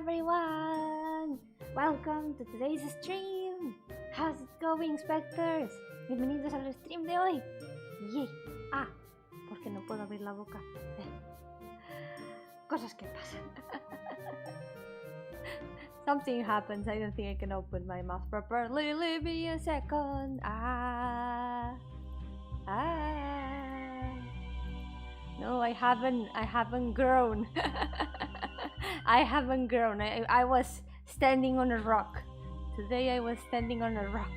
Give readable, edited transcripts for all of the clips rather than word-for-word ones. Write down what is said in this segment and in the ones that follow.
everyone! Welcome to today's stream! How's it going, Specters? Bienvenidos al stream de hoy. Yay. Porque no puedo abrir la boca. Cosas que pasan. Something happens. I don't think I can open my mouth properly. Leave me a second. No, I haven't grown. I haven't grown. I was standing on a rock. Today I was standing on a rock.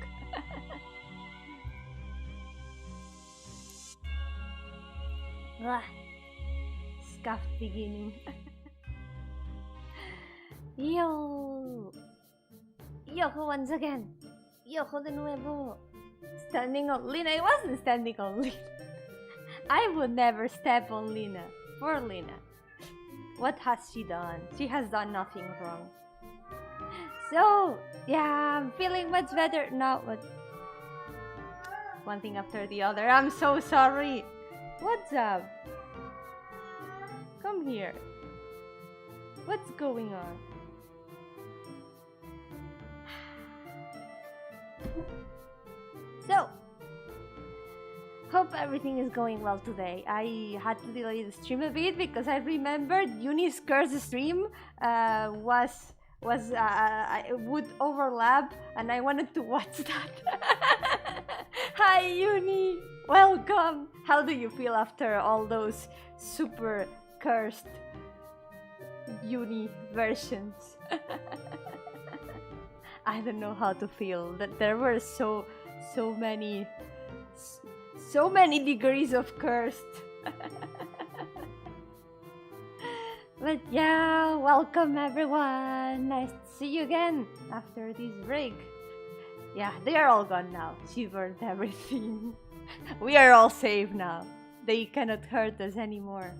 Scuff beginning. Yo-hooo once again. Yo-hooo de nuevo. Standing on Lina. I wasn't standing on Lina. I would never step on Lina. Poor Lina. What has she done? She has done nothing wrong. So, yeah, I'm feeling much better now. But one thing after the other. I'm so sorry. What's up? Come here. What's going on? So, hope everything is going well today. I had to delay the stream a bit because I remembered Uni's curse stream would overlap and I wanted to watch that. Hi Uni! Welcome! How do you feel after all those super cursed Uni versions? I don't know how to feel. That there were so many degrees of cursed. But yeah, welcome everyone. Nice to see you again after this break. Yeah, they are all gone now. She burned everything. We are all safe now. They cannot hurt us anymore.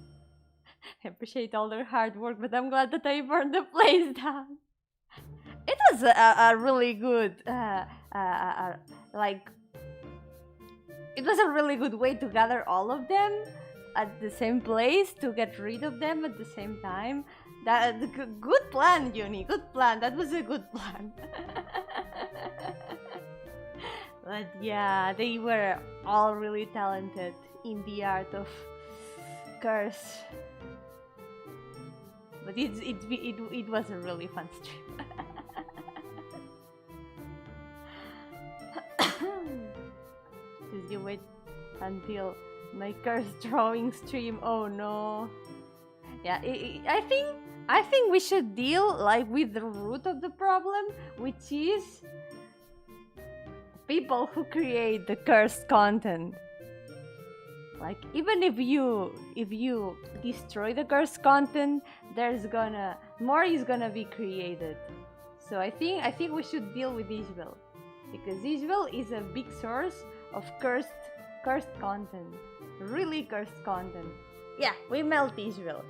I appreciate all their hard work, but I'm glad that I burned the place down. It was a really good, it was a really good way to gather all of them at the same place, to get rid of them at the same time. That good plan, Uni. Good plan. That was a good plan. But yeah, they were all really talented in the art of curse. But it was a really fun stream. Did you wait until my curse drawing stream? Oh no. Yeah, I think we should deal with the root of the problem, which is people who create the cursed content. Like, even if you destroy the cursed content, more is gonna be created. So I think we should deal with Ishbel, because Ishbel is a big source of cursed content. Really cursed content. Yeah, we melt Ishbel.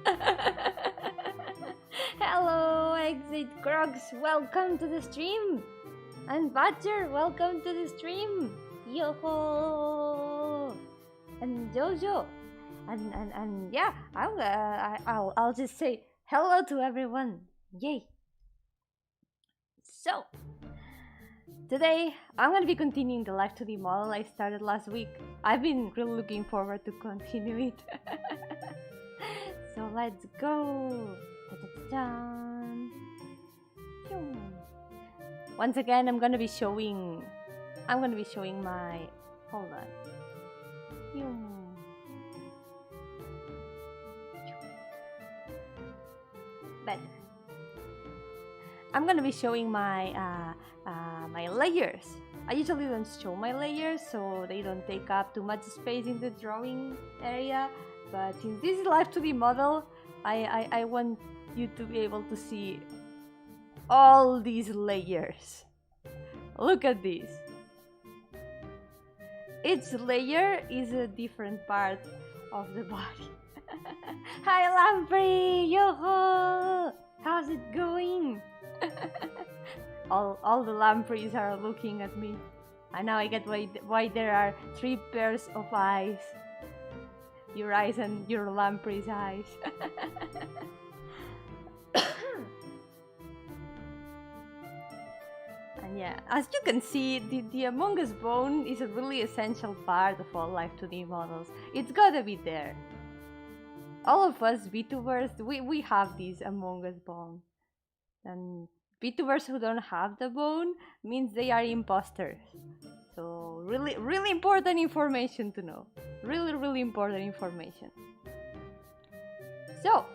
Hello, Exit Crocs, welcome to the stream. And Badger, welcome to the stream. Yo-hooo. And Jojo. And yeah, I'll just say hello to everyone. Yay. So, today, I'm going to be continuing the Live2D model I started last week. I've been really looking forward to continue it. So let's go. Da-da-da-da. Once again, I'm going to be showing my, hold on. Better. I'm gonna be showing my my layers. I usually don't show my layers so they don't take up too much space in the drawing area, but since this is Live2D model, I want you to be able to see all these layers. Look at this. Each layer is a different part of the body. Hi Lamprey! Yo-hooo! How's it going? all the lampreys are looking at me. And now I get why there are 3 pairs of eyes. Your eyes and your lamprey's eyes. Yeah, as you can see, the Among Us bone is a really essential part of all Live2D models. It's gotta be there. All of us VTubers, we have this Among Us bone. And VTubers who don't have the bone means they are imposters. So really important information to know. Really important information. So,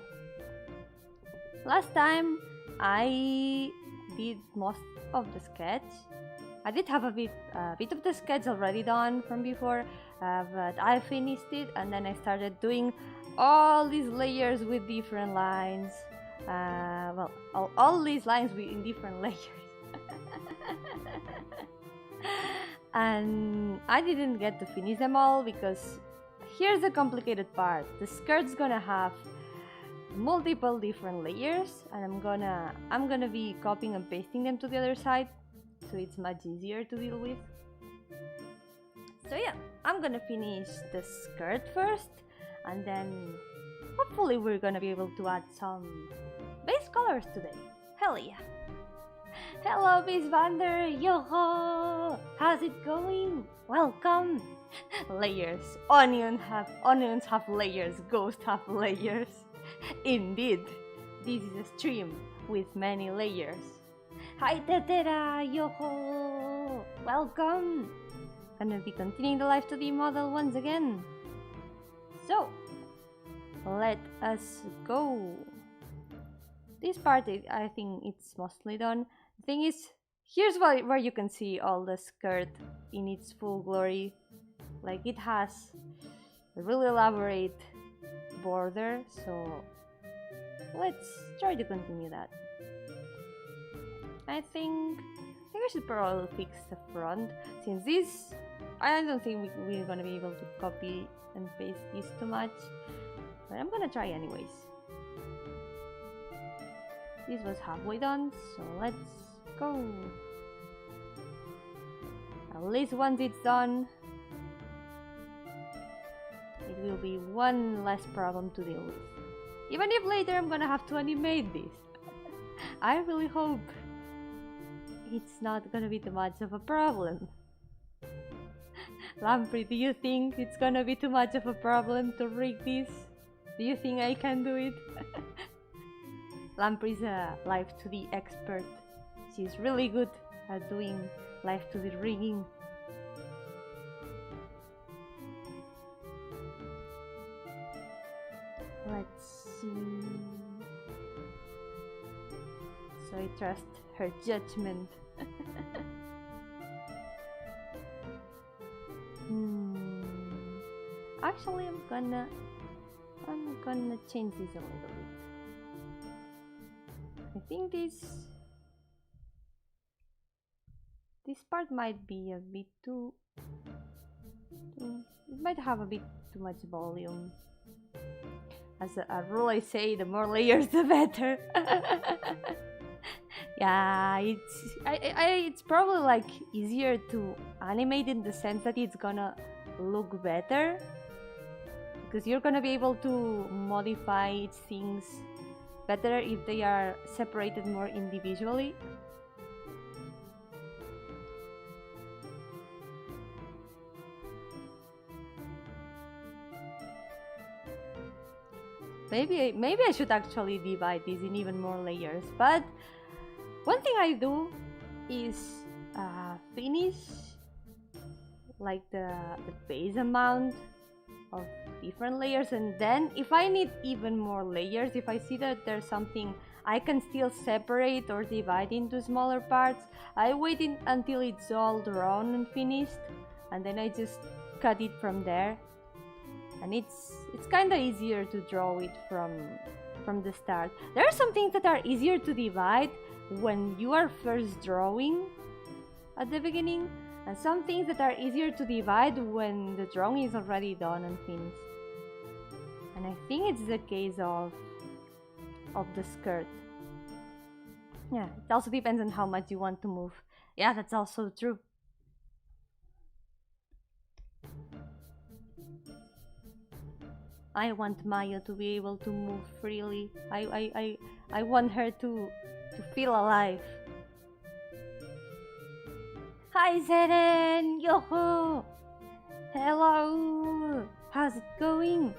last time I did most of the sketch. I did have a bit of the sketch already done from before, but I finished it and then I started doing all these layers with different lines. Well, all these lines in different layers. And I didn't get to finish them all because here's the complicated part. The skirt's gonna have multiple different layers, and I'm gonna be copying and pasting them to the other side, so it's much easier to deal with. So yeah, I'm gonna finish the skirt first, and then hopefully we're gonna be able to add some base colors today. Hell yeah! Hello, Miss Vander! Yo-hooo! How's it going? Welcome! Layers. Onions have layers. Ghosts have layers. Indeed, this is a stream with many layers. Hi Tetera! Yo-hooo! Welcome! Gonna be continuing the Live2D model once again. So, let us go. This part, I think it's mostly done. The thing is, here's where you can see all the skirt in its full glory. Like, it has a really elaborate border, so let's try to continue that. I think I should probably fix the front, since this, I don't think we're gonna be able to copy and paste this too much, but I'm gonna try anyways. This was halfway done, so let's go. At least once it's done, it will be one less problem to deal with. Even if later I'm gonna have to animate this. I really hope it's not gonna be too much of a problem. Lamprey, do you think it's gonna be too much of a problem to rig this? Do you think I can do it? Lamprey's a Live2D expert. She's really good at doing Live2D rigging. Let's see. So I trust her judgment. Actually, I'm gonna change this a little bit. I think this part might be a bit too. It might have a bit too much volume. As a rule, I say the more layers, the better. Yeah, it's probably like easier to animate in the sense that it's gonna look better, because you're gonna be able to modify things better if they are separated more individually. Maybe I should actually divide this in even more layers, but one thing I do is finish like the base amount of different layers, and then if I need even more layers, if I see that there's something I can still separate or divide into smaller parts, I wait until it's all drawn and finished, and then I just cut it from there. And it's kinda easier to draw it from the start. There are some things that are easier to divide when you are first drawing at the beginning, and some things that are easier to divide when the drawing is already done and finished. And I think it's the case of the skirt. Yeah, it also depends on how much you want to move. Yeah, that's also true. I want Maya to be able to move freely. I want her to feel alive. Hi Zeren! Yo-hooo! Hello! How's it going?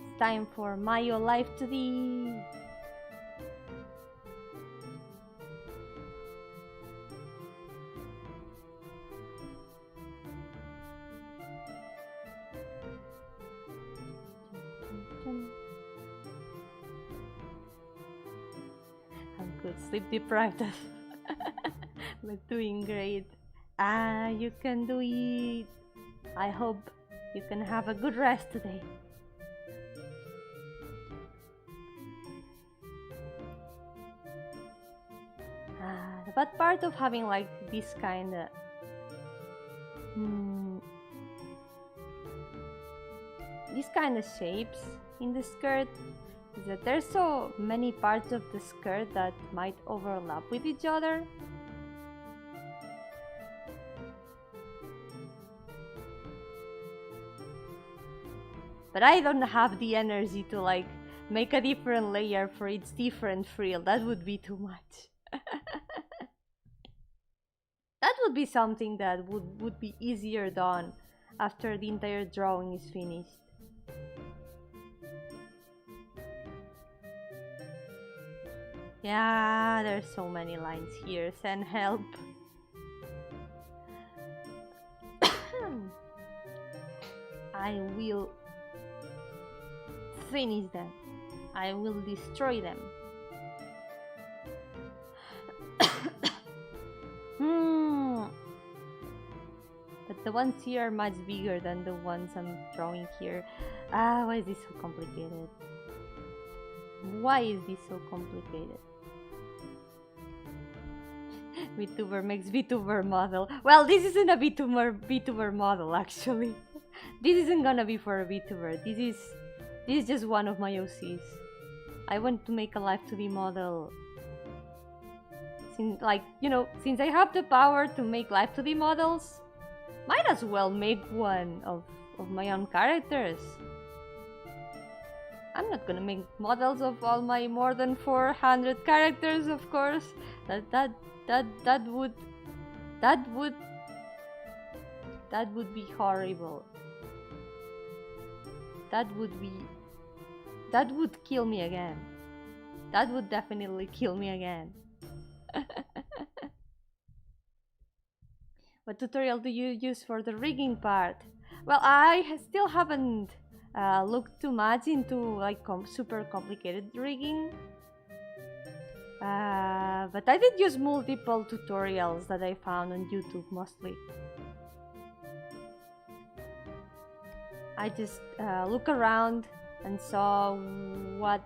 It's time for Mayo Live2D! I'm good, sleep deprived, but doing great. Ah, you can do it. I hope you can have a good rest today. The bad part of having like this kind of shapes in the skirt is that there's so many parts of the skirt that might overlap with each other. But I don't have the energy to like make a different layer for its different frill. That would be too much. That would be something that would be easier done after the entire drawing is finished. Yeah, there's so many lines here. Send help. I will finish them. I will destroy them. But the ones here are much bigger than the ones I'm drawing here. Why is this so complicated? Why is this so complicated? VTuber makes VTuber model. Well, this isn't a VTuber model actually. This isn't gonna be for a VTuber. This is just one of my OCs. I want to make a Live2D model. Since, like, you know, since I have the power to make Live2D models, might as well make one of my own characters. I'm not gonna make models of all my more than 400 characters, of course. That would be horrible. That would kill me again. That would definitely kill me again. What tutorial do you use for the rigging part? Well, I still haven't looked too much into like super complicated rigging. But I did use multiple tutorials that I found on YouTube mostly. I just look around and saw what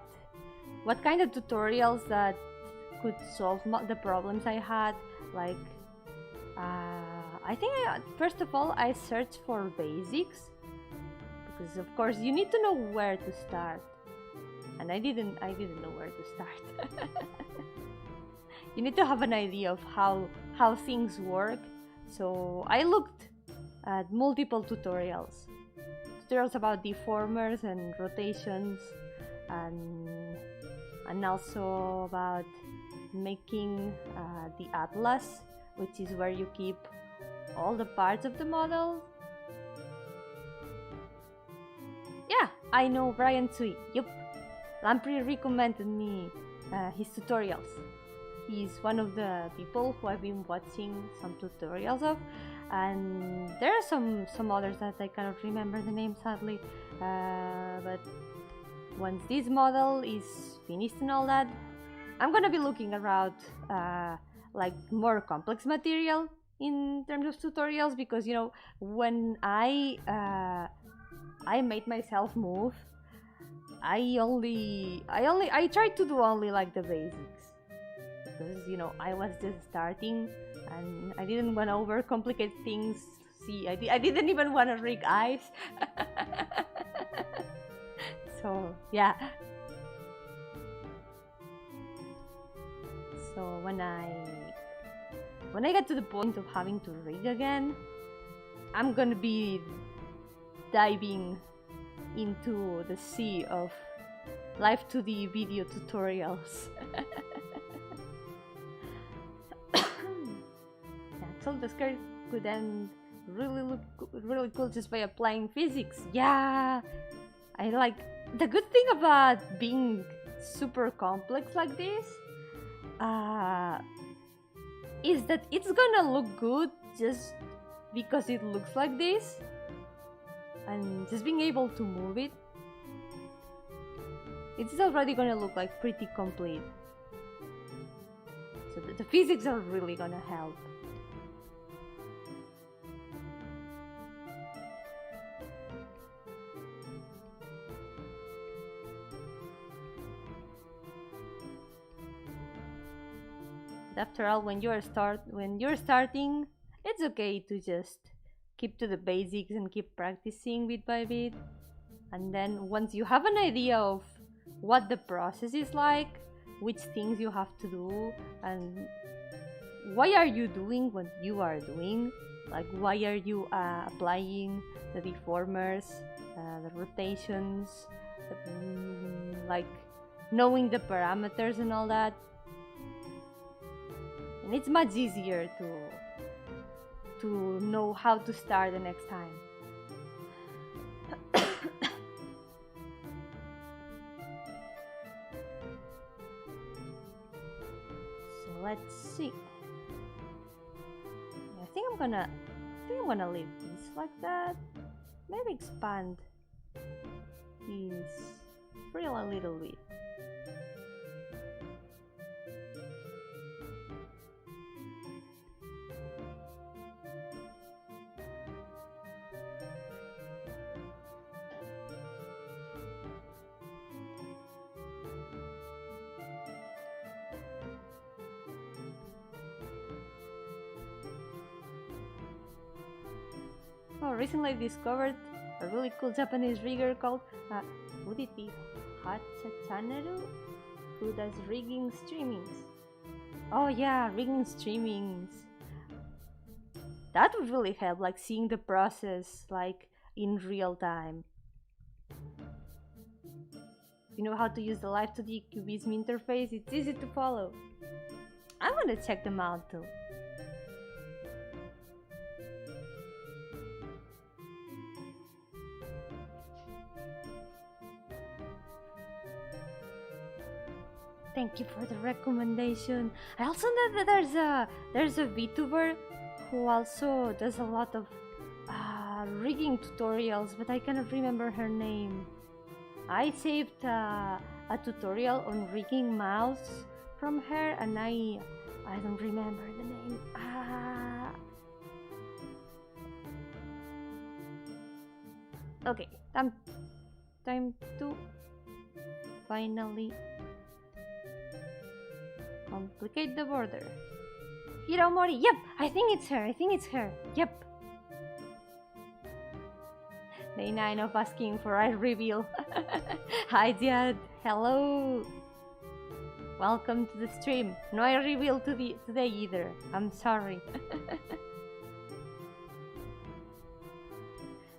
kind of tutorials that could solve the problems I had. Like, I think first of all I searched for basics, because of course you need to know where to start, and I didn't know where to start. You need to have an idea of how things work. So I looked at multiple tutorials about deformers and rotations, and also about making the atlas, which is where you keep all the parts of the model. Yeah, I know Brian Tsui. Yup, Lamprey recommended me his tutorials. He's one of the people who I've been watching some tutorials of, and there are some others that I cannot remember the name sadly. But once this model is finished and all that, I'm gonna be looking around like more complex material in terms of tutorials, because you know, when I made myself move, I tried to do only like the basics, because you know, I was just starting and I didn't want to overcomplicate things. See, I didn't even want to rig eyes. So yeah. So when I get to the point of having to rig again, I'm gonna be diving into the sea of Live2D video tutorials. pixel, the skirt could end really cool just by applying physics. Yeah, I like the good thing about being super complex like this is that it's gonna look good just because it looks like this, and just being able to move it, it's already gonna look like pretty complete. So the physics are really gonna help. After all, when you're starting, it's okay to just keep to the basics and keep practicing bit by bit. And then once you have an idea of what the process is like, which things you have to do, and why are you doing what you are doing, like why are you applying the deformers, the rotations, like knowing the parameters and all that, and it's much easier to know how to start the next time. So let's see. I think I'm gonna leave this like that. Maybe expand this frill a little bit. Oh, recently I discovered a really cool Japanese rigger called would it be Hachachanaru, who does rigging streamings. Oh yeah, rigging streamings. That would really help, like seeing the process like in real time. If you know how to use the Live2D Cubism interface, it's easy to follow. I'm gonna check them out too. Thank you for the recommendation. I also know that there's a VTuber who also does a lot of rigging tutorials, but I cannot remember her name. I saved a tutorial on rigging mouse from her, and I don't remember the name. Okay, time to finally complicate the border. Hiromori, yep, I think it's her, yep. Day 9 of asking for a reveal. Hi Jad, hello. Welcome to the stream. No I reveal today either, I'm sorry.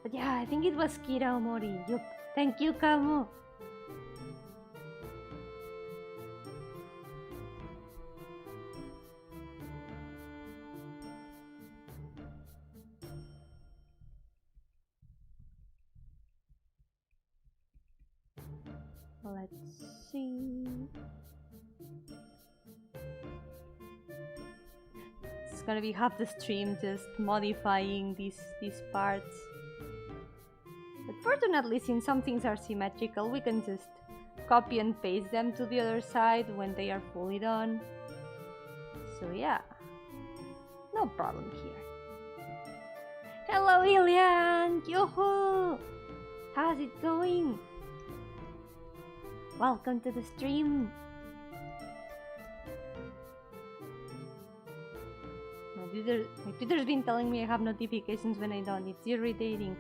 But yeah, I think it was Kiraomori, yep. Thank you, Kamo. Let's see. It's gonna be half the stream just modifying these parts. But fortunately, since some things are symmetrical, we can just copy and paste them to the other side when they are fully done. So yeah, no problem here. Hello Ilian! Yo-hooo! How's it going? Welcome to the stream! My Twitter's been telling me I have notifications when I don't. It's irritating.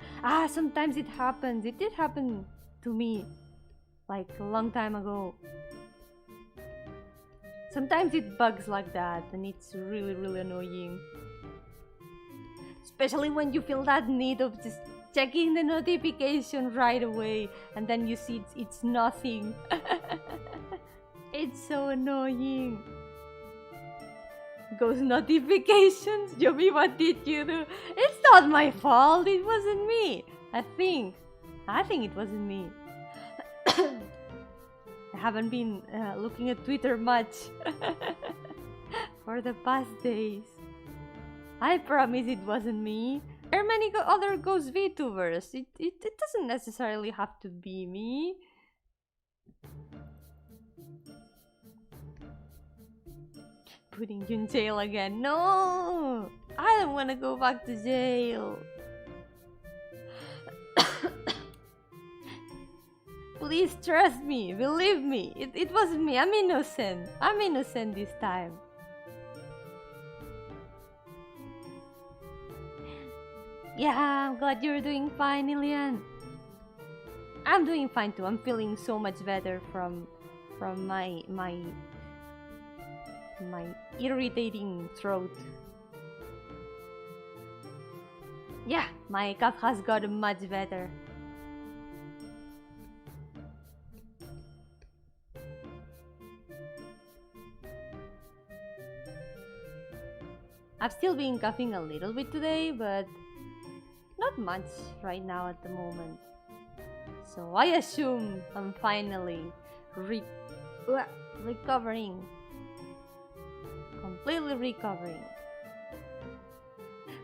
Sometimes it happens. It did happen to me like a long time ago. Sometimes it bugs like that and it's really annoying. Especially when you feel that need of just checking the notification right away and then you see it's nothing. It's so annoying. Ghost notifications. Yomi, what did you do? It's not my fault. It wasn't me. I think it wasn't me. I haven't been looking at Twitter much for the past days. I promise it wasn't me. There are many other ghost VTubers. It doesn't necessarily have to be me. Putting you in jail again. No! I don't want to go back to jail. Please trust me. Believe me. It wasn't me. I'm innocent. I'm innocent this time. Yeah, I'm glad you're doing fine, Ilian. I'm doing fine too. I'm feeling so much better from my irritating throat. Yeah, my cough has gotten much better. I've still been coughing a little bit today, but not much right now at the moment. So I assume I'm finally recovering. Completely recovering.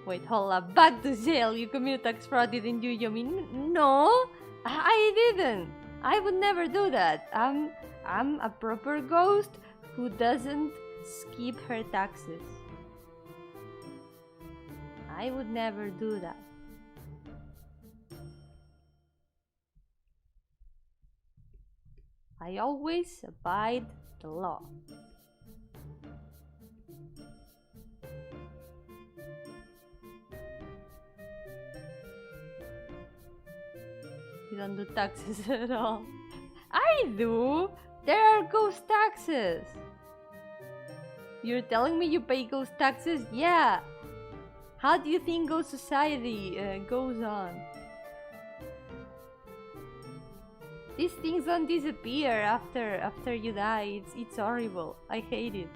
Wait, hold up. Back to jail. You committed tax fraud, didn't you, Yomi? No, I didn't. I would never do that. I'm a proper ghost who doesn't skip her taxes. I would never do that. I always abide the law. You don't do taxes at all. I do! There are ghost taxes! You're telling me you pay ghost taxes? Yeah! How do you think ghost society goes on? These things don't disappear after you die. It's horrible. I hate it.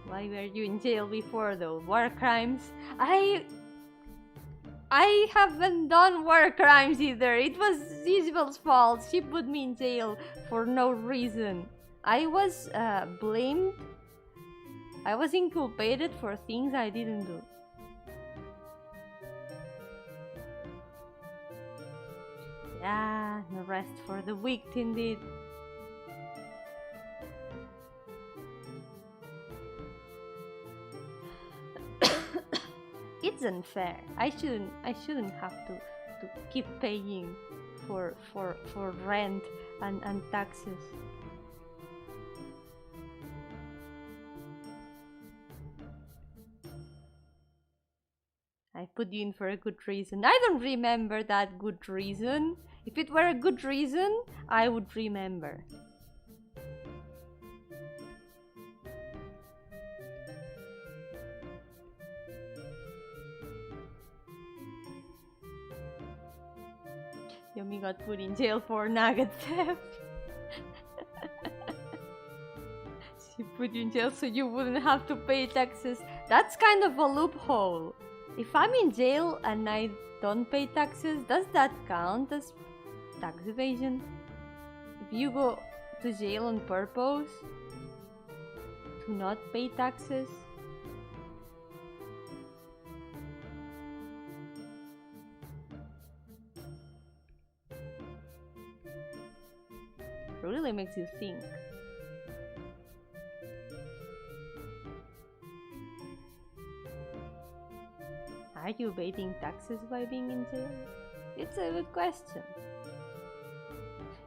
Why were you in jail before though? War crimes? I haven't done war crimes either. It was Isabel's fault. She put me in jail for no reason. I was blamed. I was inculpated for things I didn't do. Yeah, no rest for the wicked indeed. It's unfair. I shouldn't have to keep paying for rent and taxes. I put you in for a good reason. I don't remember that good reason. If it were a good reason, I would remember. Yomi got put in jail for nugget theft. She put you in jail so you wouldn't have to pay taxes. That's kind of a loophole. If I'm in jail and I don't pay taxes, does that count as tax evasion? If you go to jail on purpose to not pay taxes? It really makes you think. Are you evading taxes by being in jail? It's a good question.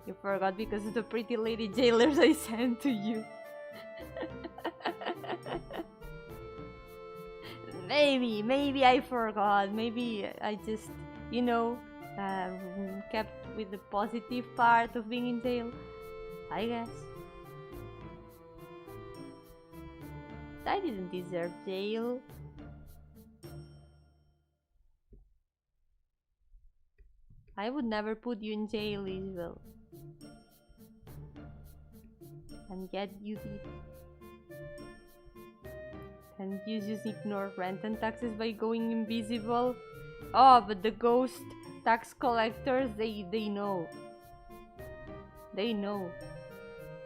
You forgot because of the pretty lady jailers I sent to you. Maybe I forgot. Maybe I just, you know, kept with the positive part of being in jail. I guess. I didn't deserve jail. I would never put you in jail, Isabel. And yet you did. And you just ignore rent and taxes by going invisible. Oh, but the ghost tax collectors, they know. They know.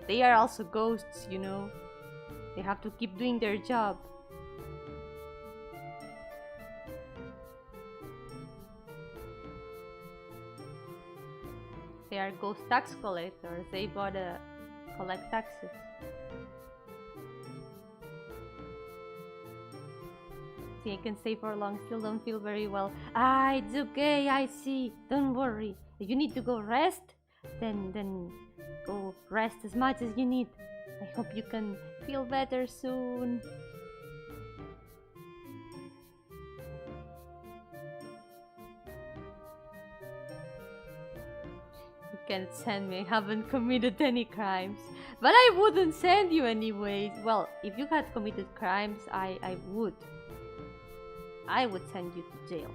They are also ghosts, you know. They have to keep doing their job. They are ghost tax collectors. They gotta collect taxes. See, I can stay for long, still don't feel very well. Ah, it's okay, I see. Don't worry. If you need to go rest, then go rest as much as you need. I hope you can feel better soon. You can't send me, I haven't committed any crimes. But I wouldn't send you anyways. Well, if you had committed crimes, I would. I would send you to jail.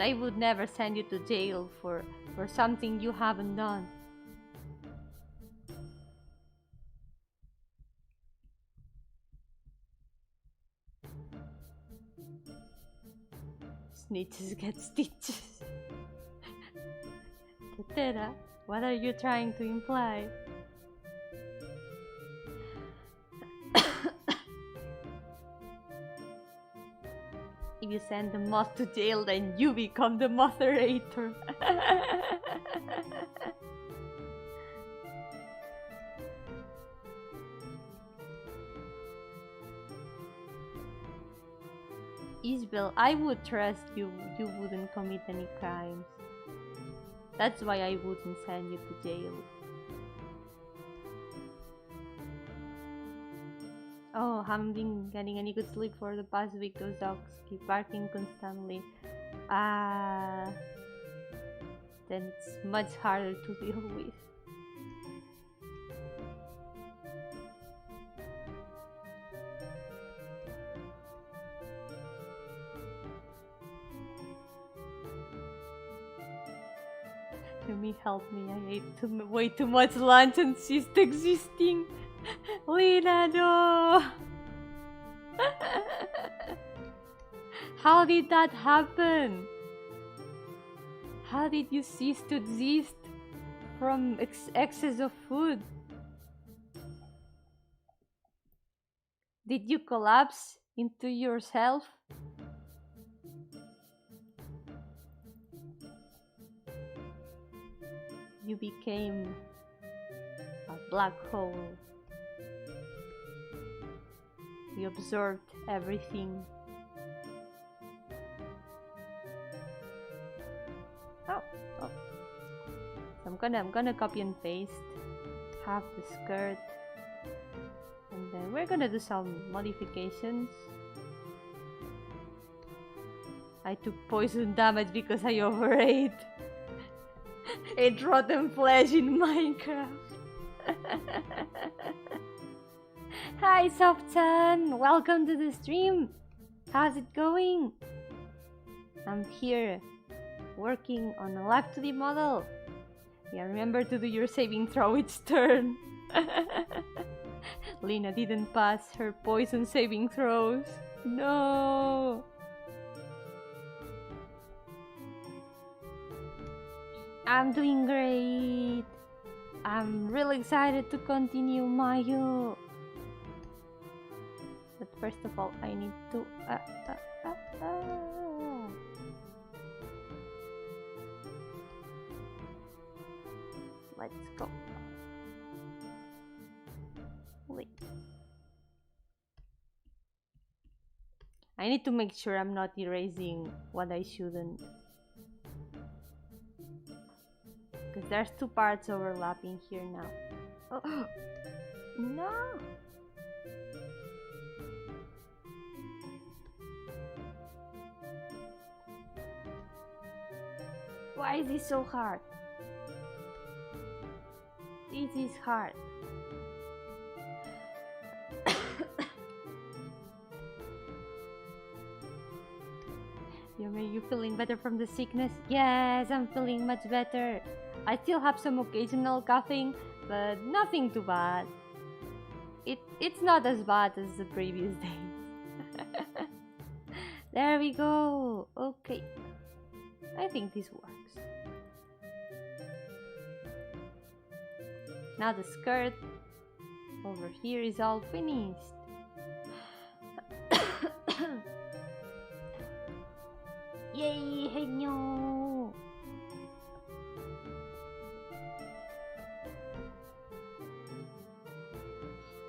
I would never send you to jail for something you haven't done. Snitches get stitches. Tetera, what are you trying to imply? If you send the moth to jail, then you become the moderator. Isabel, I would trust you. You wouldn't commit any crimes. That's why I wouldn't send you to jail. Oh, haven't been getting any good sleep for the past week. Those dogs keep barking constantly. Then it's much harder to deal with. Yumi, help me. I ate way too much lunch and ceased existing. Lina, no! How did that happen? How did you cease to exist from excess of food? Did you collapse into yourself? You became a black hole. You absorbed everything. Oh. So I'm gonna copy and paste half the skirt, and then we're gonna do some modifications. I took poison damage because I overate. Ate rotten flesh in Minecraft. Hi Softan, welcome to the stream. How's it going? I'm here working on a Live2D model. Yeah, remember to do your saving throw each turn. Lina didn't pass her poison saving throws. No. I'm doing great. I'm really excited to continue Mayo. But first of all, I need to... Let's go. Wait. I need to make sure I'm not erasing what I shouldn't. Because there's two parts overlapping here now. Oh. No! Why is this so hard? This is hard. Yomi, you feeling better from the sickness? Yes, I'm feeling much better. I still have some occasional coughing, but nothing too bad. It's not as bad as the previous days. There we go. Okay. I think this works. Now the skirt over here is all finished. Yay, haciendo.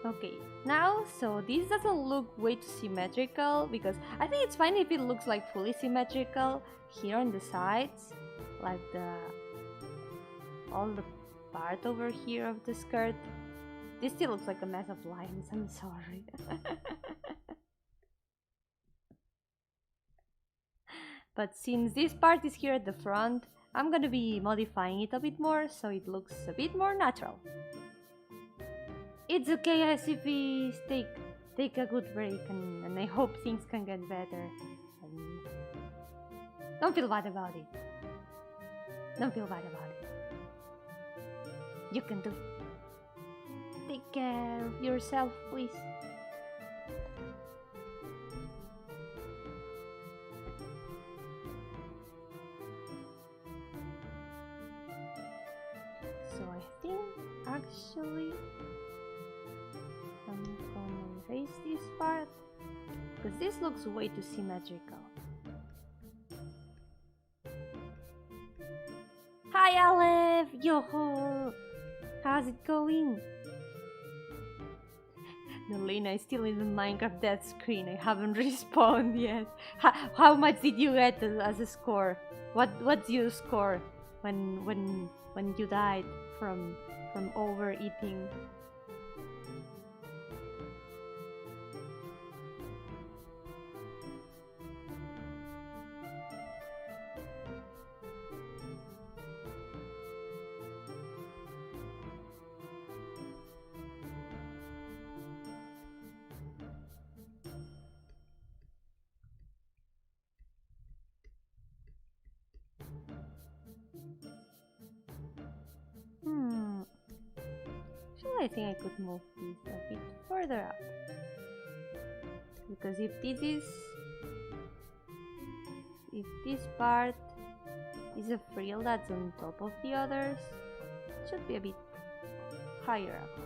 Okay, now so this doesn't look way too symmetrical because I think it's fine if it looks like fully symmetrical here on the sides, like all the part over here of the skirt. This still looks like a mess of lines, I'm sorry. But since this part is here at the front, I'm gonna be modifying it a bit more so it looks a bit more natural. It's okay as if we take a good break and I hope things can get better. And don't feel bad about it. Don't feel bad about it. You can do it. Take care of yourself, please. So I think actually I'm gonna erase this part because this looks way too symmetrical. Hi Aleph! Yo-hooo! How's it going? No, Lena is still in the Minecraft death screen. I haven't respawned yet. How much did you get as a score? What's your score when you died from overeating? Actually, I think I could move this a bit further up. Because if this part is a frill that's on top of the others, it should be a bit higher up.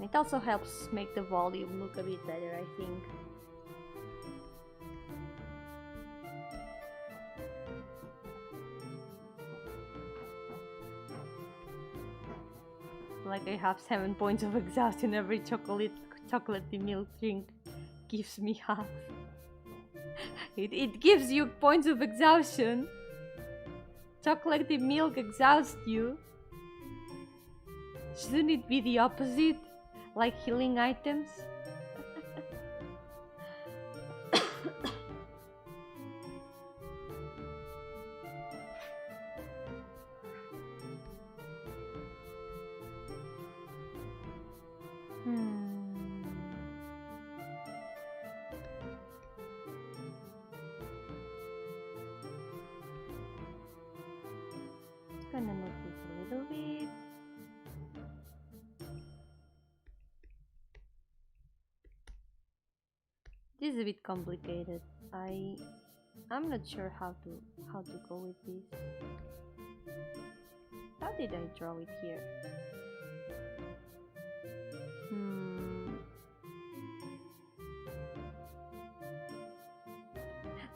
It also helps make the volume look a bit better, I think. Like I have 7 points of exhaustion every chocolatey milk drink gives me half. It gives you points of exhaustion. Chocolatey milk exhausts you. Shouldn't it be the opposite? Like healing items? Gonna move this a little bit. This is a bit complicated. I'm not sure how to go with this. How did I draw it here?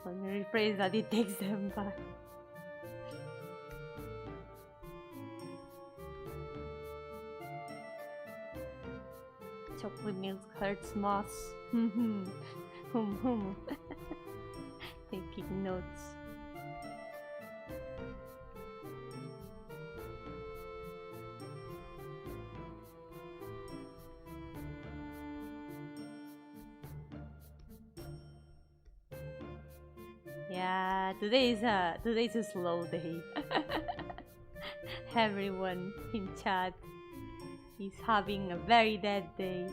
Let me rephrase that, it takes them back. Chocolate milk hurts moss. Taking notes. Yeah, today's a slow day. Everyone in chat is having a very dead day.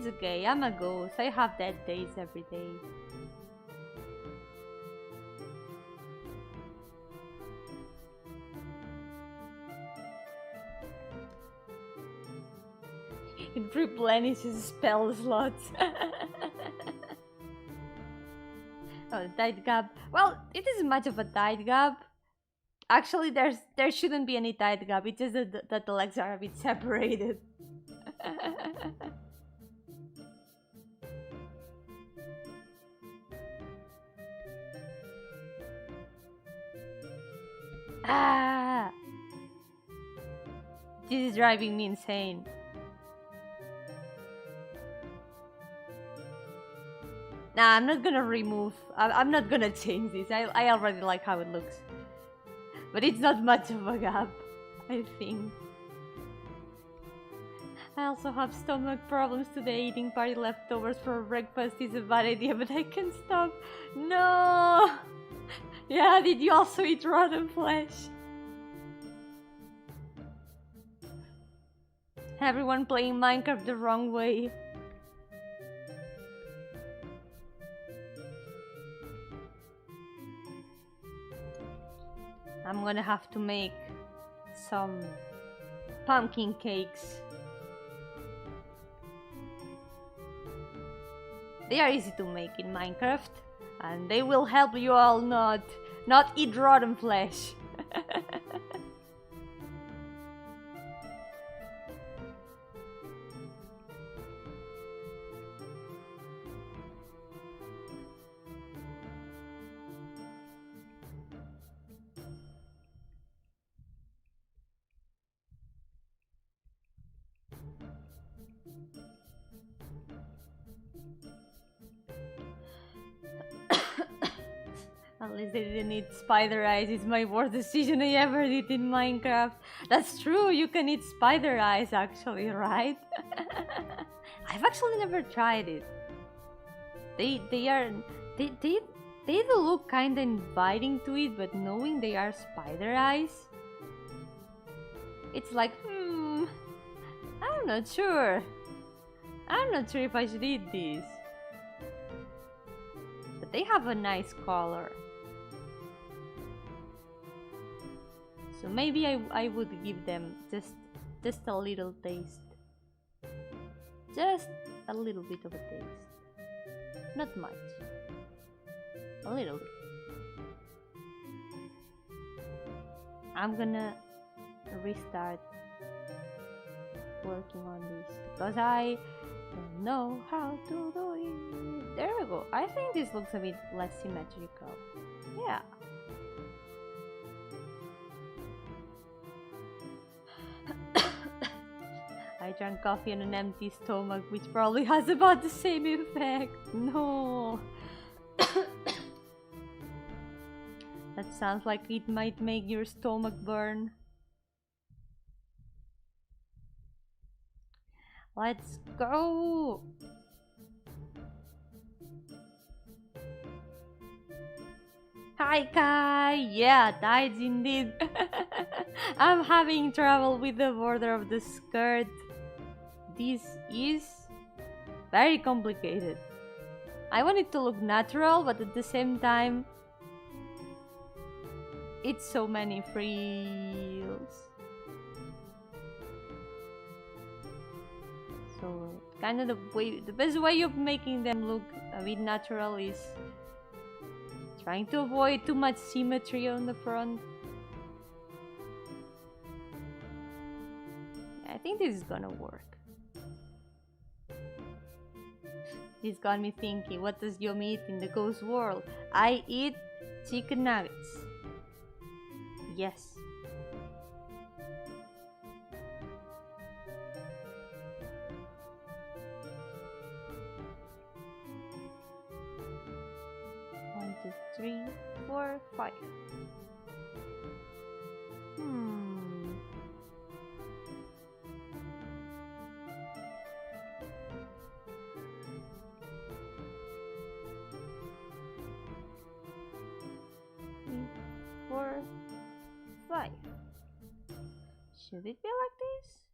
It's okay, I'm a ghost. I have dead days every day. It replenishes spell slots. Oh, tide gap. Well, it isn't much of a tide gap. Actually, there shouldn't be any tide gap. It's just that the legs are a bit separated. Ah! This is driving me insane. Nah, I'm not gonna remove. I'm not gonna change this. I already like how it looks. But it's not much of a gap, I think. I also have stomach problems today. Eating party leftovers for breakfast is a bad idea, but I can't stop. No! Yeah, did you also eat rotten flesh? Everyone playing Minecraft the wrong way. I'm gonna have to make some pumpkin cakes. They are easy to make in Minecraft, and they will help you all not eat rotten flesh. At least they didn't eat spider eyes. It's my worst decision I ever did in Minecraft. That's true, you can eat spider eyes actually, right? I've actually never tried it. They do look kinda inviting to eat, but knowing they are spider eyes, it's like, I'm not sure. I'm not sure if I should eat these. But they have a nice color. So maybe I would give them just a little taste. Just a little bit of a taste. Not much. A little bit. I'm gonna restart working on this because I don't know how to do it. There we go. I think this looks a bit less symmetrical. Yeah. I drank coffee on an empty stomach, which probably has about the same effect. No. That sounds like it might make your stomach burn. Let's go! Hi Kai! Yeah, tides indeed. I'm having trouble with the border of the skirt. This is very complicated. I want it to look natural, but at the same time, it's so many frills. So kind of the best way of making them look a bit natural is trying to avoid too much symmetry on the front. I think this is gonna work. This got me thinking, what does Yomi eat in the ghost world? I eat chicken nuggets. Yes. One, two, three, four, five. Should it be like this?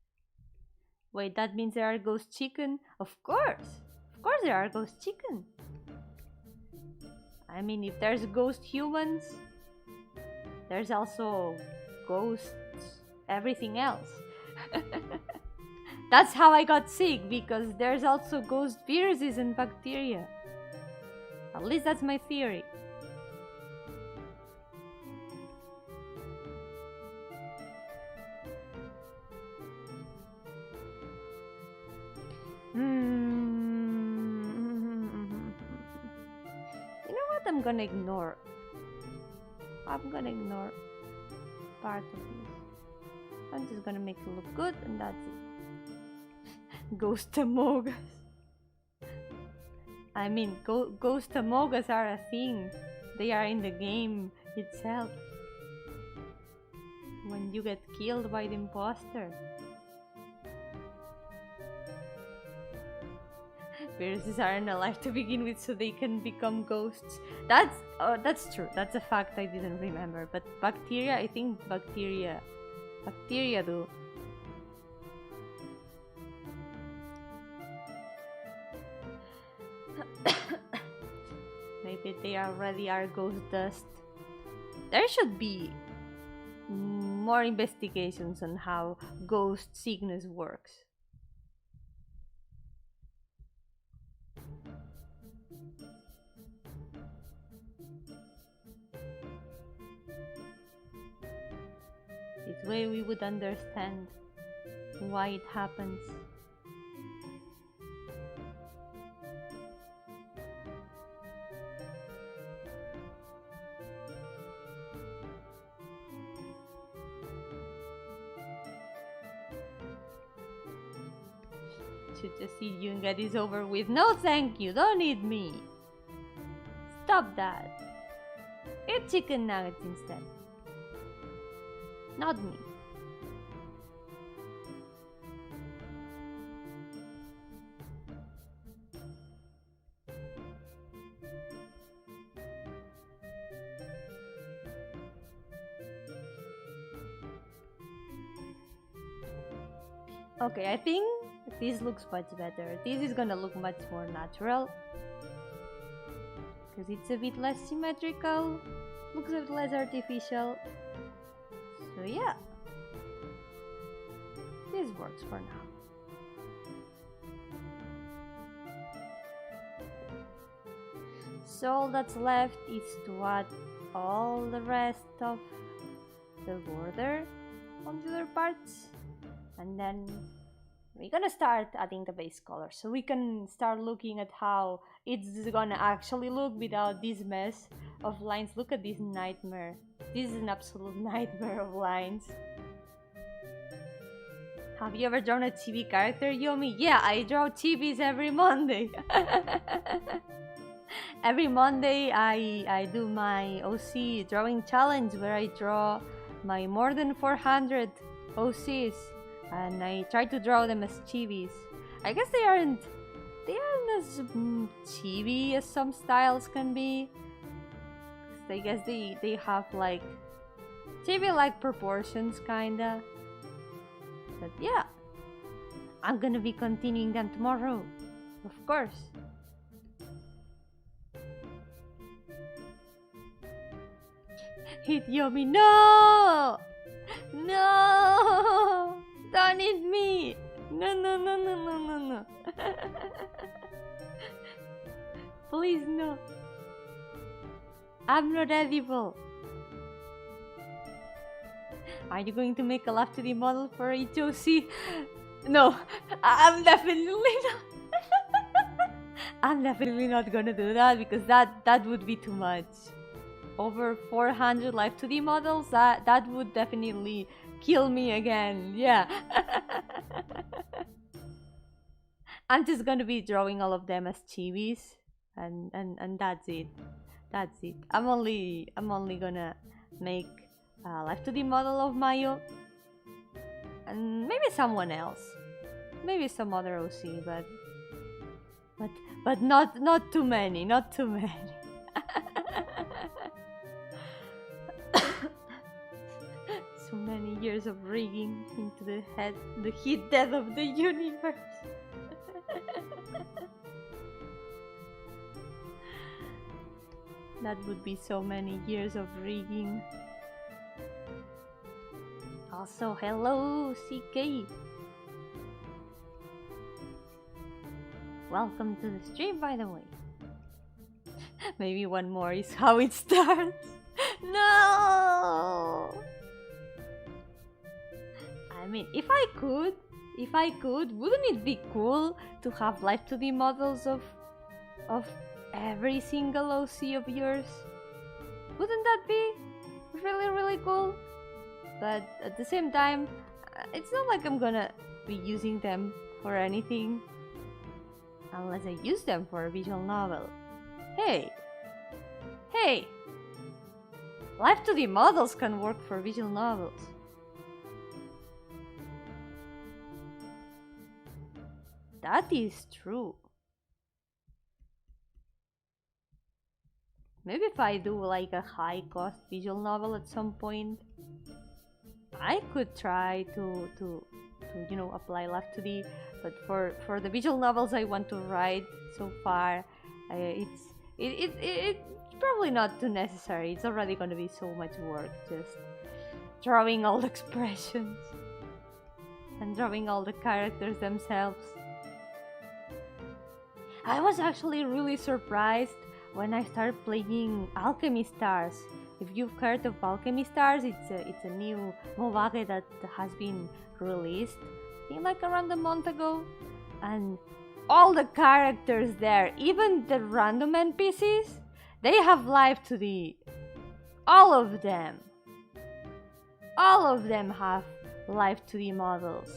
Wait, that means there are ghost chicken? Of course! Of course there are ghost chicken! I mean, if there's ghost humans, there's also ghosts everything else. That's how I got sick, because there's also ghost viruses and bacteria. At least that's my theory. You know what? I'm gonna ignore part of this. I'm just gonna make it look good, and that's it. Ghost Among Us. I mean, Ghost Among Us are a thing. They are in the game itself. When you get killed by the imposter. Viruses aren't alive to begin with, so they can become ghosts. That's true. That's a fact I didn't remember. But bacteria, I think bacteria do. Maybe they already are ghost dust. There should be more investigations on how ghost sickness works. This way we would understand why it happens. Should just see you and get this over with. No thank you, don't eat me. Stop that. Eat chicken nuggets instead. Not me. Okay, I think this looks much better. This is gonna look much more natural. Because it's a bit less symmetrical. Looks a bit less artificial. So yeah. This works for now. So all that's left is to add all the rest of the border on the other parts. And then we're gonna start adding the base color, so we can start looking at how it's gonna actually look without this mess of lines. Look at this nightmare. This is an absolute nightmare of lines. Have you ever drawn a chibi character, Yomi? Yeah, I draw chibis every Monday. Every Monday I do my OC drawing challenge where I draw my more than 400 OCs. And I try to draw them as chibis. I guess they aren't as chibi as some styles can be. I guess they have like chibi-like proportions kinda. But yeah, I'm gonna be continuing them tomorrow, of course. Hit Yomi, no! No! Don't eat me! No, no, no, no, no, no, no. Please, no. I'm not edible. Are you going to make a Live2D model for each OC? No, I'm definitely not. I'm definitely not gonna do that, because that would be too much. Over 400 Live2D models, that would definitely kill me again. Yeah. I'm just gonna be drawing all of them as chibis, and that's it. That's it. I'm only gonna make a Live2D model of Mayo, and maybe someone else, maybe some other OC, but not too many, not too many. so many years of rigging into the heat death of the universe. That would be so many years of rigging. Also, hello, CK. Welcome to the stream, by the way. Maybe one more is how it starts. No! I mean, if I could, wouldn't it be cool to have Live2D models of every single OC of yours? Wouldn't that be really, really cool? But at the same time, it's not like I'm gonna be using them for anything unless I use them for a visual novel. Hey! Live2D models can work for visual novels. That is true. Maybe if I do like a high-cost visual novel at some point, I could try to you know, apply Live2D. But for the visual novels I want to write so far, it's probably not too necessary. It's already gonna be so much work just drawing all the expressions and drawing all the characters themselves. I was actually really surprised when I started playing Alchemy Stars. If you've heard of Alchemy Stars, it's a new mobile that has been released, I think like around a month ago, and all the characters there, even the random NPCs, they have Live2D. All of them have Live2D models.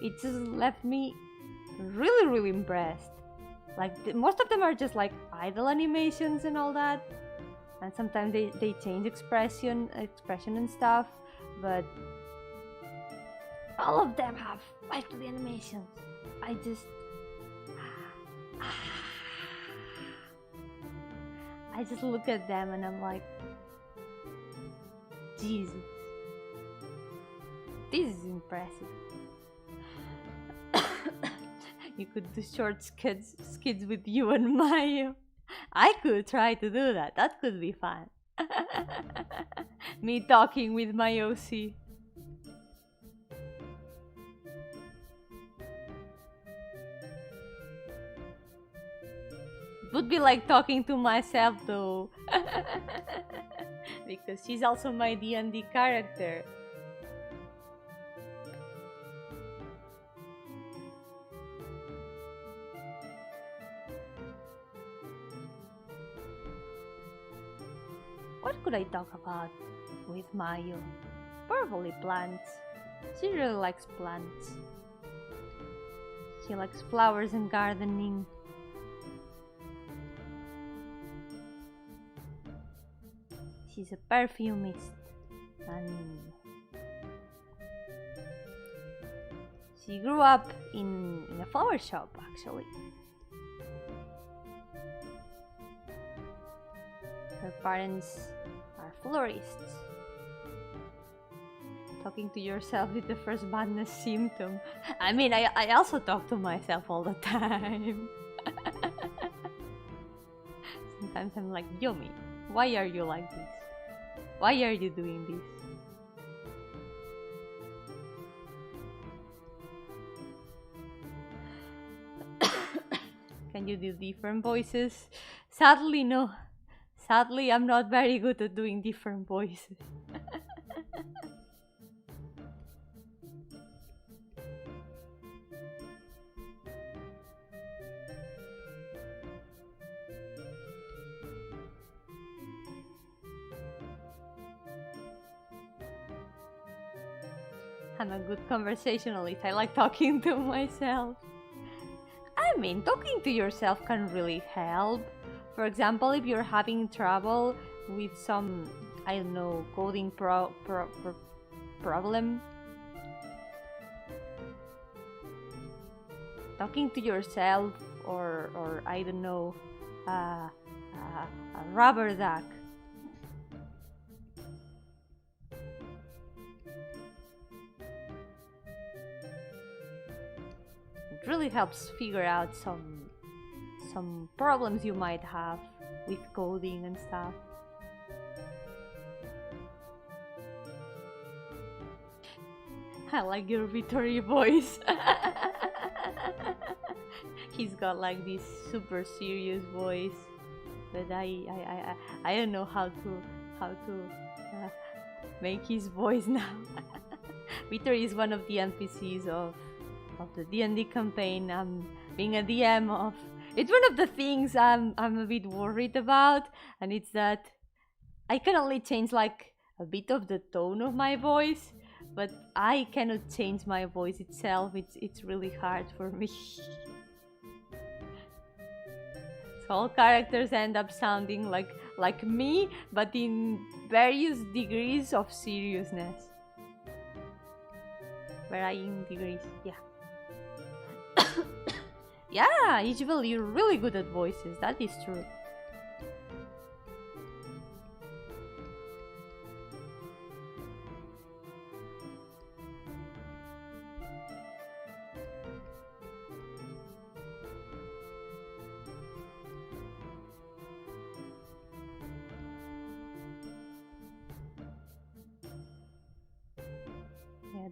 It just left me really, really impressed. Like most of them are just like idle animations and all that, and sometimes they change expression and stuff, but all of them have Live2D animations. I just look at them and I'm like, Jesus, this is impressive. You could do short skits with you and Mayo. I could try to do that. That could be fun. Me talking with my OC. It would be like talking to myself though. Because she's also my D&D character. What could I talk about with Mayo? Probably plants. She really likes plants. She likes flowers and gardening. She's a perfumist and she grew up in a flower shop actually. Her parents are florists. Talking to yourself is the first madness symptom. I mean, I also talk to myself all the time. Sometimes I'm like, Yomi, why are you like this? Why are you doing this? Can you do different voices? Sadly, no. Sadly, I'm not very good at doing different voices. I'm a good conversationalist. I like talking to myself. I mean, talking to yourself can really help. For example, if you're having trouble with some, I don't know, coding problem, talking to yourself, or I don't know, a rubber duck. really helps figure out some problems you might have with coding and stuff. I like your Vittori voice. He's got like this super serious voice, but I don't know how to make his voice now. Vittori is one of the NPCs of the D&D campaign I'm being a DM of. It's one of the things I'm a bit worried about, and it's that I can only change like a bit of the tone of my voice, but I cannot change my voice itself. It's really hard for me. So all characters end up sounding like me, but in various degrees of seriousness. Varying degrees, yeah. Yeah, Isabel, you're really good at voices, that is true.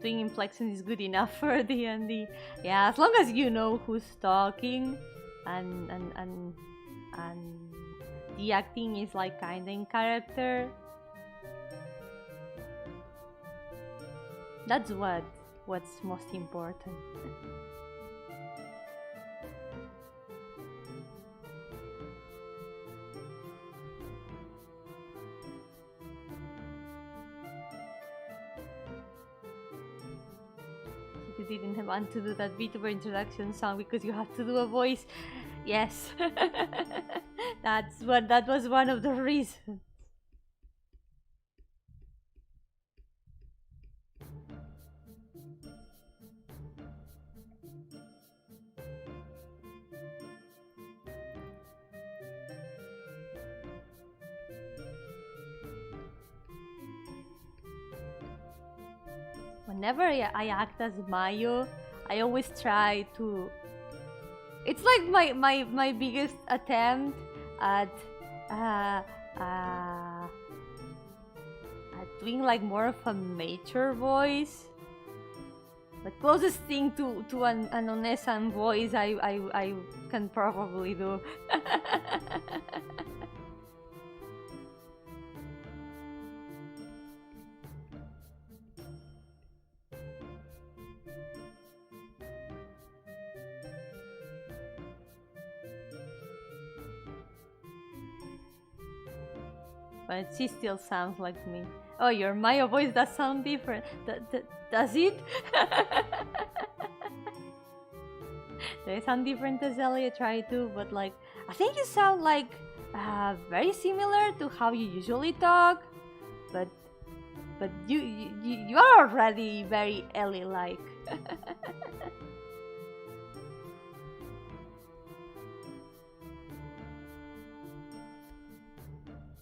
Doing inflection is good enough for D&D. Yeah, as long as you know who's talking and the acting is like kinda in character. That's what's most important. You didn't want to do that VTuber introduction song because you have to do a voice. Yes. That was one of the reasons. Whenever I act as Mayo, I always try to... It's like my biggest attempt at doing like more of a mature voice. The closest thing to an Onesan voice I can probably do. But she still sounds like me. Oh, your Maya voice does sound different. Does it? They sound different as Ellie, try to, but like, I think you sound like very similar to how you usually talk, but you are already very Ellie-like.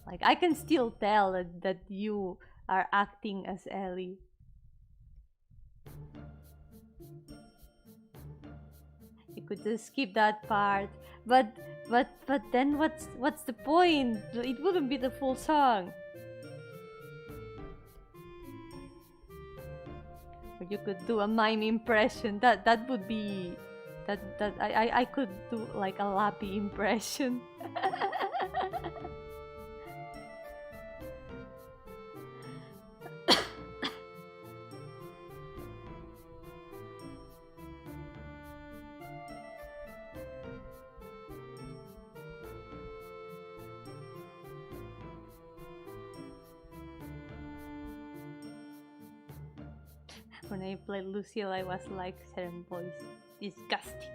Like, I can still tell that you are acting as Ellie. You could just skip that part, but then what's the point? It wouldn't be the full song. Or you could do a mime impression. That would be I could do like a Lappy impression. When I played Lucille, I was like, certain voice, disgusting.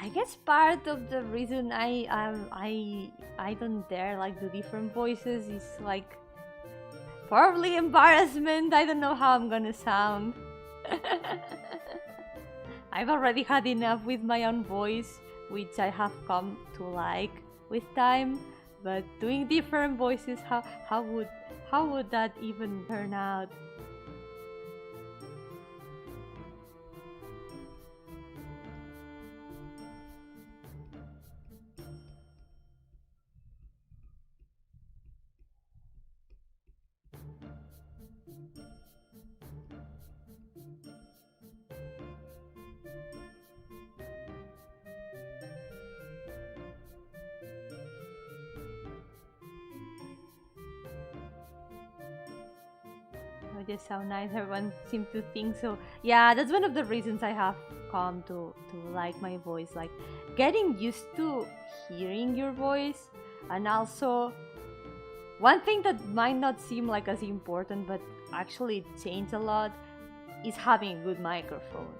I guess part of the reason I don't dare like do different voices is like probably embarrassment. I don't know how I'm gonna sound. I've already had enough with my own voice, which I have come to like with time. But doing different voices, how would that even turn out? just sound nice. Everyone seems to think so. Yeah, that's one of the reasons I have come to like my voice. Like getting used to hearing your voice, and also one thing that might not seem like as important, but actually changed a lot, is having a good microphone.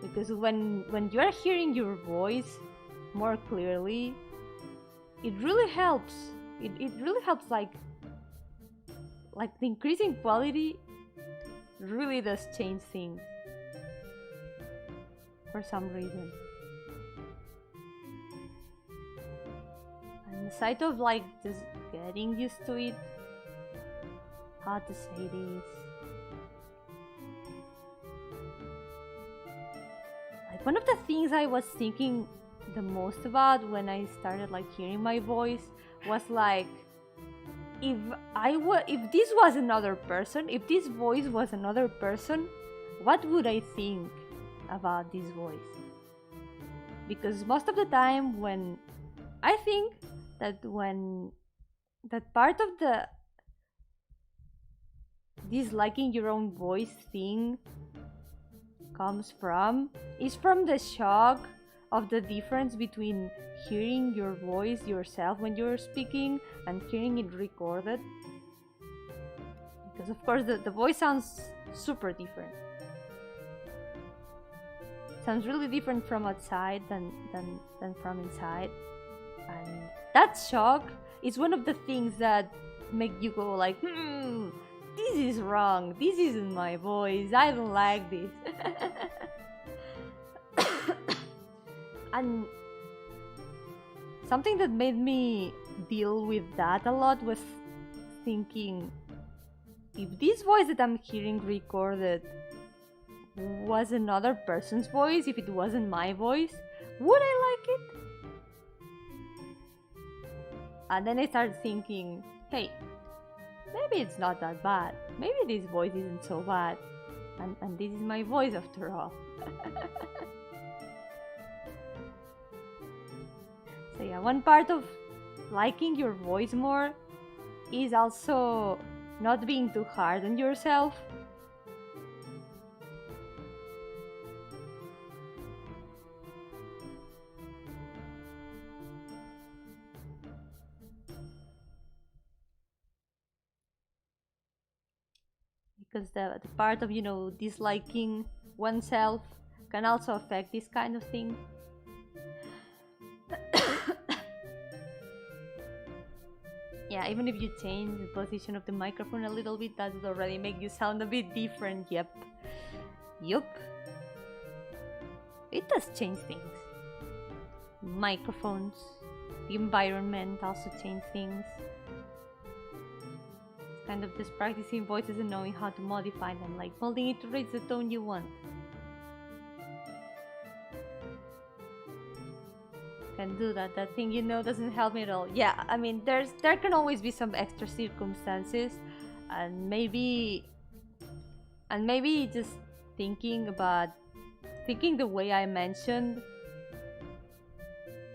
Because when you're hearing your voice more clearly, it really helps. It really helps. Like the increasing quality really does change things for some reason. And aside of like just getting used to it, how to say this, like one of the things I was thinking the most about when I started like hearing my voice was like, if this was another person, if this voice was another person, what would I think about this voice? Because most of the time when I think that when that part of the disliking your own voice thing comes from is from the shock of the difference between hearing your voice yourself when you're speaking and hearing it recorded. Because of course the voice sounds super different. It sounds really different from outside than from inside. And that shock is one of the things that make you go like, this is wrong, this isn't my voice, I don't like this. And something that made me deal with that a lot was thinking, if this voice that I'm hearing recorded was another person's voice, if it wasn't my voice, would I like it? And then I started thinking, hey, maybe it's not that bad. Maybe this voice isn't so bad. And this is my voice after all. So yeah, one part of liking your voice more is also not being too hard on yourself. Because the part of, disliking oneself can also affect this kind of thing. Yeah, even if you change the position of the microphone a little bit, that would already make you sound a bit different. Yep. It does change things. Microphones, the environment also change things. It's kind of just practicing voices and knowing how to modify them, like molding it to reach the tone you want. Can do that. That thing doesn't help me at all. Yeah, I mean there can always be some extra circumstances, and maybe just thinking the way I mentioned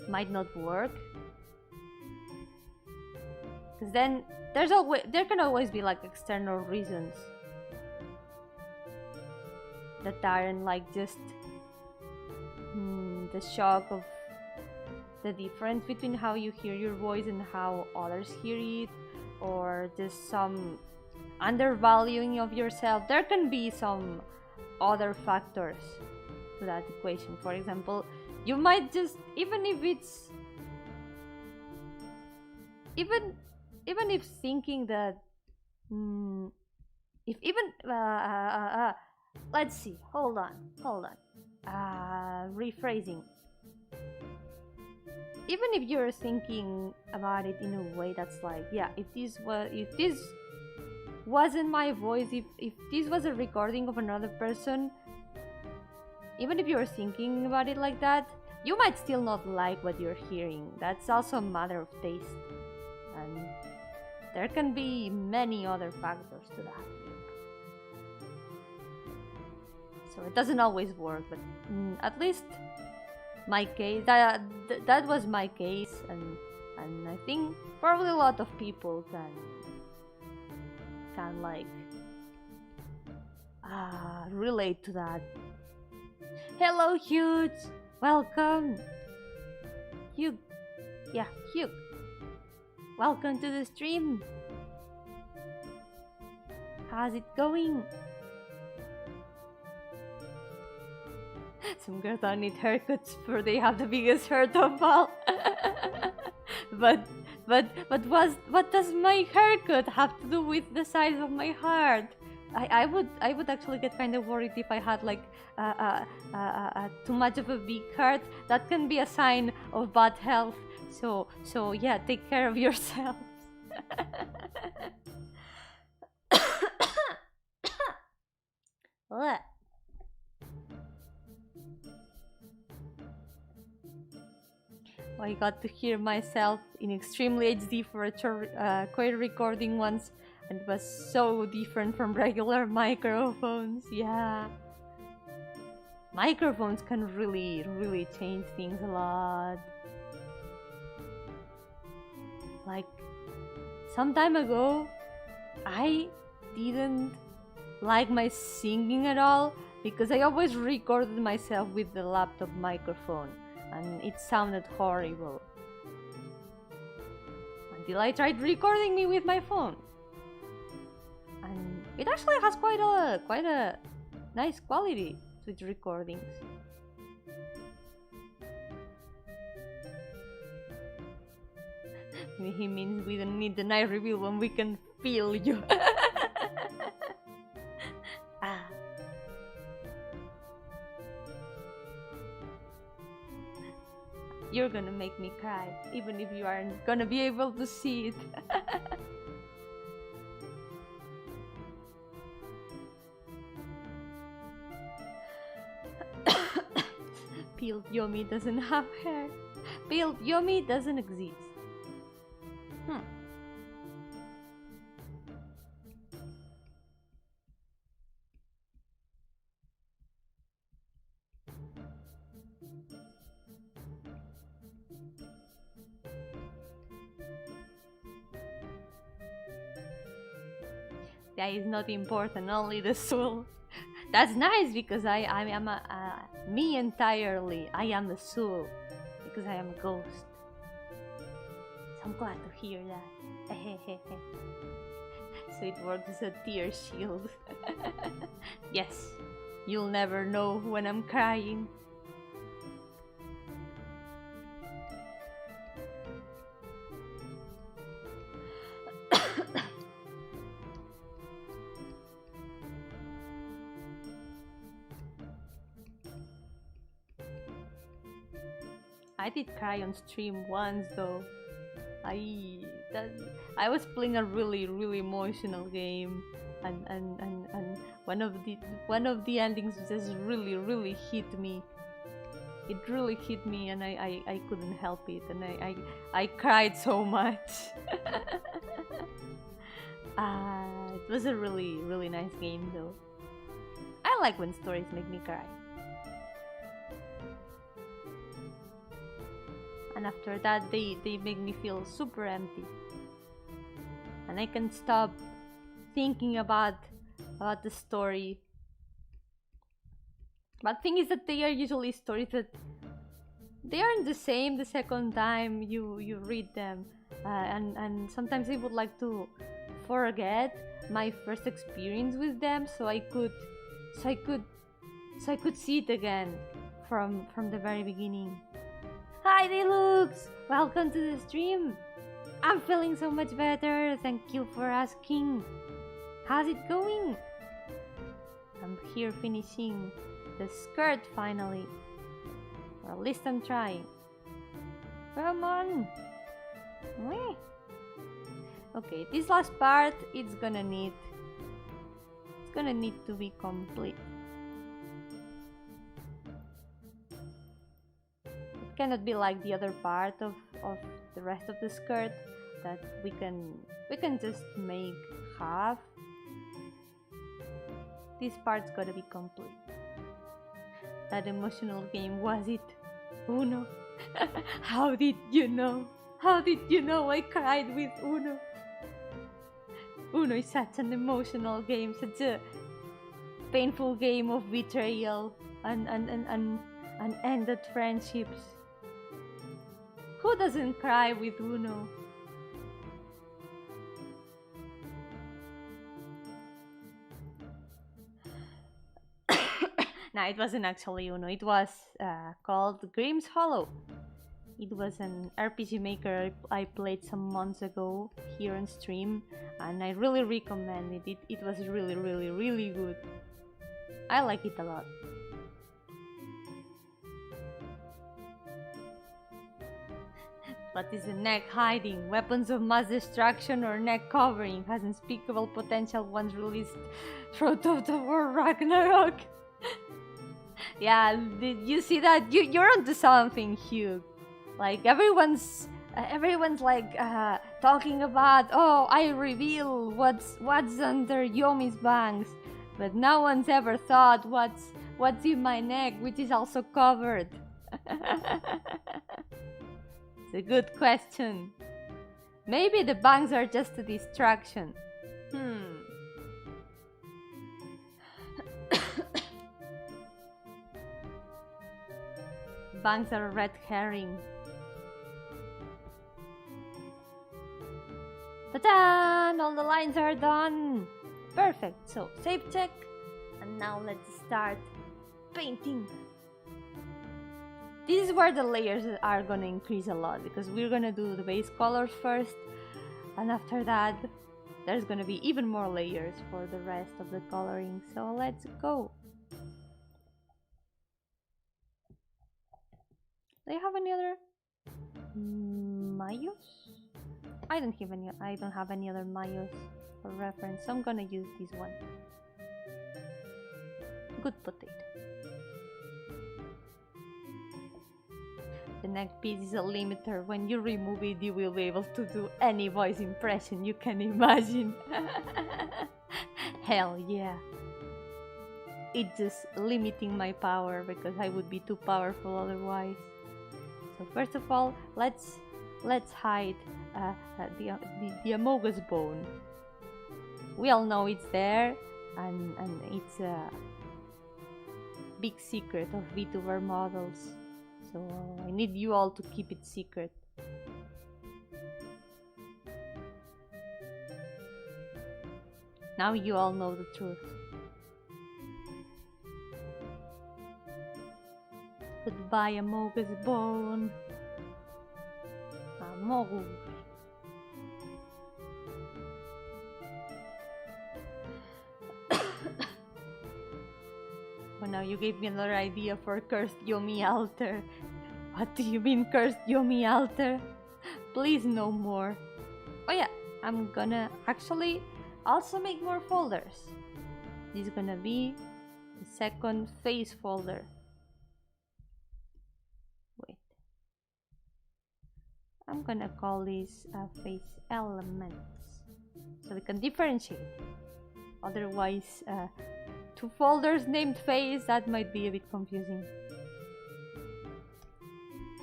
might not work. Because then there can always be like external reasons that aren't like just the shock of the difference between how you hear your voice and how others hear it, or just some undervaluing of yourself. There can be some other factors to that equation. For example, you might just, even if thinking that let's see, hold on, rephrasing. Even if you're thinking about it in a way that's like, yeah, if this wasn't my voice, if this was a recording of another person, even if you're thinking about it like that, you might still not like what you're hearing. That's also a matter of taste, and there can be many other factors to that. So it doesn't always work, but at least my case, that was my case, and I think probably a lot of people can like relate to that. Hello, Hugh. Welcome. Hugh. Yeah, Hugh. Welcome to the stream. How's it going? Some girls don't need haircuts for they have the biggest hurt of all. but what does my haircut have to do with the size of my heart? I would actually get kind of worried if I had like too much of a big heart. That can be a sign of bad health. So yeah, take care of yourselves. What? I got to hear myself in extremely HD for a choir recording once, and it was so different from regular microphones. Yeah, microphones can really change things a lot. Like some time ago, I didn't like my singing at all because I always recorded myself with the laptop microphone and it sounded horrible until I tried recording me with my phone, and it actually has quite a nice quality to its recordings. He means we don't need the night reveal when we can feel you. You're gonna make me cry, even if you aren't gonna be able to see it. Peeled Yomi doesn't have hair. Peeled Yomi doesn't exist. That is not important, only the soul. That's nice because I am me entirely. I am the soul because I am a ghost. So I'm glad to hear that. So it works as a tear shield. Yes, you'll never know when I'm crying. I did cry on stream once though. I was playing a really emotional game, and one of the endings just really hit me. It really hit me, and I couldn't help it, and I cried so much. It was a really nice game though. I like when stories make me cry. And after that, they make me feel super empty. And I can stop thinking about the story. But thing is that they are usually stories that they aren't the same the second time you read them. And sometimes I would like to forget my first experience with them so I could see it again from the very beginning. Hi Deluxe! Welcome to the stream! I'm feeling so much better, thank you for asking. How's it going? I'm here finishing the skirt finally. Or at least I'm trying. Come on! Okay, this last part, it's gonna need to be complete. Cannot be like the other part of the rest of the skirt that we can just make half. This part's gotta be complete. That emotional game, was it? Uno? How did you know? How did you know I cried with Uno? Uno is such an emotional game, such painful game of betrayal and ended friendships. Who doesn't cry with Uno? No, it wasn't actually Uno. It was called Grimm's Hollow. It was an RPG maker I played some months ago here on stream, and I really recommend it. It was really, really, really good. I like it a lot. What is a neck hiding? Weapons of mass destruction or neck covering has unspeakable potential once released. Throat of the War Ragnarok. Yeah, did you see that? You're onto something, Hugh. Like everyone's like talking about, oh, I reveal what's under Yomi's bangs, but no one's ever thought what's in my neck, which is also covered. It's a good question. Maybe the bangs are just a distraction. Bangs are a red herring. Ta-da! All the lines are done! Perfect, so save check. And now let's start painting. This is where the layers are gonna increase a lot, because we're gonna do the base colors first, and after that there's gonna be even more layers for the rest of the coloring, so let's go. Do you have any other mayos? I don't have any other mayos for reference, so I'm gonna use this one. Good potato. The neck piece is a limiter. When you remove it, you will be able to do any voice impression you can imagine. Hell yeah. It's just limiting my power because I would be too powerful otherwise. So first of all, let's hide the amogus bone. We all know it's there, and it's a big secret of VTuber models. So I need you all to keep it secret. Now you all know the truth. Goodbye, amogus bone. Amogus. Oh, now you gave me another idea for cursed Yomi altar. What do you mean, cursed Yomi altar? Please no more. Oh yeah, I'm gonna actually also make more folders. This is gonna be the second face folder. Wait. I'm gonna call this face elements, so we can differentiate. Otherwise, two folders named face, that might be a bit confusing.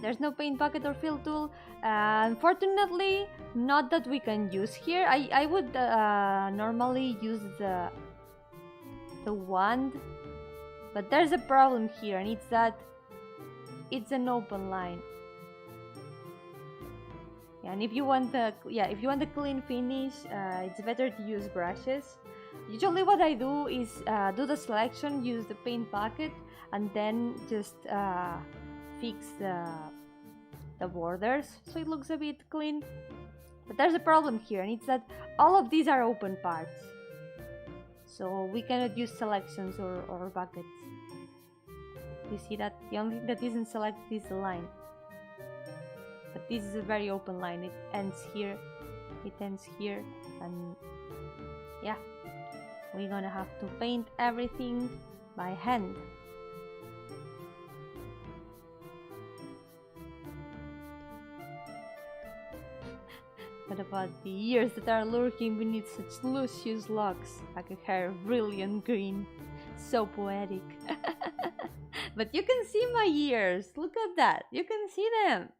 There's no paint bucket or fill tool. Unfortunately, not that we can use here. I would normally use the wand, but there's a problem here, and it's that it's an open line. Yeah, and if you want the clean finish, it's better to use brushes. Usually what I do is do the selection, use the paint bucket, and then just fix the borders so it looks a bit clean. But there's a problem here, and it's that all of these are open parts, so we cannot use selections or buckets. You see that the only thing that isn't selected is the line, but this is a very open line. It ends here, and yeah, we're gonna have to paint everything by hand. What about the ears that are lurking beneath such luscious locks, like a hair of brilliant green? So poetic. But you can see my ears. Look at that. You can see them.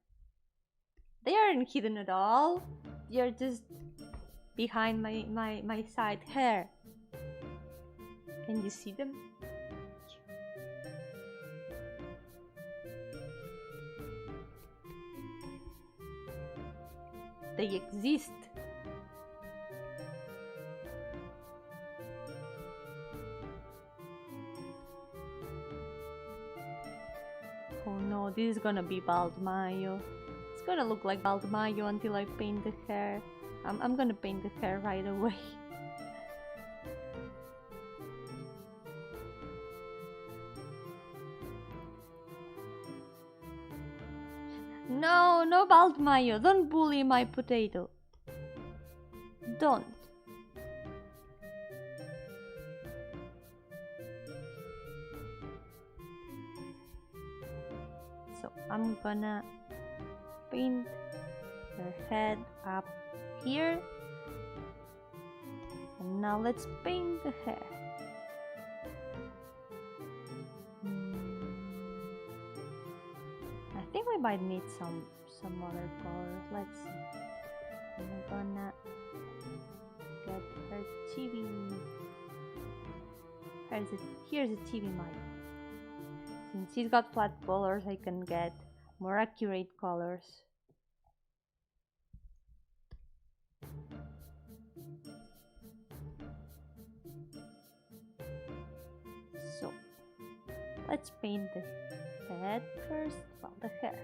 They aren't hidden at all. They're just behind my side hair. Can you see them? They exist. Oh no, this is gonna be bald Mayo. It's gonna look like bald Mayo until I paint the hair. I'm gonna paint the hair right away. No, no bald Mayo. Don't bully my potato. Don't. So I'm gonna paint her head up here. And now let's paint the hair. I think we might need some other colors. Let's see. I'm gonna get her chibi. Here's a chibi Mayo. Since she's got flat colors, I can get more accurate colors. So let's paint the head first. Well, the hair.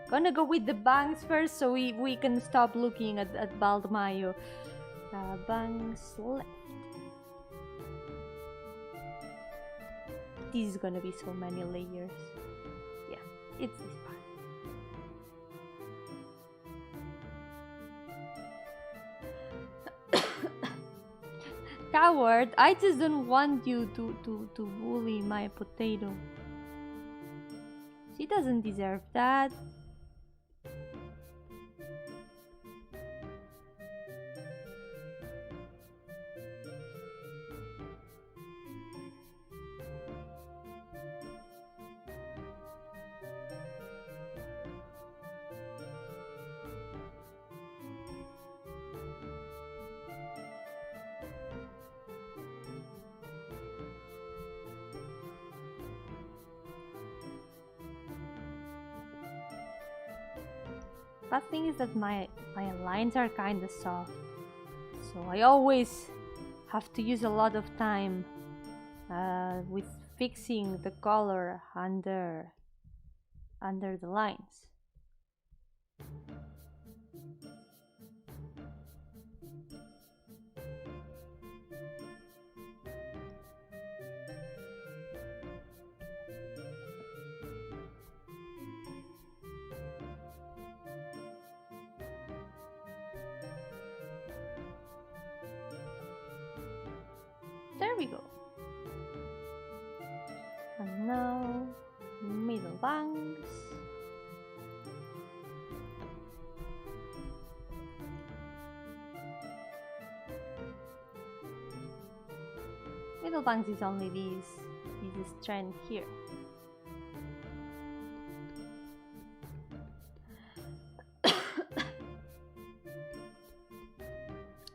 Gonna go with the bangs first, so we can stop looking at bald Mayo. Bangs left. This is gonna be so many layers. Yeah, it's this part. Coward, I just don't want you to bully my potato. She doesn't deserve that. Bad thing is that my lines are kinda soft, so I always have to use a lot of time with fixing the color under the lines. There we go. And now middle bangs. Middle bangs is only this strand here.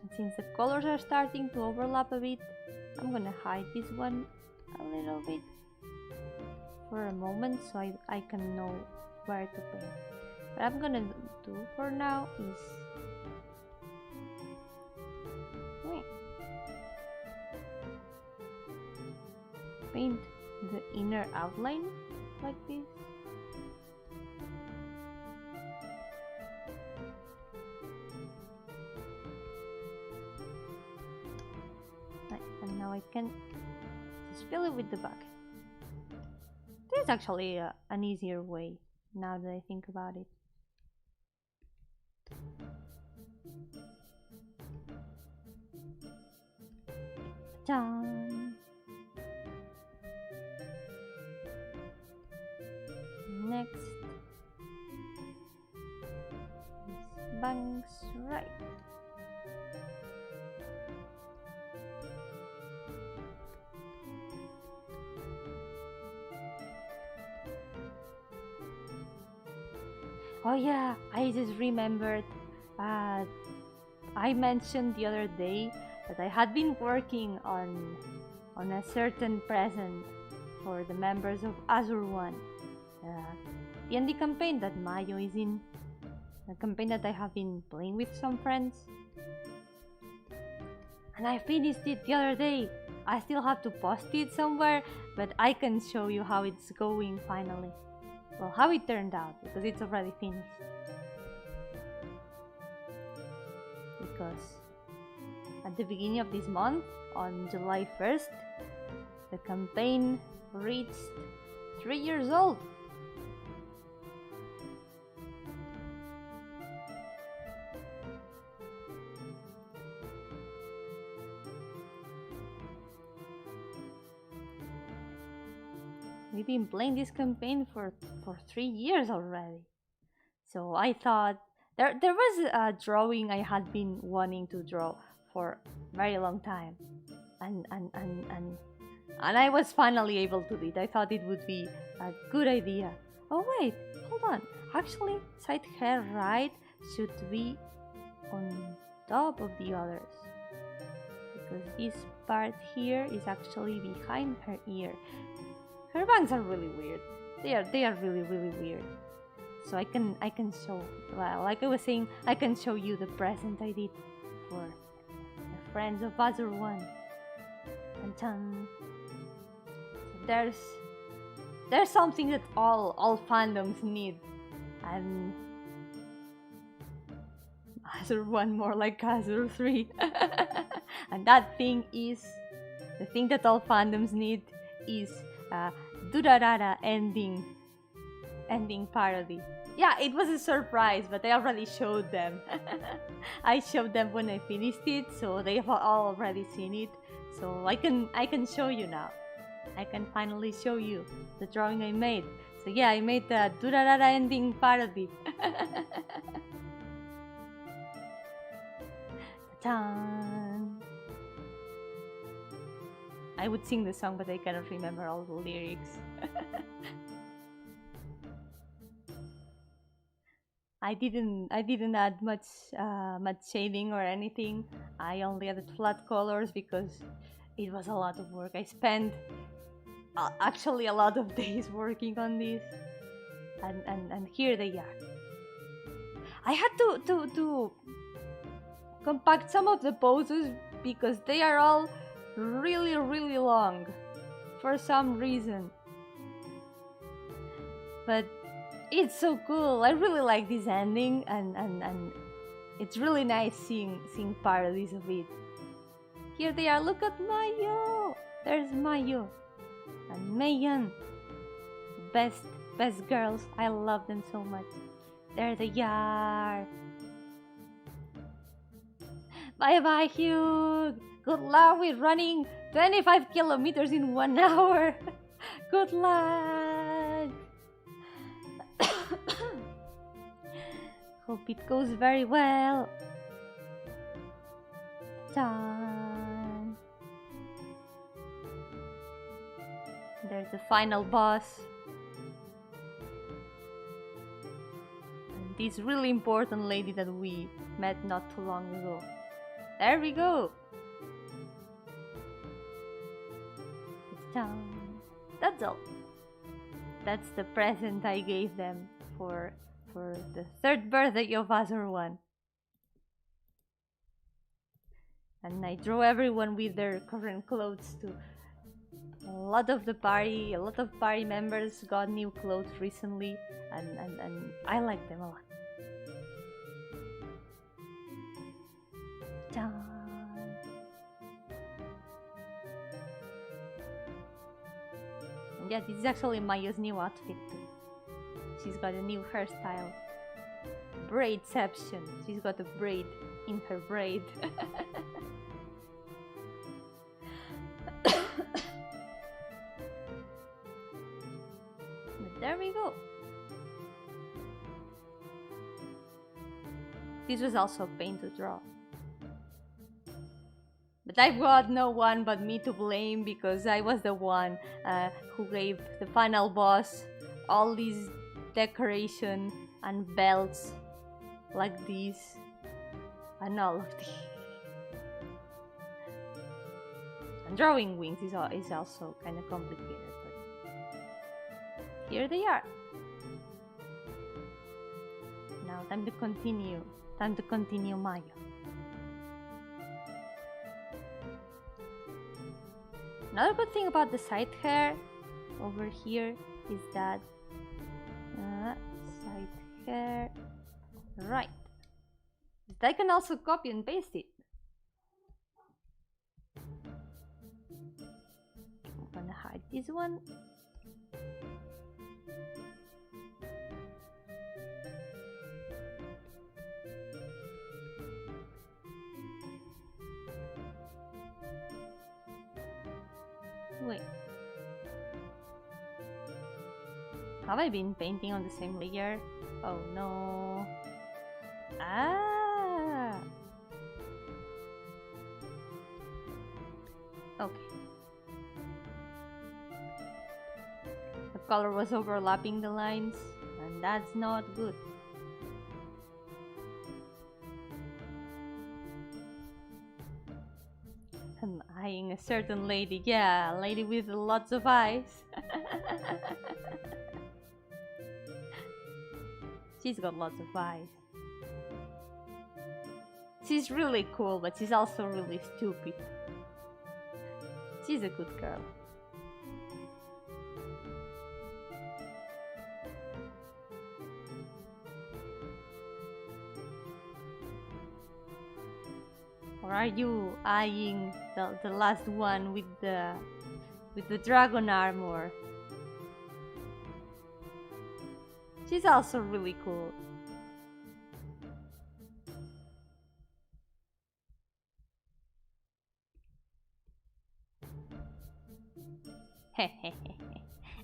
And since the colors are starting to overlap a bit, I'm gonna hide this one a little bit for a moment so I can know where to paint. What I'm gonna do for now is paint the inner outline like this. And now I can just fill it with the bucket. This is actually an easier way now that I think about it. Done. Next is bangs right. Oh yeah, I just remembered I mentioned the other day that I had been working on a certain present for the members of Azure One, the indie campaign that Mayo is in, a campaign that I have been playing with some friends. And I finished it the other day. I still have to post it somewhere, but I can show you how it's going finally. Well, how it turned out, because it's already finished. Because at the beginning of this month, on July 1st, the campaign reached 3 years old. We've been playing this campaign for 3 years already. So I thought there was a drawing I had been wanting to draw for a very long time, and I was finally able to do it. I thought it would be a good idea. Oh wait, hold on. Actually, side hair right should be on top of the others, because this part here is actually behind her ear. Her bangs are really weird. They are really weird. So I can show, well, like I was saying, I can show you the present I did for the friends of Azure One. So there's something that all fandoms need, and Azure One more like Azure 3. And that thing is, the thing that all fandoms need is Durarara ending parody. Yeah, it was a surprise, but I already showed them. I showed them when I finished it, so they have all already seen it. So I can show you now. I can finally show you the drawing I made. So yeah, I made the Durarara ending parody. Ta-da! I would sing the song, but I cannot remember all the lyrics. I didn't add much shading or anything. I only added flat colors because it was a lot of work. I spent actually a lot of days working on this, and here they are. I had to compact some of the poses because they are all really long for some reason, but it's so cool. I really like this ending, and it's really nice seeing parodies of it. Here they are. Look at Mayo. There's Mayo and Megan, best girls. I love them so much. There they are. Bye Hugh. Good luck with running 25 kilometers in 1 hour. Good luck. Hope it goes very well. Done. There's the final boss. And this really important lady that we met not too long ago. There we go. It's done. That's all. That's the present I gave them for the 3rd birthday of Azure One. And I drew everyone with their current clothes too. A lot of party members got new clothes recently, and I like them a lot. Dun. Yeah, this is actually Maya's new outfit too. She's got a new hairstyle. Braidception. She's got a braid in her braid. But there we go. This was also a pain to draw. But I've got no one but me to blame, because I was the one who gave the final boss all these decoration and belts like these. and all of the... And drawing wings is also kind of complicated, but here they are. Now time to continue. Time to continue Mayo. Another good thing about the side hair over here is that side hair, right? I can also copy and paste it. I'm gonna hide this one. Wait. Have I been painting on the same layer? Oh no. Ah. Okay. The color was overlapping the lines, and that's not good. I'm eyeing a certain lady. Yeah, a lady with lots of eyes. She's got lots of eyes. She's really cool, but she's also really stupid. She's a good girl. Or are you eyeing the last one with the dragon armor? She's also really cool.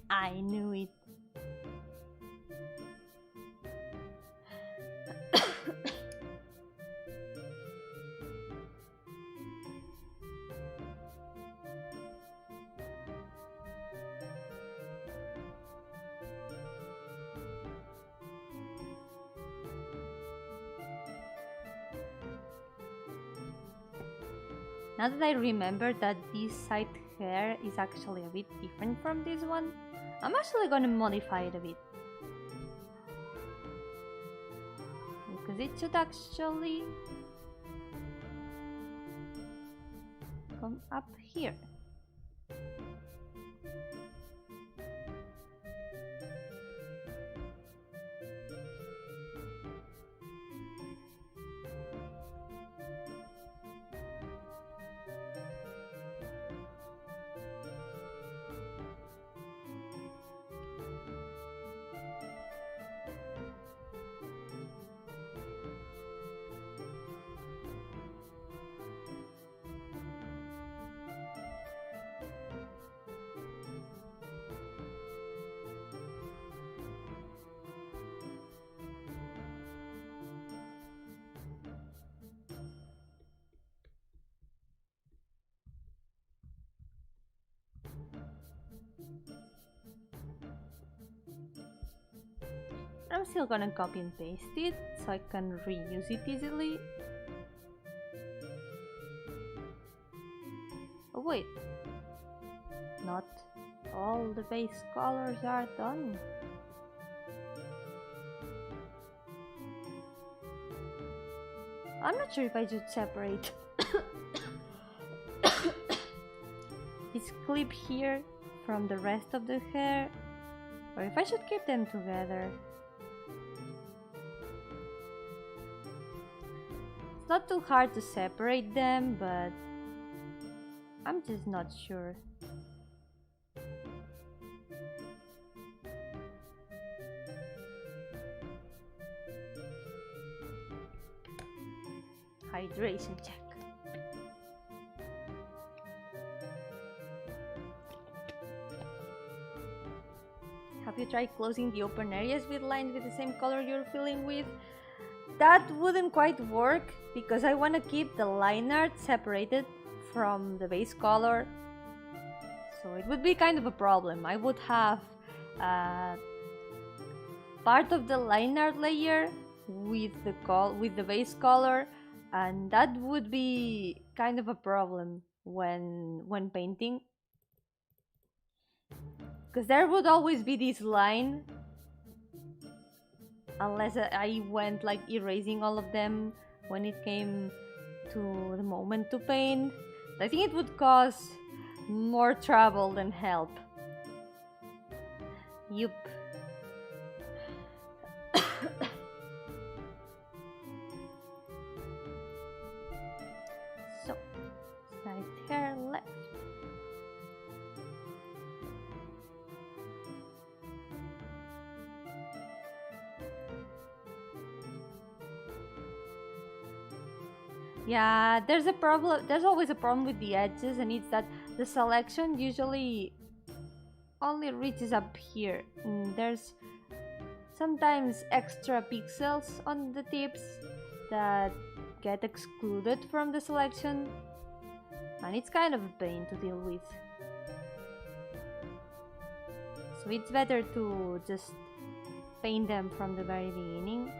I knew it. Now that I remember that this side hair is actually a bit different from this one, I'm actually gonna modify it a bit. Because it should actually come up here. I'm still gonna copy and paste it so I can reuse it easily. Oh wait, not all the base colors are done. I'm not sure if I should separate this clip here from the rest of the hair, or if I should keep them together. It's not too hard to separate them, but I'm just not sure. Hydration check. Have you tried closing the open areas with lines with the same color you're filling with? That wouldn't quite work because I want to keep the line art separated from the base color. So it would be kind of a problem. I would have part of the line art layer with the base color, and that would be kind of a problem when painting, because there would always be this line unless I went like erasing all of them when it came to the moment to paint. I think it would cause more trouble than help. Yup. So, side hair left. Yeah, there's a problem. There's always a problem with the edges, and it's that the selection usually only reaches up here. There's sometimes extra pixels on the tips that get excluded from the selection, and it's kind of a pain to deal with. So it's better to just paint them from the very beginning.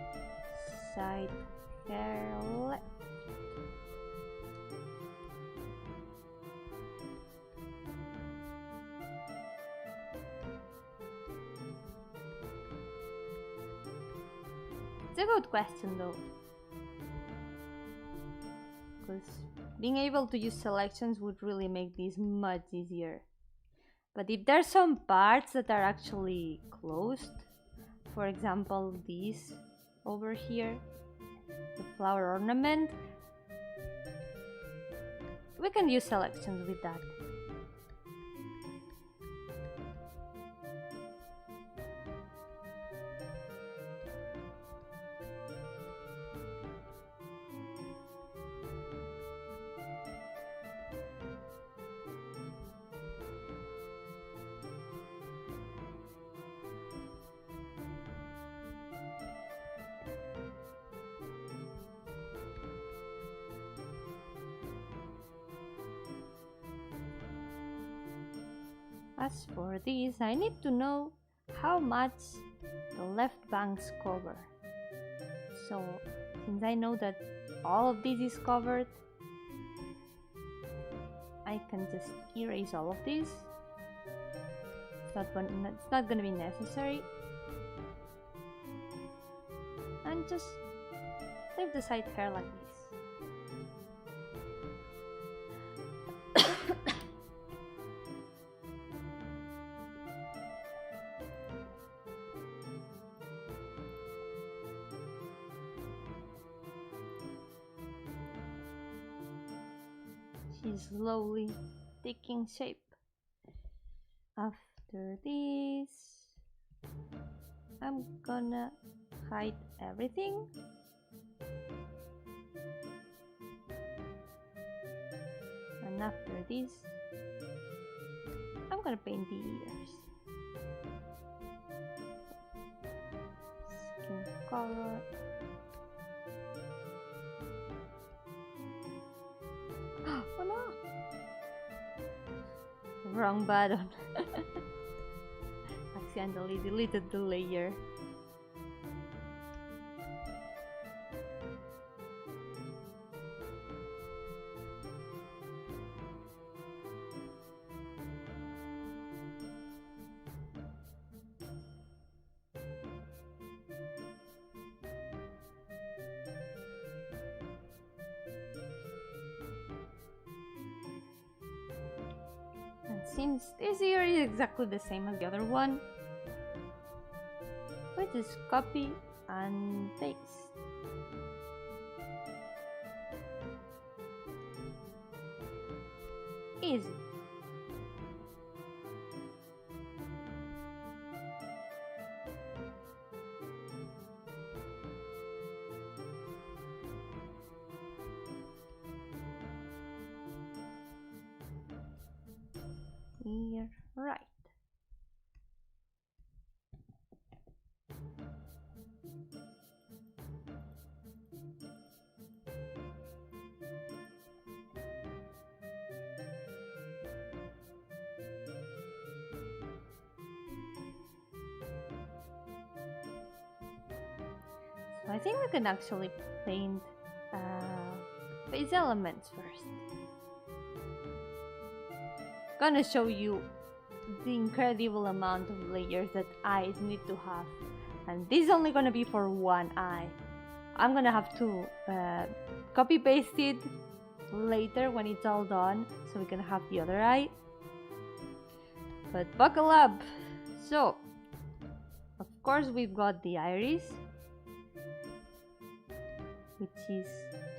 Side hair left. It's a good question though, because being able to use selections would really make this much easier. But if there's some parts that are actually closed, for example these over here, the flower ornament, we can use selections with that. As for this, I need to know how much the left banks cover. So, since I know that all of this is covered, I can just erase all of this. It's not gonna be necessary. And just leave the side hair like this. She's slowly taking shape. After this, I'm gonna hide everything. And after this, I'm gonna paint the ears. Skin color. Oh no! Wrong button. Accidentally deleted the layer. Since this ear is exactly the same as the other one, we just copy and paste. Easy. Here, right. So I think we can actually paint face elements first. Gonna show you the incredible amount of layers that eyes need to have, and this is only gonna be for one eye. I'm gonna have to copy paste it later when it's all done so we can have the other eye, but buckle up. So of course we've got the iris, which is,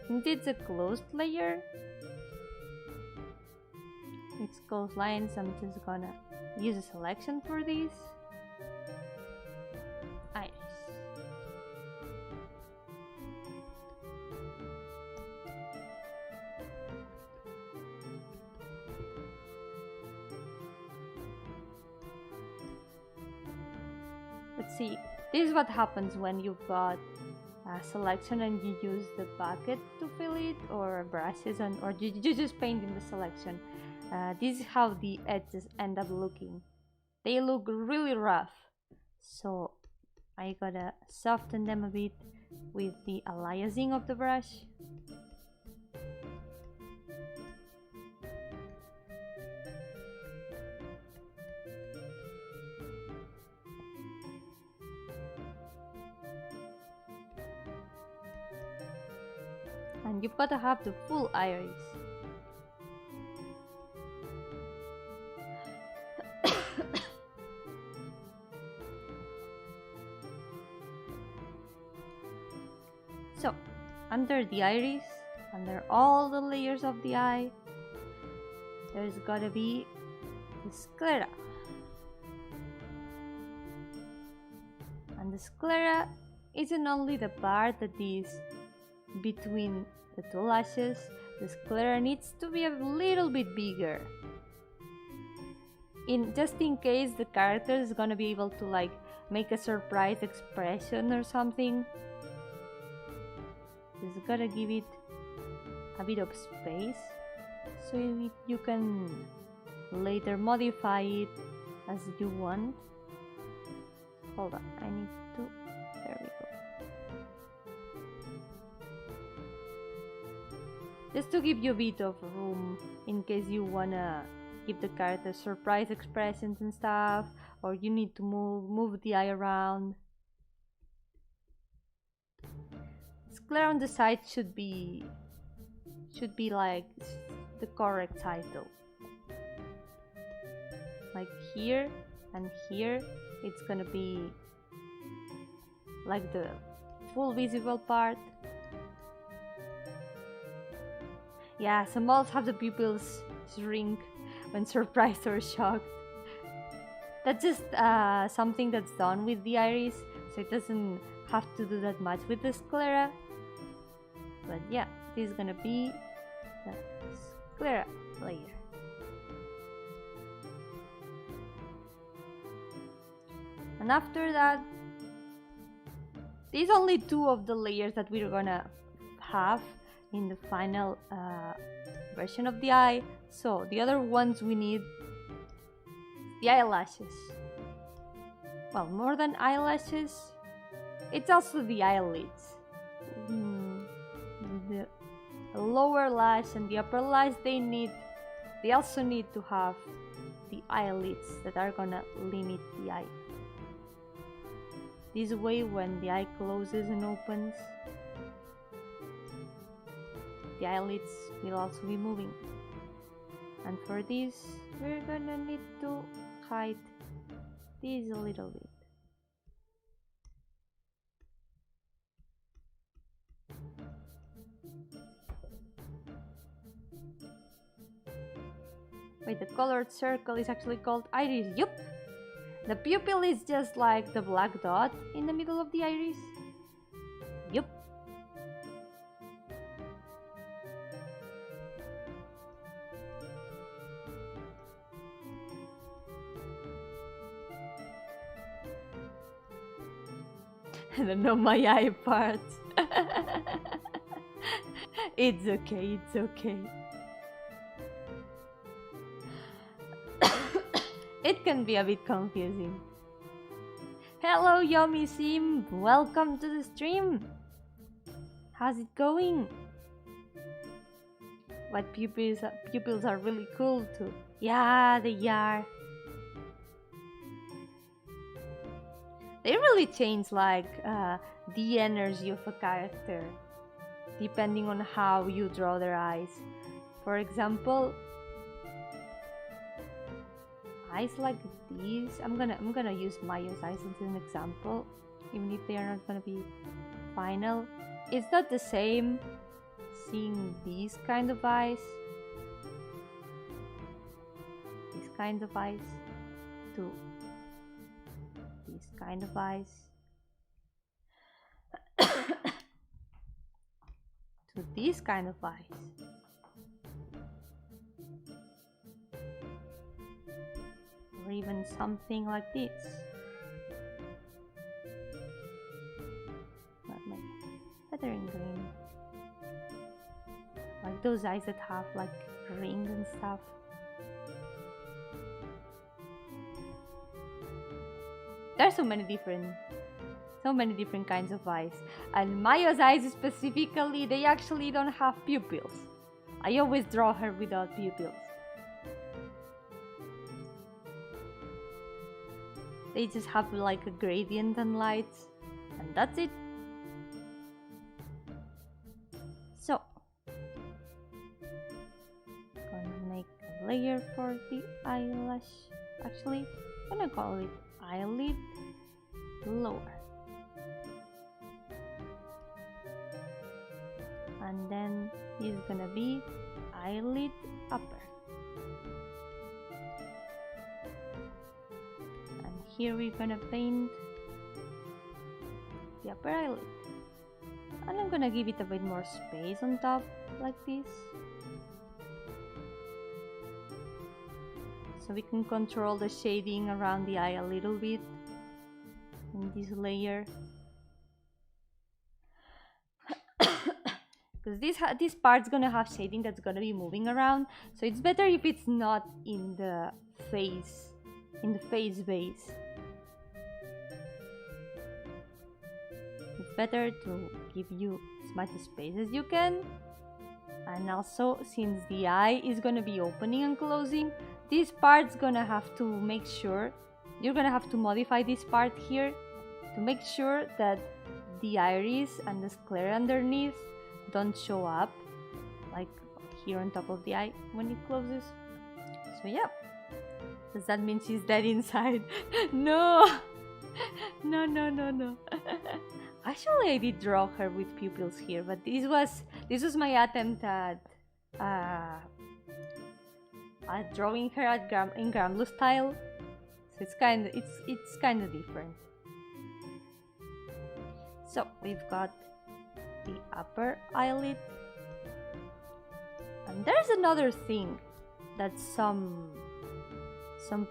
since it's a closed layer, it's closed lines, I'm just gonna use a selection for this. Iris. Let's see, this is what happens when you've got a selection and you use the bucket to fill it, or brushes, or you just paint in the selection. This is how the edges end up looking. They look really rough, so I gotta soften them a bit with the aliasing of the brush. And you've got to have the full iris. So, under the iris, under all the layers of the eye, there's gotta be the sclera. And the sclera isn't only the part that is between the two lashes, the sclera needs to be a little bit bigger. Just in case the character is gonna be able to like make a surprise expression or something. Just gotta give it a bit of space so you can later modify it as you want. Hold on, I need to, there we go. Just to give you a bit of room in case you wanna give the character surprise expressions and stuff, or you need to move the eye around. Sclera on the side should be like the correct size though. Like here and here, it's gonna be like the full visible part. Yeah, some models have the pupils shrink when surprised or shocked. That's just something that's done with the iris, so it doesn't have to do that much with the sclera. But yeah, this is gonna be the sclera layer. And after that, these only two of the layers that we're gonna have in the final version of the eye. So the other ones we need the eyelashes. Well, more than eyelashes, it's also the eyelids. The lower lash and the upper lash, they also need to have the eyelids that are gonna limit the eye. This way, when the eye closes and opens, the eyelids will also be moving. And for this, we're gonna need to hide this a little bit. Wait, the colored circle is actually called iris. Yup! The pupil is just like the black dot in the middle of the iris. Yup! I don't know my eye parts. It's okay, it's okay. It can be a bit confusing. Hello Yomi Sim, welcome to the stream. How's it going? But pupils are really cool too. Yeah, they are. They really change like the energy of a character depending on how you draw their eyes. For example, eyes like these. I'm gonna use Mayo's eyes as an example, even if they are not gonna be final. It's not the same seeing these kind of eyes, these kind of eyes, to these kind of eyes, to these kind of eyes. Or even something like this. Better in green. Like those eyes that have like rings and stuff. There's so many different kinds of eyes. And Mayo's eyes specifically, they actually don't have pupils. I always draw her without pupils. They just have like a gradient and lights, and that's it. So, gonna make a layer for the eyelash. Actually, I'm gonna call it eyelid lower. And then this is gonna be eyelid upper. And here we're gonna paint the upper eyelid. And I'm gonna give it a bit more space on top, like this. So we can control the shading around the eye a little bit in this layer. Because this part's gonna have shading that's gonna be moving around, so it's better if it's not in the face base. It's better to give you as much space as you can. And also, since the eye is gonna be opening and closing, this part's gonna have to make sure, you're gonna have to modify this part here to make sure that the iris and the sclera underneath don't show up like here on top of the eye when it closes. So yeah, does that mean she's dead inside? No. No. Actually, I did draw her with pupils here, but this was my attempt at drawing her in Gramblue style. So it's kind of different. So we've got the upper eyelid, and there's another thing that some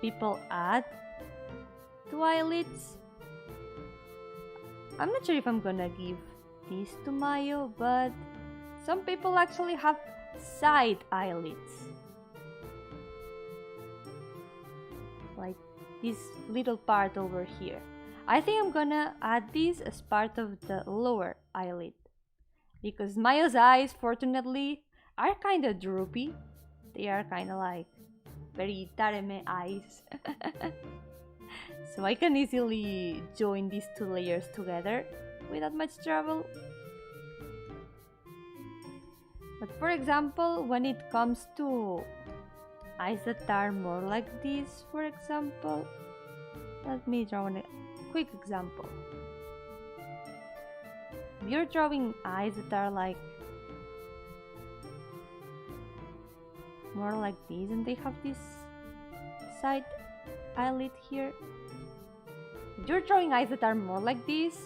people add to eyelids. I'm not sure if I'm gonna give this to Mayo, but some people actually have side eyelids, like this little part over here. I think I'm gonna add this as part of the lower eyelid, because Mayo's eyes, fortunately, are kind of droopy. They are kind of like very tareme eyes. So I can easily join these two layers together without much trouble. But for example, when it comes to eyes that are more like this, for example, let me draw a quick example. If you're drawing eyes that are like more like this and they have this side eyelid here, if you're drawing eyes that are more like this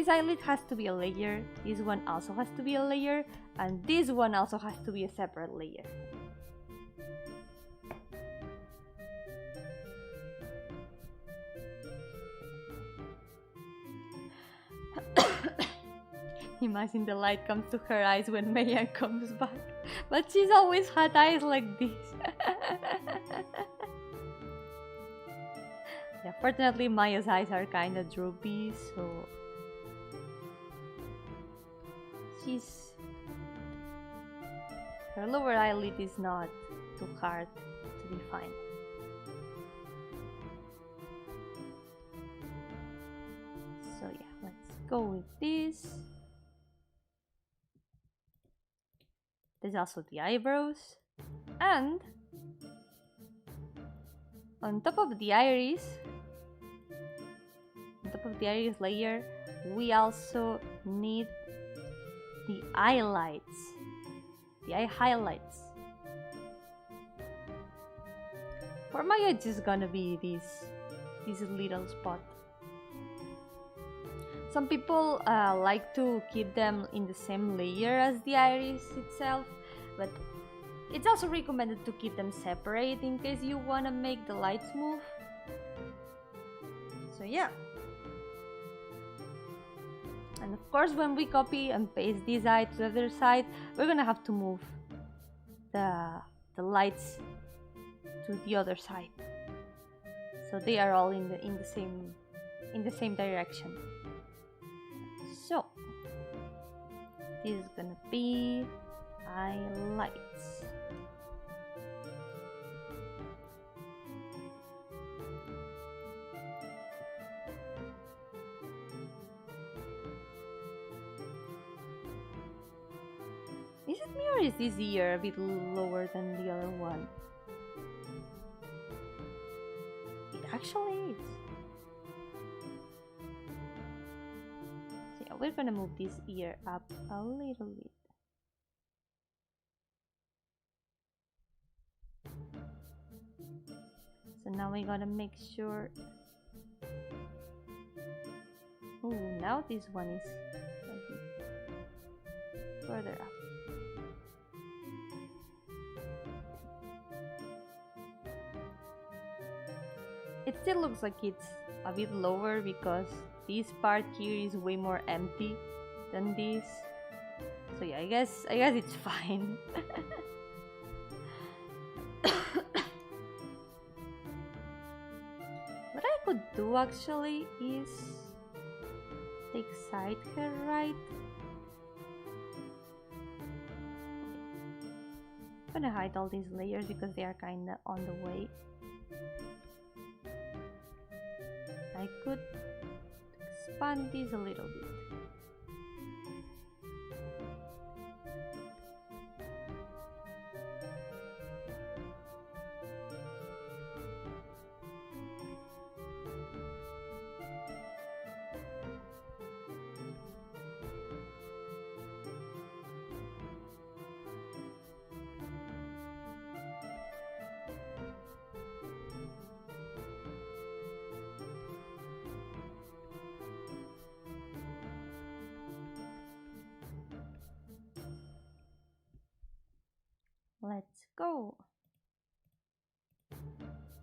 eyelid has to be a layer, this one also has to be a layer, and this one also has to be a separate layer. Imagine the light comes to her eyes when Maya comes back, but she's always had eyes like this. Yeah, fortunately Maya's eyes are kinda droopy, so Her lower eyelid is not too hard to define. So yeah, let's go with this. There's also the eyebrows, and on top of the iris layer, we also need the highlights. The eye highlights. For my eye, it's just gonna be this little spot. Some people like to keep them in the same layer as the iris itself, but it's also recommended to keep them separate in case you wanna make the lights move. So yeah. And of course, when we copy and paste this eye to the other side, we're gonna have to move the lights to the other side, so they are all in the same direction. So this is gonna be highlights. Is it me or is this ear a bit lower than the other one? It actually is. So yeah, we're gonna move this ear up a little bit. So now we gotta make sure. Oh, now this one is a bit further up. It still looks like it's a bit lower because this part here is way more empty than this. So yeah, I guess it's fine. What I could do actually is take side hair right. I'm gonna hide all these layers because they are kinda on the way. I could expand this a little bit. Let's go.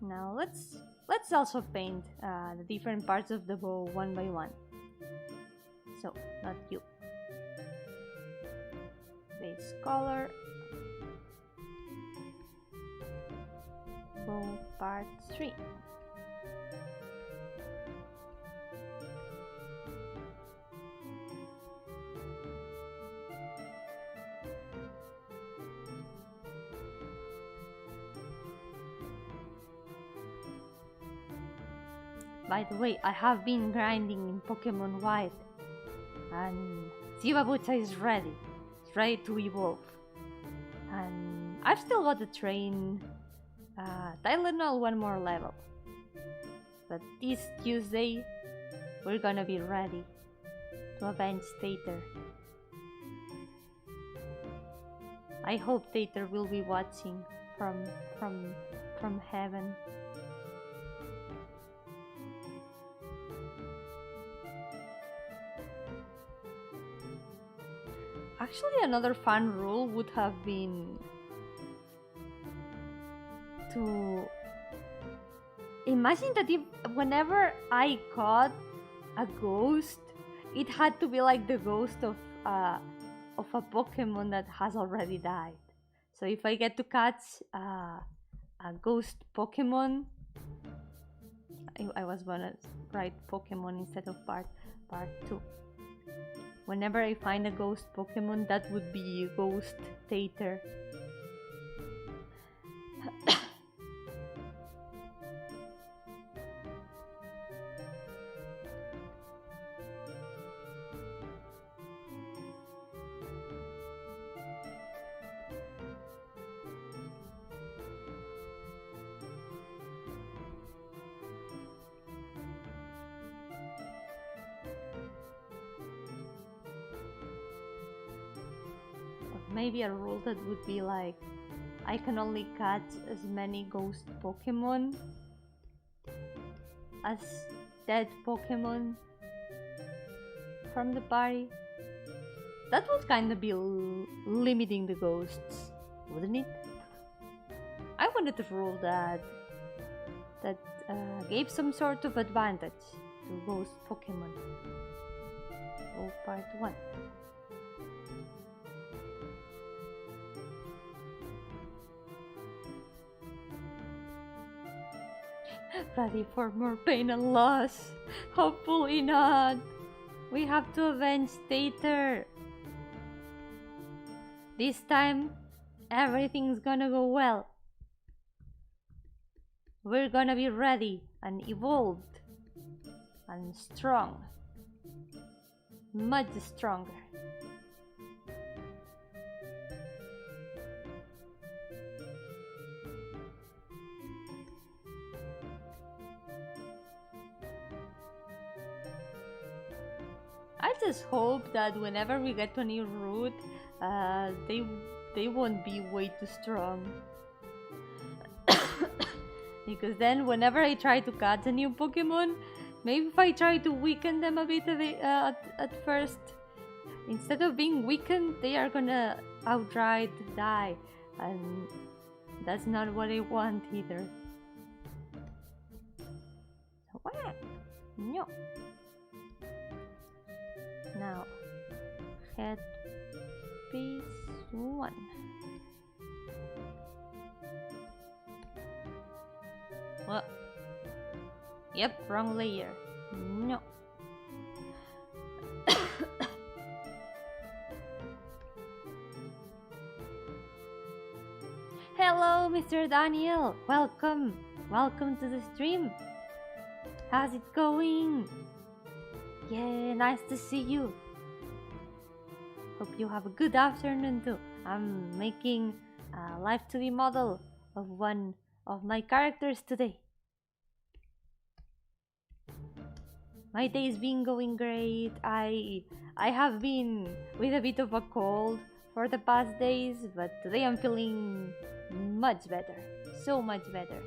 Now let's also paint the different parts of the bow one by one. So not you. Base color. Bow part 3. By the way, I have been grinding in Pokemon White, and Zibabucha is ready. It's ready to evolve. And I've still got to train Tylenol one more level. But this Tuesday, we're gonna be ready to avenge Tater. I hope Tater will be watching from heaven. Actually, another fun rule would have been to imagine that if whenever I caught a ghost, it had to be like the ghost of a Pokemon that has already died. So if I get to catch a ghost Pokemon, I was gonna write Pokemon instead of part 2. Whenever I find a ghost Pokemon, that would be Ghost Tater. maybe a rule that would be like, I can only catch as many ghost Pokemon as dead Pokemon from the party. That would kind of be limiting the ghosts, wouldn't it? I wanted a rule that gave some sort of advantage to ghost Pokemon. Oh, part 1. Ready for more pain and loss? Hopefully not. We have to avenge Tater. This time, everything's gonna go well. We're gonna be ready and evolved and strong. Much stronger. I just hope that whenever we get to a new route, they won't be way too strong. Because then whenever I try to catch a new Pokemon, maybe if I try to weaken them a bit at first, instead of being weakened, they are gonna outright die, and that's not what I want either. No. Now, head piece 1. What? Yep, wrong layer. No. Hello, Mr. Daniel. Welcome. Welcome to the stream. How's it going? Yeah, nice to see you. Hope you have a good afternoon too. I'm making a Live2D model of one of my characters today. My day's been going great. I have been with a bit of a cold for the past days, but today I'm feeling much better. So much better.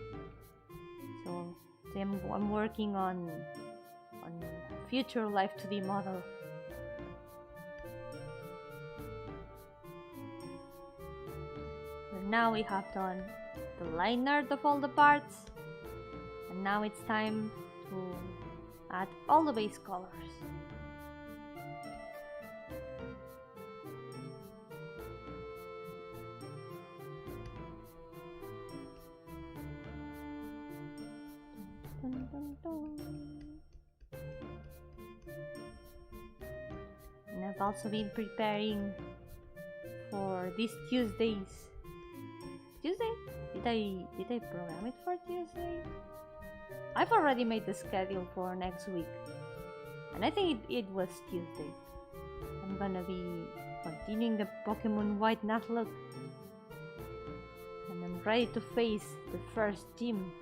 So today I'm working on future Live2D model. For now we have done the line art of all the parts, and now it's time to add all the base colors. Dun, dun, dun. And I've also been preparing for this Tuesdays. Tuesday? Did I program it for Tuesday? I've already made the schedule for next week, and I think it was Tuesday. I'm gonna be continuing the Pokemon White Nuzlocke, and I'm ready to face the first gym.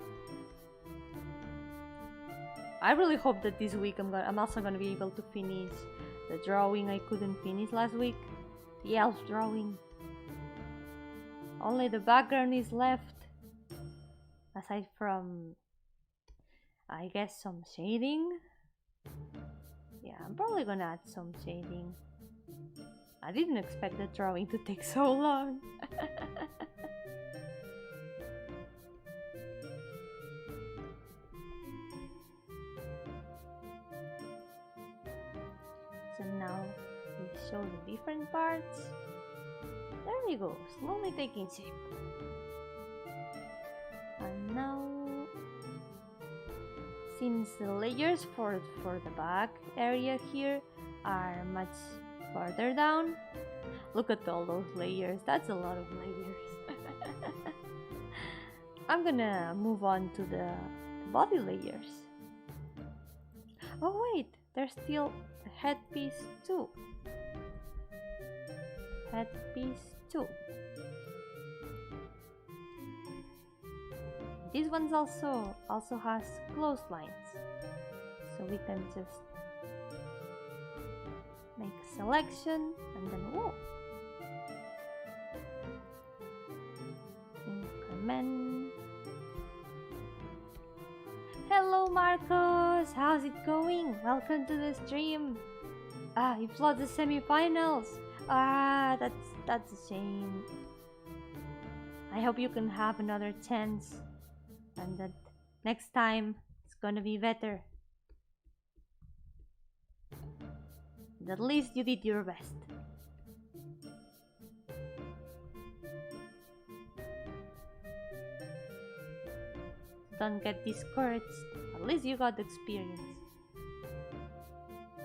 I really hope that this week I'm also gonna be able to finish the drawing I couldn't finish last week, the elf drawing. Only the background is left, aside from, I guess, some shading. Yeah, I'm probably gonna add some shading. I didn't expect the drawing to take so long. So now we show the different parts. There we go, slowly taking shape. And now, since the layers for the back area here are much farther down, look at all those layers, that's a lot of layers. I'm gonna move on to the body layers. Oh wait, there's still the headpiece too. Headpiece 2. This one's also has clotheslines, so we can just make a selection and then man. Hello Marcos, how's it going? Welcome to the stream. You've lost the semi-finals. That's a shame. I hope you can have another chance, and that next time it's gonna be better. But at least you did your best. Don't get discouraged. At least you got experience.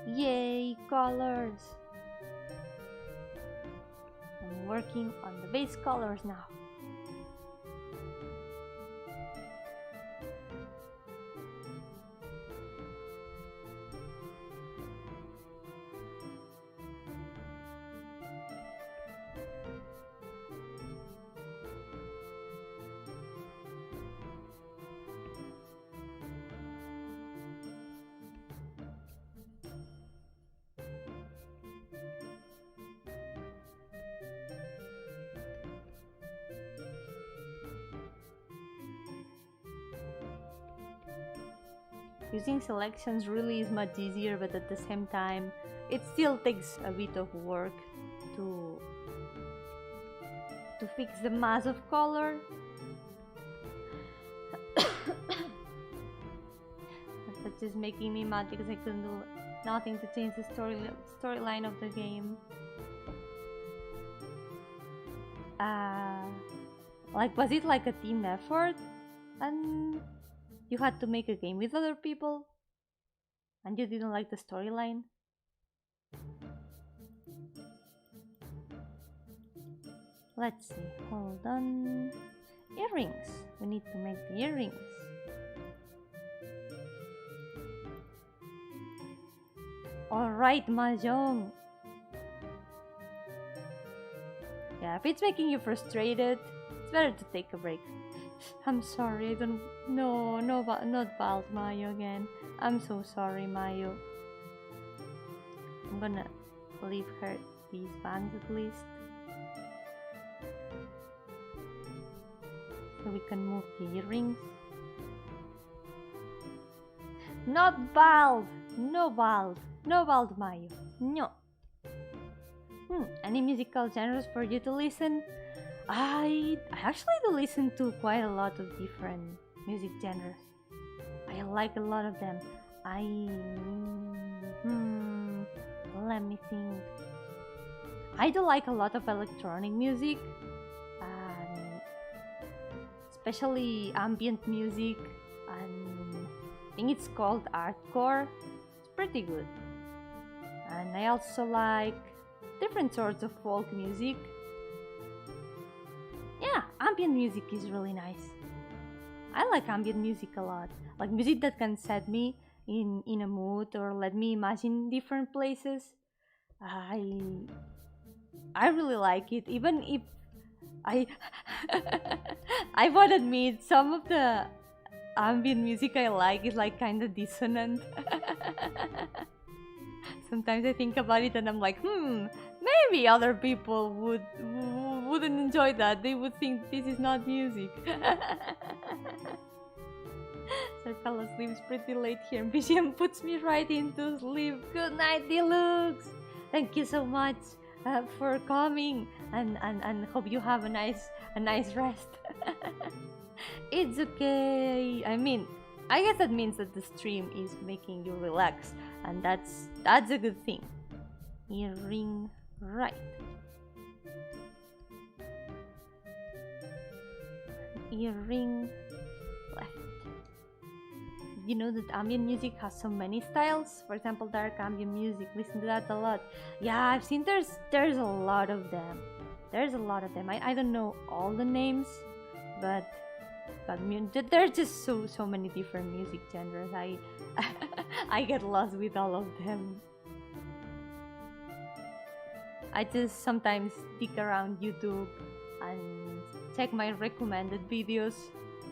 Yay, colors! I'm working on the base colors now. Using selections really is much easier, but at the same time, it still takes a bit of work to fix the mass of color. That's just making me mad because I couldn't do nothing to change the storyline of the game. Like, was it like a team effort? And you had to make a game with other people? And you didn't like the storyline? Let's see, hold on. Earrings. We need to make the earrings. Alright, Mahjong. Yeah, if it's making you frustrated, it's better to take a break. I'm sorry, I don't... No, not bald Mayo again. I'm so sorry, Mayo. I'm gonna leave her these bangs at least. So we can move the earrings. Not bald! No bald! No bald Mayo. No. Any musical genres for you to listen? I actually do listen to quite a lot of different music genres. I like a lot of them. Let me think. I do like a lot of electronic music, especially ambient music, and I think it's called artcore. It's pretty good. And I also like different sorts of folk music. Yeah, ambient music is really nice. I like ambient music a lot. Like music that can set me in a mood or let me imagine different places. I really like it, even if I would admit some of the ambient music I like is like kind of dissonant. Sometimes I think about it and I'm like, maybe other people wouldn't enjoy that. They would think this is not music. So I fell asleep pretty late here and BGM puts me right into sleep. Good night, Deluxe! Thank you so much for coming, and hope you have a nice rest. It's okay. I mean, I guess that means that the stream is making you relax, and that's a good thing. Earring right. Earring left. You know that ambient music has so many styles. For example, dark ambient music. Listen to that a lot. Yeah, I've seen there's a lot of them. There's a lot of them. I don't know all the names, but there's just so many different music genres. I get lost with all of them. I just sometimes dig around YouTube and check my recommended videos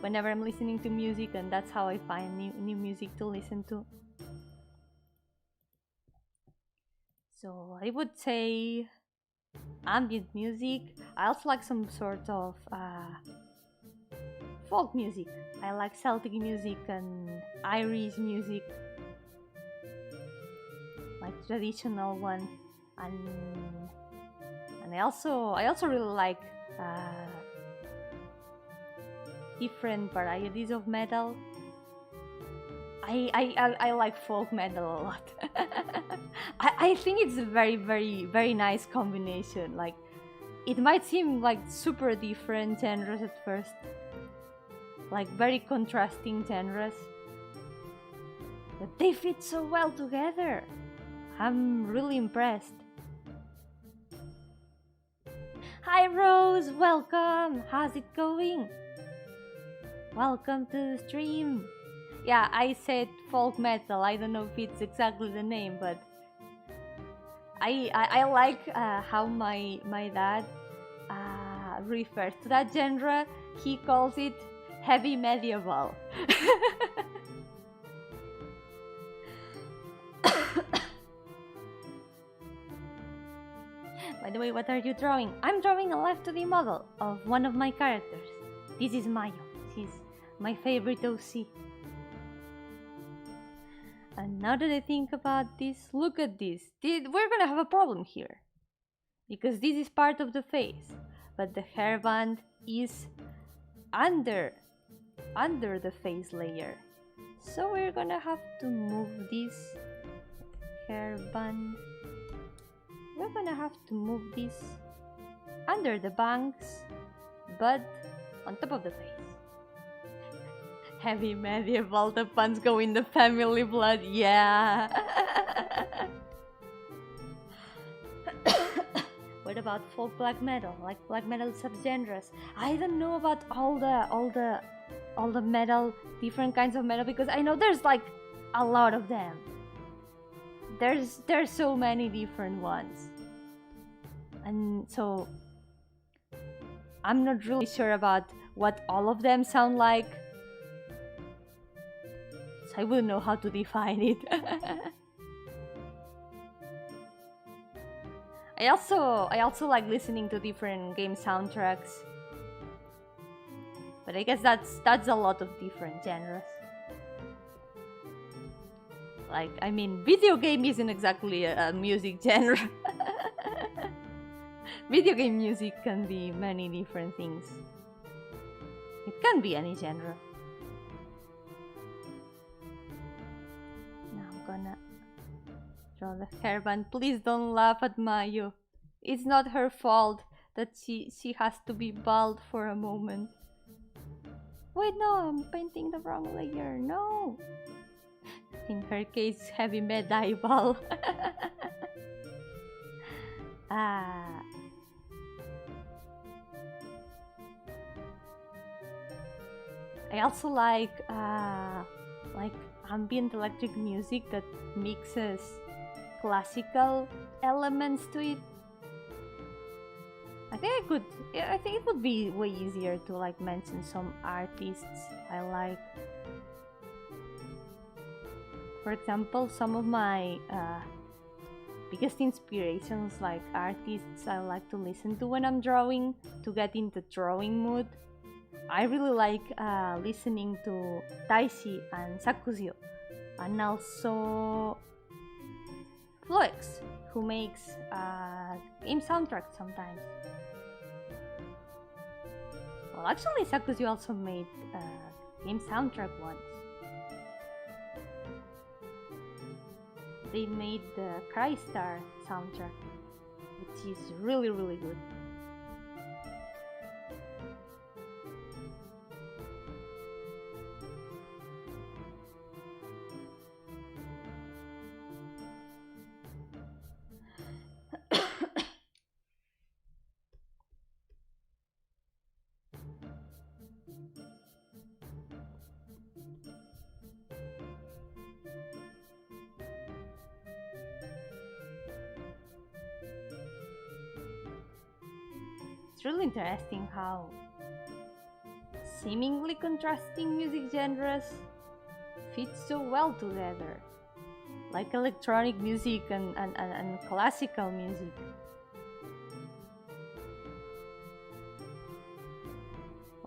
whenever I'm listening to music, and that's how I find new music to listen to. So I would say ambient music. I also like some sort of folk music. I like Celtic music and Irish music, like traditional one, and I also really like different varieties of metal. I like folk metal a lot. I think it's a very nice combination. Like, it might seem like super different genres at first, like very contrasting genres, but they fit so well together. I'm really impressed. Hi Rose, welcome! How's it going? Welcome to the stream. Yeah, I said folk metal. I don't know if it's exactly the name, but I like how my dad refers to that genre. He calls it heavy medieval. By the way, what are you drawing? I'm drawing a Live2D model of one of my characters. This is Mayo. She's my favorite OC. And now that I think about this, look at this. We're gonna have a problem here, because this is part of the face, but the hairband is under the face layer. So we're gonna have to move this hairband. We're gonna have to move this under the bangs, but on top of the face. Heavy medieval, the puns go in the family blood, yeah. What about folk black metal, like black metal subgenres? I don't know about all the metal, different kinds of metal, because I know there's like a lot of them. There's so many different ones, and so I'm not really sure about what all of them sound like. So I wouldn't know how to define it. I also like listening to different game soundtracks, but I guess that's a lot of different genres. Like, I mean, video game isn't exactly a music genre. Video game music can be many different things. It can be any genre. Now I'm gonna draw the hairband. Please don't laugh at Mayu. It's not her fault that she has to be bald for a moment. Wait, no, I'm painting the wrong layer. No! In her case, heavy medieval. I also like ambient electric music that mixes classical elements to it. I think it would be way easier to like mention some artists I like. For example, some of my biggest inspirations, like artists I like to listen to when I'm drawing to get into drawing mood. I really like listening to Taishi and Sakuzio, and also Floex, who makes game soundtracks sometimes. Well, actually, Sakuzio also made game soundtrack once. They made the Crystar soundtrack, which is really good. It's really interesting how seemingly contrasting music genres fit so well together, like electronic music and classical music.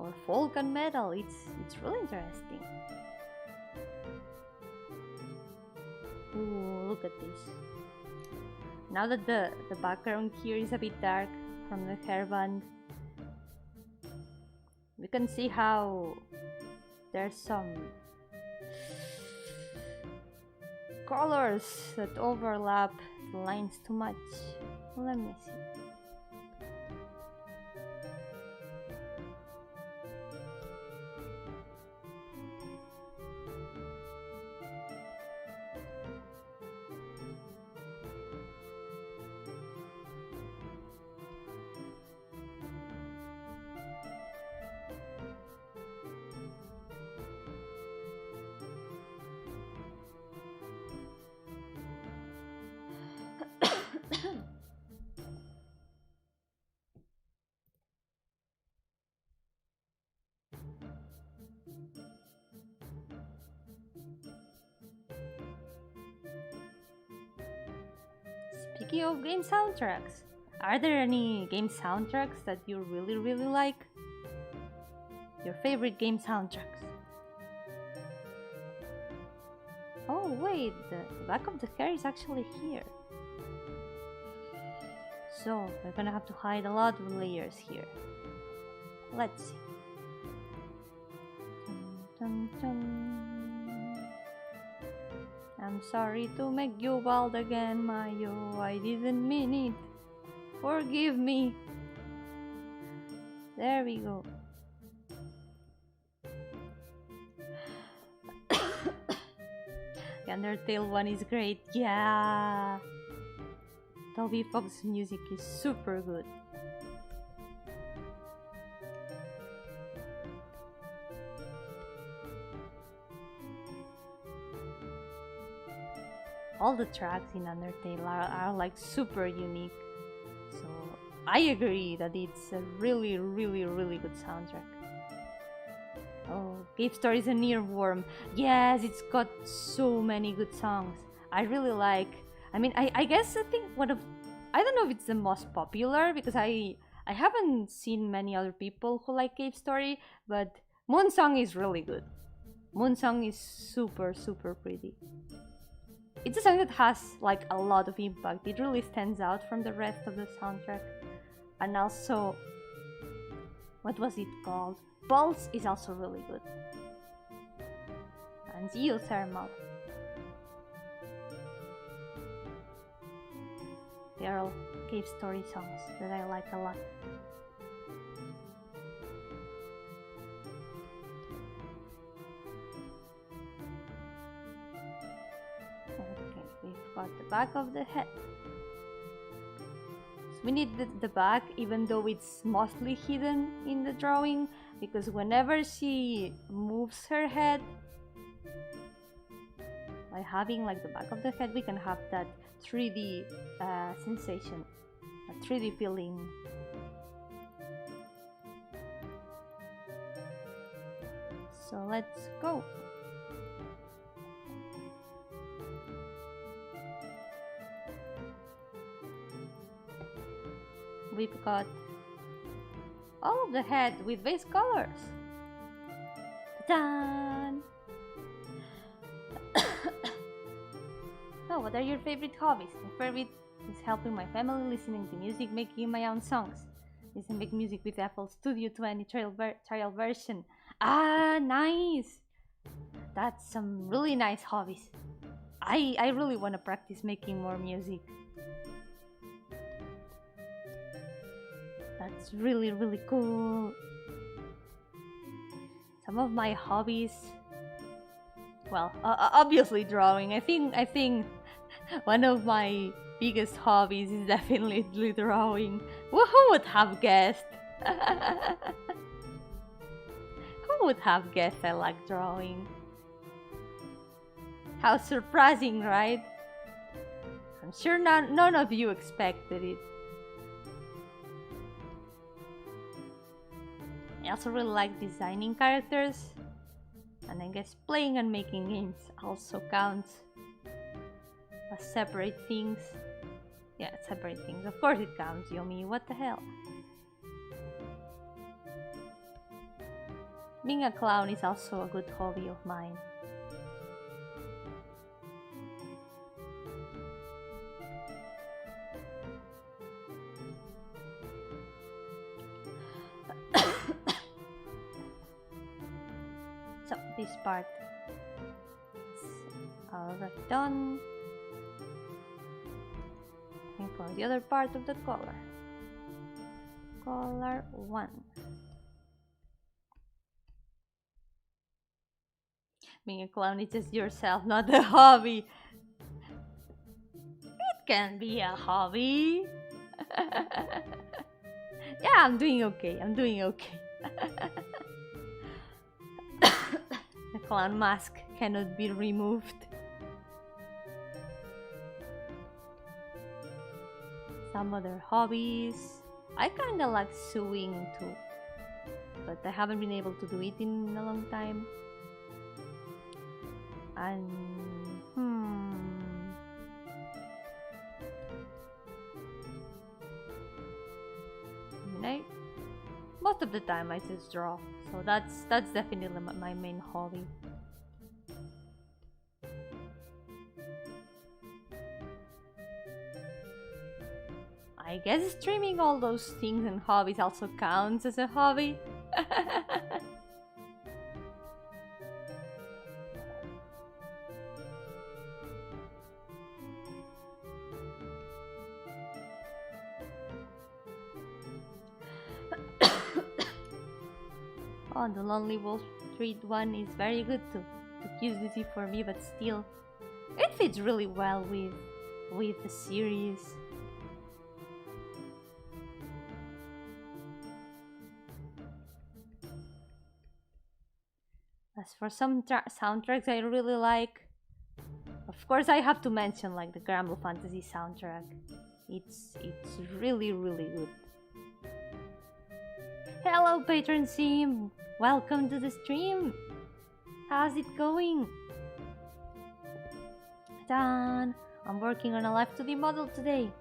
or folk and metal. It's really interesting. Ooh, look at this. Now that the background here is a bit dark from the hairband, we can see how there's some colors that overlap the lines too much. Let me see. Speaking of game soundtracks, are there any game soundtracks that you really like? Your favorite game soundtracks? Oh wait, the back of the hair is actually here. So we're gonna have to hide a lot of layers here. Let's see. Dun, dun, dun. I'm sorry to make you bald again, Mayo. I didn't mean it. Forgive me. There we go. The Undertale one is great. Yeah. Toby Fox's music is super good. All the tracks in Undertale are like super unique. So I agree that it's a really good soundtrack. Oh, Cave Story is an earworm. Yes, it's got so many good songs. I really like. I mean, I guess I think one of, I don't know if it's the most popular because I haven't seen many other people who like Cave Story, but Moonsong is really good. Moonsong is super pretty. It's a song that has like a lot of impact. It really stands out from the rest of the soundtrack. And also, what was it called? Pulse is also really good. And Geothermal. They are all Cave Story songs that I like a lot. Okay, we've got the back of the head. So we need the back, even though it's mostly hidden in the drawing, because whenever she moves her head, by having like the back of the head, we can have that 3D sensation, a 3D feeling. So let's go. We've got all of the head with base colors. Ta-da! So, what are your favorite hobbies? My favorite is helping my family, listening to music, making my own songs. Listen, make music with Apple Studio 20 trial version. Ah, nice! That's some really nice hobbies. I really want to practice making more music. That's really cool. Some of my hobbies, well, obviously drawing. I think one of my biggest hobbies is definitely drawing. Who would have guessed? Who would have guessed I like drawing? How surprising, right? I'm sure none of you expected it. I also really like designing characters, and I guess playing and making games also counts as separate things. Yeah, separate things. Of course it counts, Yomi. What the hell? Being a clown is also a good hobby of mine. So this part is already done. And for the other part of the color. Color 1. Being a clown is just yourself, not a hobby. It can be a hobby. Yeah, I'm doing okay. I'm doing okay. The clown mask cannot be removed. Some other hobbies. I kinda like sewing too, but I haven't been able to do it in a long time. And most of the time I just draw, so that's definitely my main hobby. I guess streaming all those things and hobbies also counts as a hobby. Oh, the Lonely Wall Street one is very good too. Too easy for me, but still, it fits really well with the series. As for some soundtracks I really like, of course I have to mention like the Gramble Fantasy soundtrack. It's really good. Hello Patron Sim! Welcome to the stream! How's it going? Done! I'm working on a Live2D model today.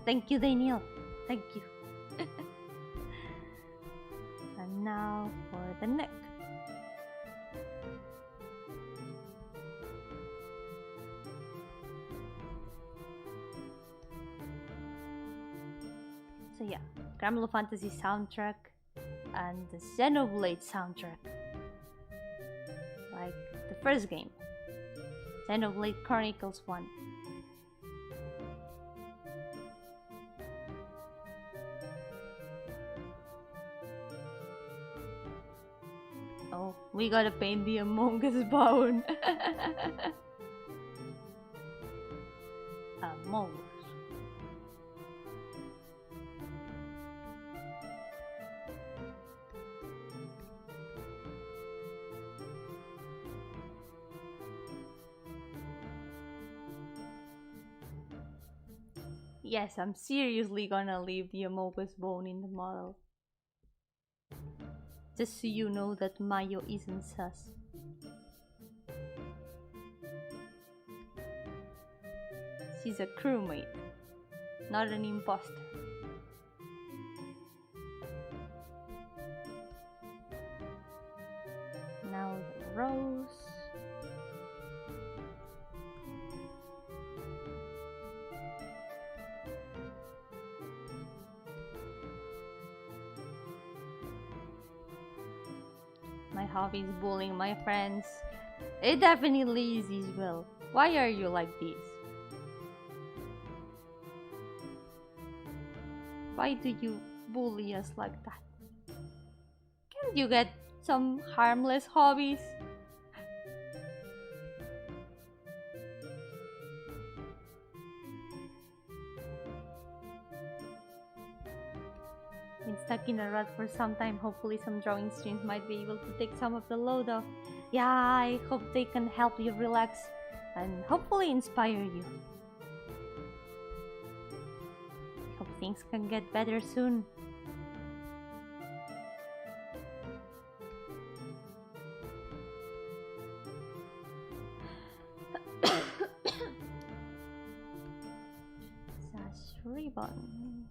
Thank you Daniel! Thank you! And now for the neck. So yeah, Gramble Fantasy soundtrack and the Xenoblade soundtrack. Like the first game, Xenoblade Chronicles 1. Oh, we gotta paint the Among Us bone. Among Us. Yes, I'm seriously gonna leave the Among Us bone in the model. Just so you know that Mayo isn't sus. She's a crewmate, not an imposter. Now the rose. My hobby is bullying my friends. It definitely is as well. Why are you like this? Why do you bully us like that? Can't you get some harmless hobbies? Been stuck in a rut for some time. Hopefully some drawing streams might be able to take some of the load off. Yeah, I hope they can help you relax and hopefully inspire you. Hope things can get better soon. ribbon.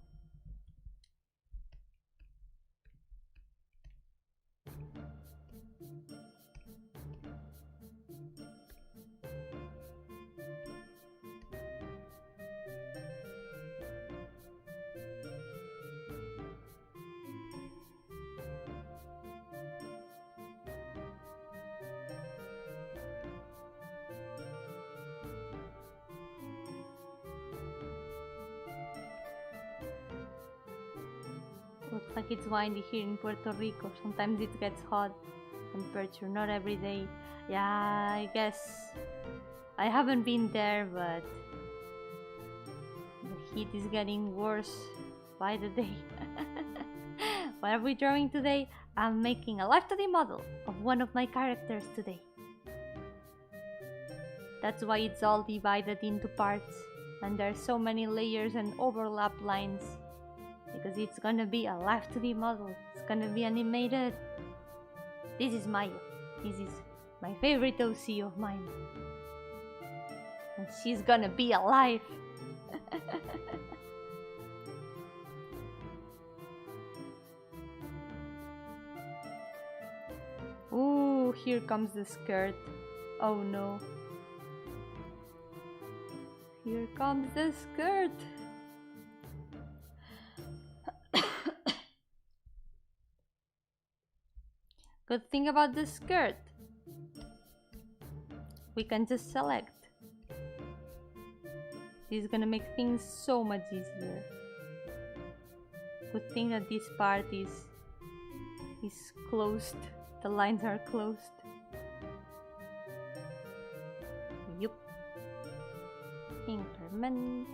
Looks like it's windy here in Puerto Rico. Sometimes it gets hot. Temperature not every day. Yeah, I guess I haven't been there, but the heat is getting worse by the day. What are we drawing today? I'm making a Live2D model of one of my characters today. That's why it's all divided into parts, and there's so many layers and overlap lines. Because it's gonna be a Live2D model. It's gonna be animated. This is Mayo. This is my favorite OC of mine. And she's gonna be alive. Ooh, here comes the skirt. Oh no. Here comes the skirt. Good thing about the skirt, we can just select. This is gonna make things so much easier. Good thing that this part is closed. The lines are closed. Yup. Increment.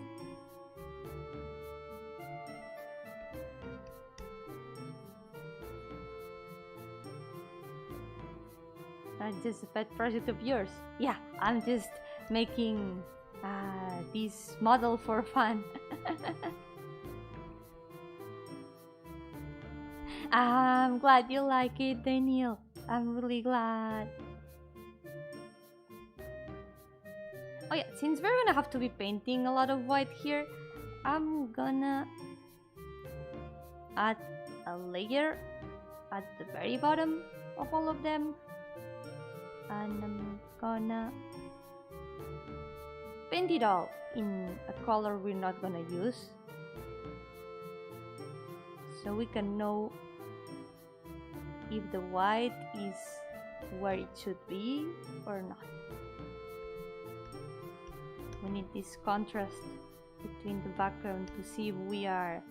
That's just a pet project of yours. Yeah, I'm just making this model for fun. I'm glad you like it, Daniel. I'm really glad. Oh yeah, since we're gonna have to be painting a lot of white here, I'm gonna add a layer at the very bottom of all of them. And I'm gonna paint it all in a color we're not gonna use, so we can know if the white is where it should be or not. We need this contrast between the background to see if we are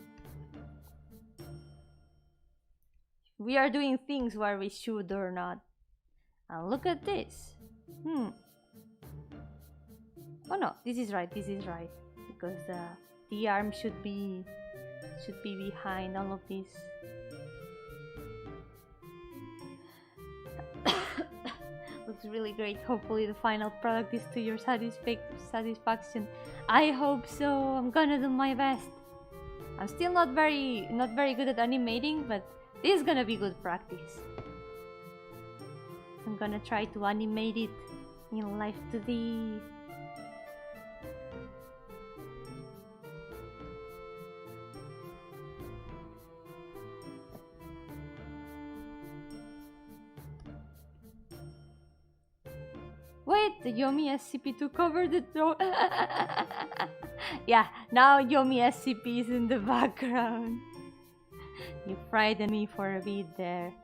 doing things where we should or not. And look at this. Oh no, this is right, because the arm should be behind all of this. Looks really great. Hopefully the final product is to your satisfaction. I hope so. I'm gonna do my best. I'm still not very good at animating, but this is gonna be good practice. I'm gonna try to animate it in Live2D. Wait, the Yomi SCP-2 covered the throat. Yeah, now Yomi SCP is in the background. You frightened me for a bit there.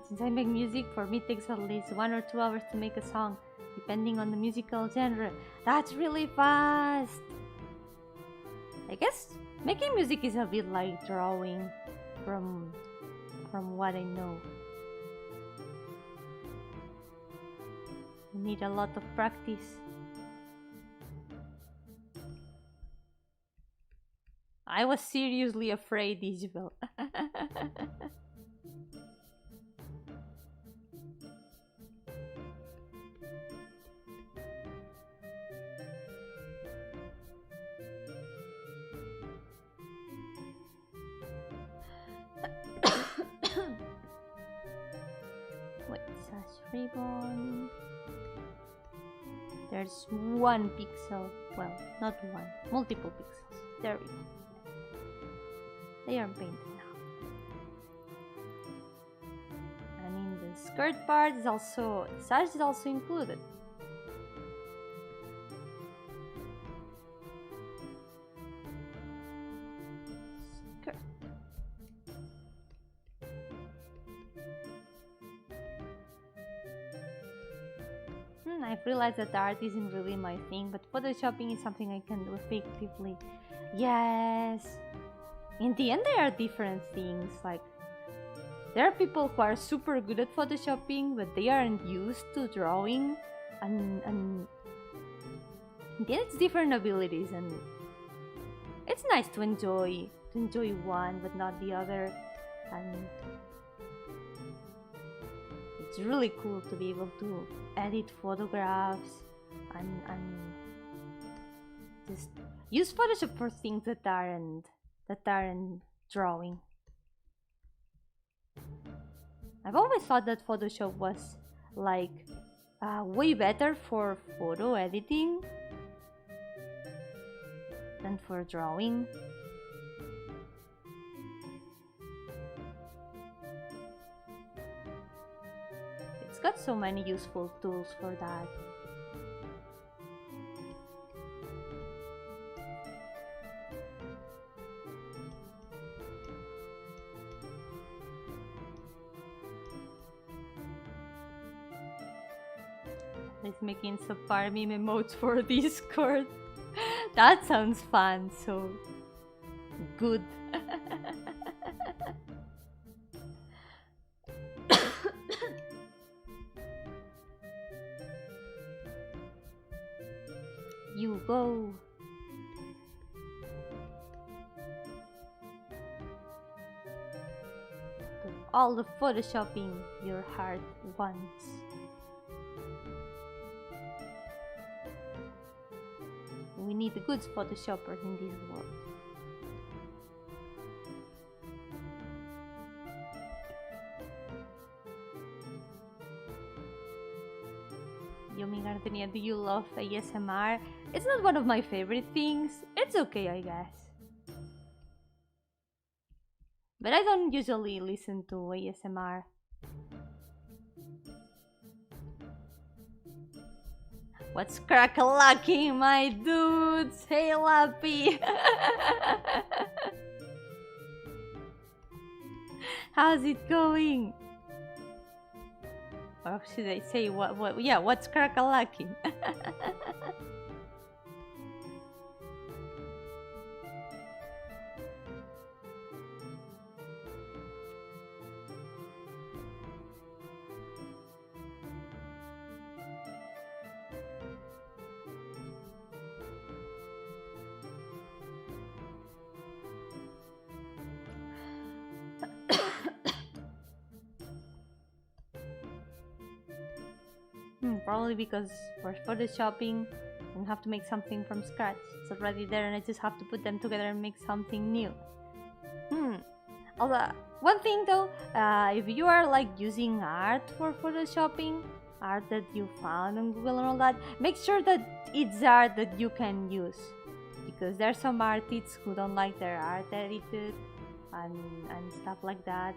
Since I make music, for me it takes at least 1 or 2 hours to make a song, depending on the musical genre. That's really fast! I guess making music is a bit like drawing, from what I know. You need a lot of practice. I was seriously afraid, Isabel. Wait, sash ribbon. There's 1 pixel. Well, not one. Multiple pixels. There we go. They are painted now. And in the skirt part is also, the size is also included. Skirt. I've realized that art isn't really my thing, but photoshopping is something I can do effectively. Yes! In the end, there are different things, like there are people who are super good at photoshopping, but they aren't used to drawing, and in the end it's different abilities, and it's nice to enjoy one but not the other, and it's really cool to be able to edit photographs and just use Photoshop for things that aren't drawing. I've always thought that Photoshop was like way better for photo editing than for drawing. It's got so many useful tools for that. Let's making separar meme emotes for Discord. That sounds fun, so good. You go. Do all the photoshopping your heart wants. We need good photoshoppers in this world. Yomi Gardenia, do you love ASMR? It's not one of my favorite things. It's okay, I guess. But I don't usually listen to ASMR. What's crack-a-lacking, my dudes? Hey, Lappy! How's it going? Or should I say what? Yeah, what's crack-a-lacking? Probably because for photoshopping, I don't have to make something from scratch. It's already there and I just have to put them together and make something new. Although, one thing though, if you are like using art for photoshopping, art that you found on Google and all that, make sure that it's art that you can use. Because there are some artists who don't like their art edited and stuff like that.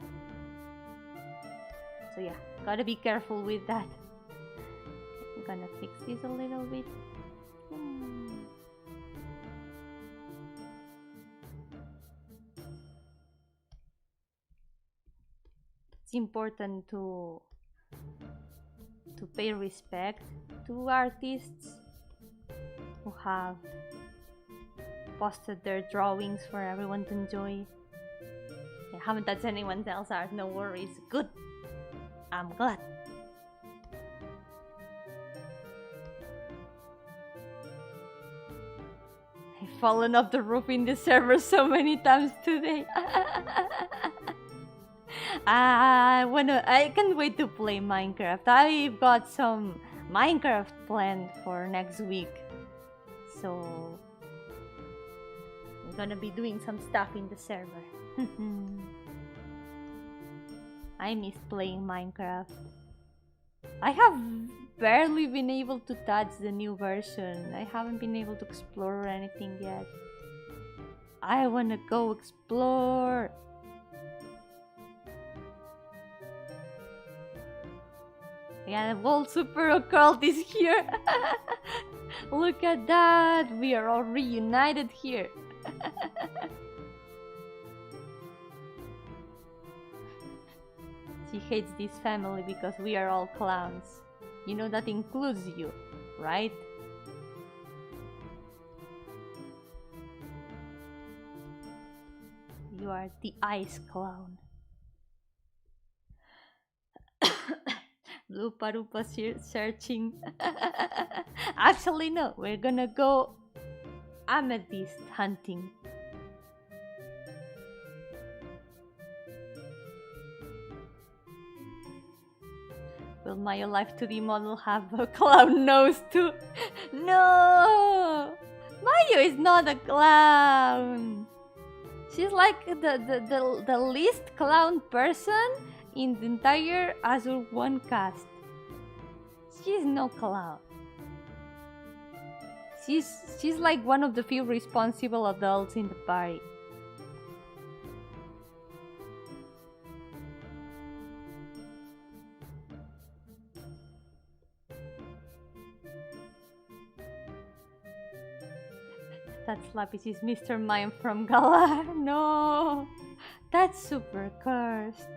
So yeah, gotta be careful with that. I'm gonna fix this a little bit. It's important to pay respect to artists who have posted their drawings for everyone to enjoy. I haven't touched anyone else's art, no worries. Good. I'm glad. I've fallen off the roof in the server so many times today. I can't wait to play Minecraft. I've got some Minecraft planned for next week. So I'm gonna be doing some stuff in the server. I miss playing Minecraft. I have barely been able to touch the new version. I haven't been able to explore anything yet. I wanna go explore. Yeah, the whole super occult is here. Look at that. We are all reunited here. She hates this family because we are all clowns. You know that includes you, right? You are the ice clown. Blue Parupa searching. Actually, no, we're gonna go amethyst hunting. Will my Live2D model have a clown nose too? No! Mayo is not a clown! She's like the least clown person in the entire Azure 1 cast. She's no clown. She's like one of the few responsible adults in the party. That Lapis is Mr. Mime from Galar. No! That's super cursed.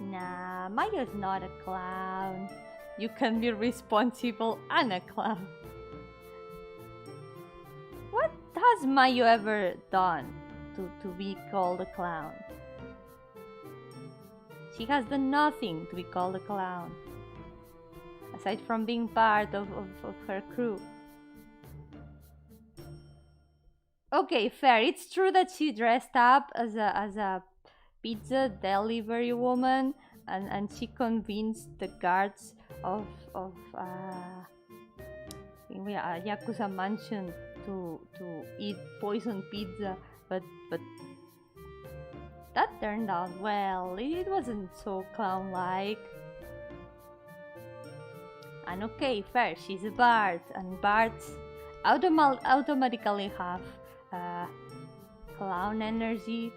Nah, Mayo's not a clown. You can be responsible and a clown. What has Mayo ever done to be called a clown? She has done nothing to be called a clown. Aside from being part of her crew. Okay, fair. It's true that she dressed up as a pizza delivery woman and she convinced the guards of a Yakuza mansion to eat poison pizza, but that turned out well. It wasn't so clown-like. And okay, fair, she's a bard, and bards automatically have clown energy,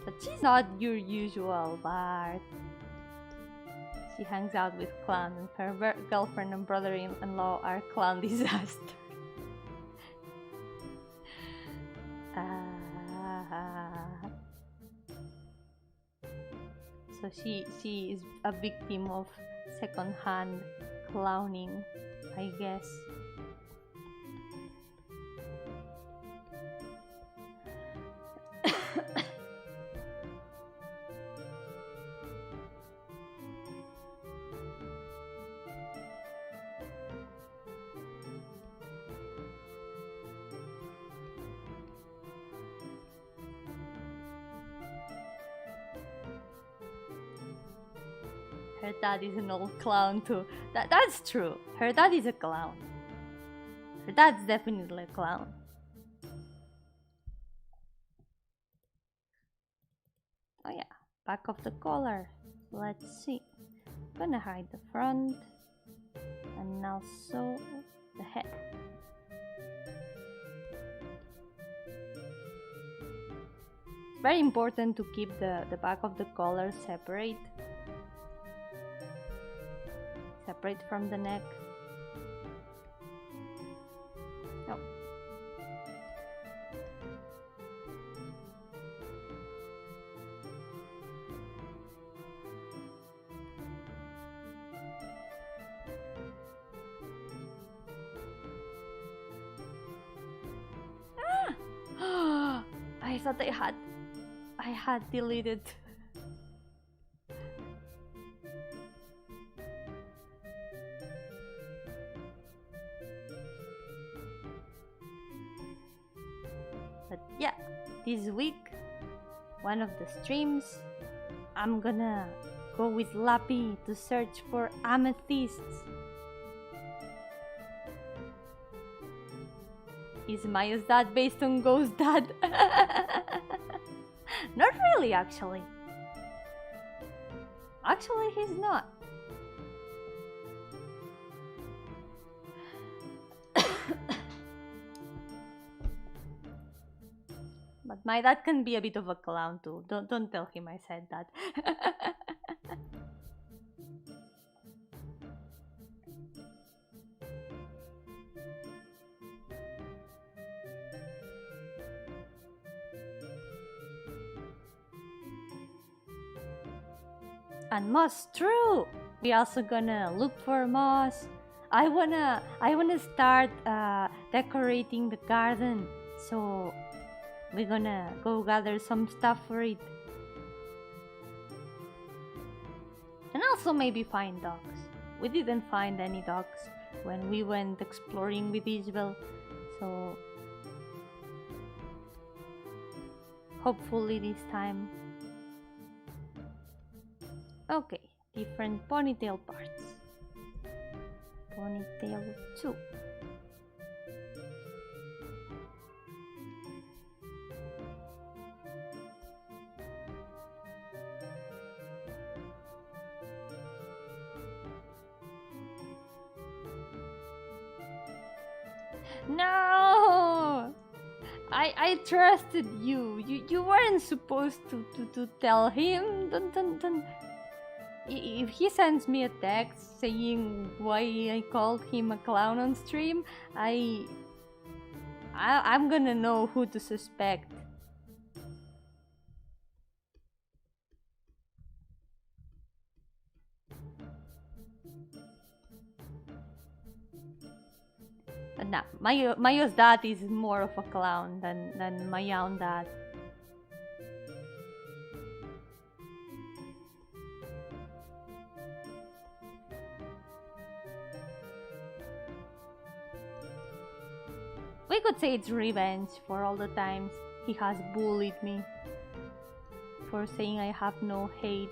but she's not your usual bard. She hangs out with clowns, and her girlfriend and brother-in-law are clown disaster. So she is a victim of second-hand clowning, I guess. Her dad is an old clown too. That's true. Her dad is a clown. Her dad's definitely a clown. Oh yeah, back of the collar. Let's see. Gonna hide the front and also the head. It's very important to keep the back of the collar separate from the neck. Oh. Ah! I thought I had deleted. But yeah, this week, one of the streams, I'm gonna go with Lappy to search for amethysts. Is Mayo's dad based on Ghost Dad? Not really, actually. Actually, he's not. But my dad can be a bit of a clown too. Don't tell him I said that. And moss, true. We also gonna look for moss. I wanna start decorating the garden, so we're gonna go gather some stuff for it. And also maybe find dogs. We didn't find any dogs when we went exploring with Isabel, so hopefully this time. Okay, different ponytail parts. Ponytail 2. No! I trusted you. You weren't supposed to tell him. Don't. If he sends me a text saying why I called him a clown on stream, I'm gonna know who to suspect. But nah, Mayo's dad is more of a clown than my own dad. We could say it's revenge for all the times he has bullied me, for saying I have no hate.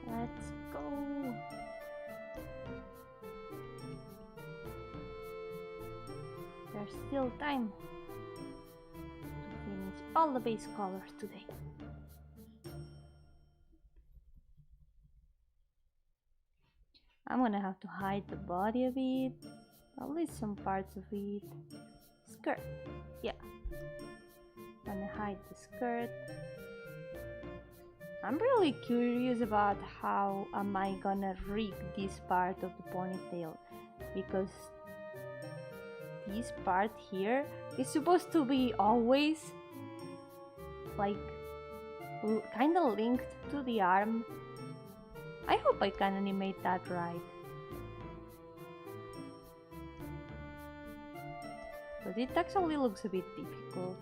Let's go. There's still time to finish all the base colors today. I'm gonna have to hide the body of it, at least some parts of it. Skirt, yeah. Gonna hide the skirt. I'm really curious about how am I gonna rig this part of the ponytail, because this part here is supposed to be always like kinda linked to the arm. I hope I can animate that right. But it actually looks a bit difficult.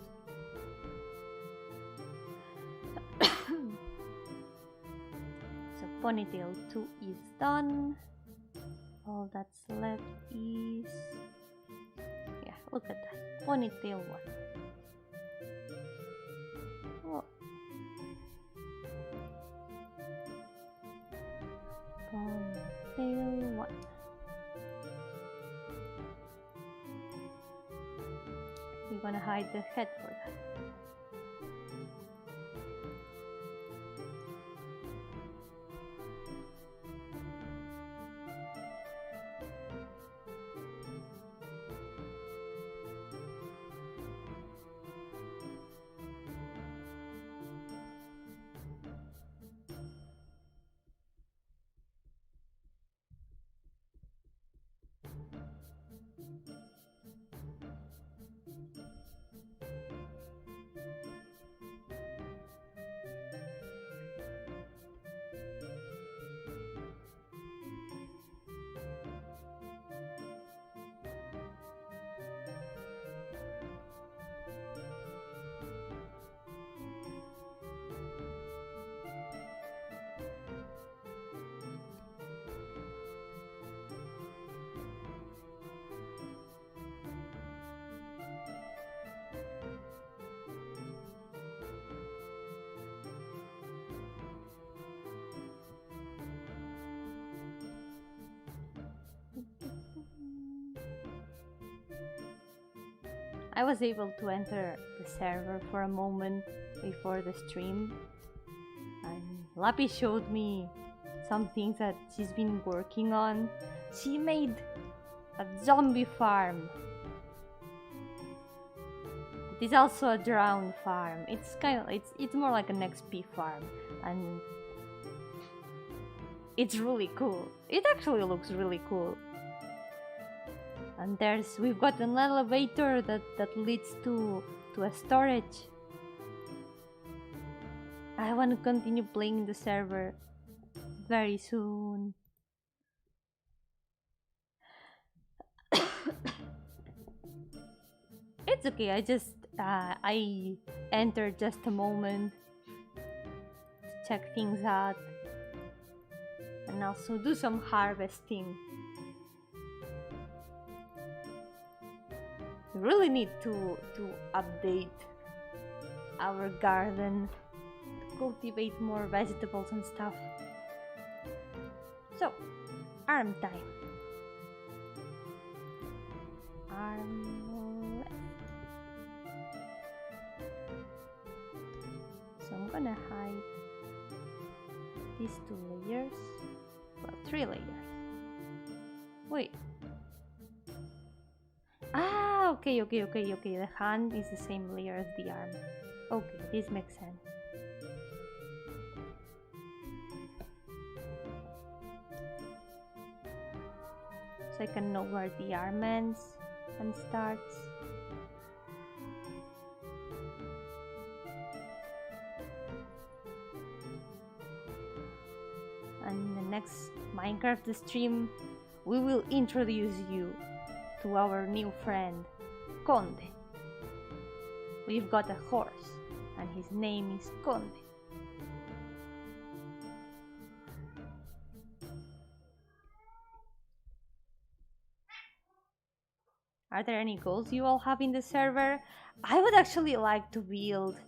So ponytail 2 is done. All that's left is... yeah, look at that. Ponytail 1. Oh. Ponytail 1. We're gonna hide the head for that. I was able to enter the server for a moment before the stream, and Lapi showed me some things that she's been working on. She made a zombie farm. It is also a drowned farm. It's more like an XP farm, and it's really cool. It actually looks really cool. And we've got an elevator that leads to a storage. I want to continue playing the server very soon. It's okay, I entered just a moment to check things out and also do some harvesting. We really need to update our garden, to cultivate more vegetables and stuff. So, arm time. Arm left. So I'm gonna hide these 2 layers. Well, 3 layers. Wait. Ah, okay. The hand is the same layer as the arm. Okay, this makes sense. So I can know where the arm ends and starts. And in the next Minecraft stream, we will introduce you to our new friend, Conde. We've got a horse, and his name is Conde. Are there any goals you all have in the server? I would actually like to build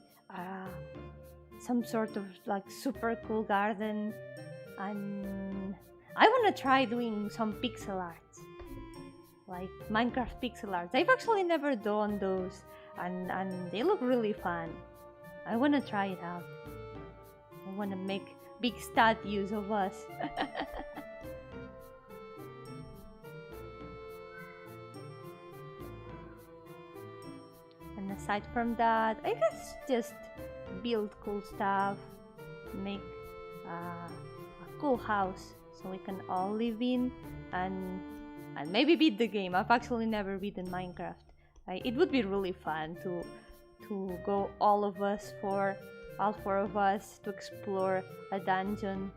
some sort of like super cool garden, and I want to try doing some pixel arts, like Minecraft pixel arts. I've actually never done those, and they look really fun. I want to try it out. I want to make big statues of us. And aside from that, I guess just build cool stuff, make a cool house so we can all live in, and maybe beat the game. I've actually never beaten Minecraft. It would be really fun to go all 4 of us to explore a dungeon,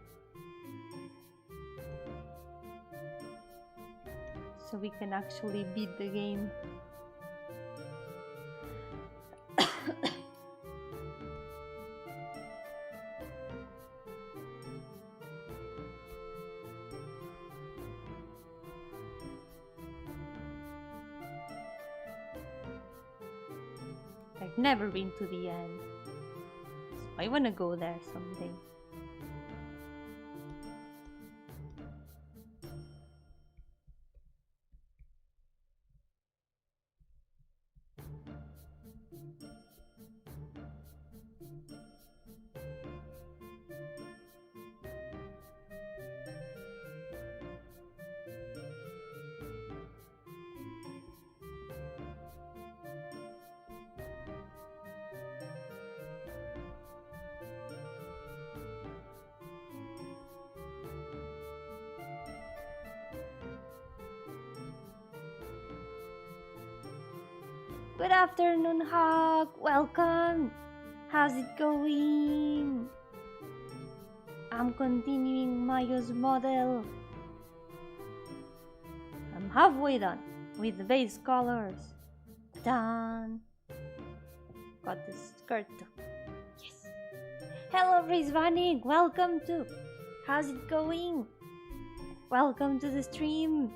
so we can actually beat the game. I've never been to the end, so I want to go there someday. Good afternoon, Hawk. Welcome. How's it going? I'm continuing Mayo's model. I'm halfway done with the base colors. Done. Got the skirt too. Yes. Hello, Rizvanik. Welcome to. How's it going? Welcome to the stream.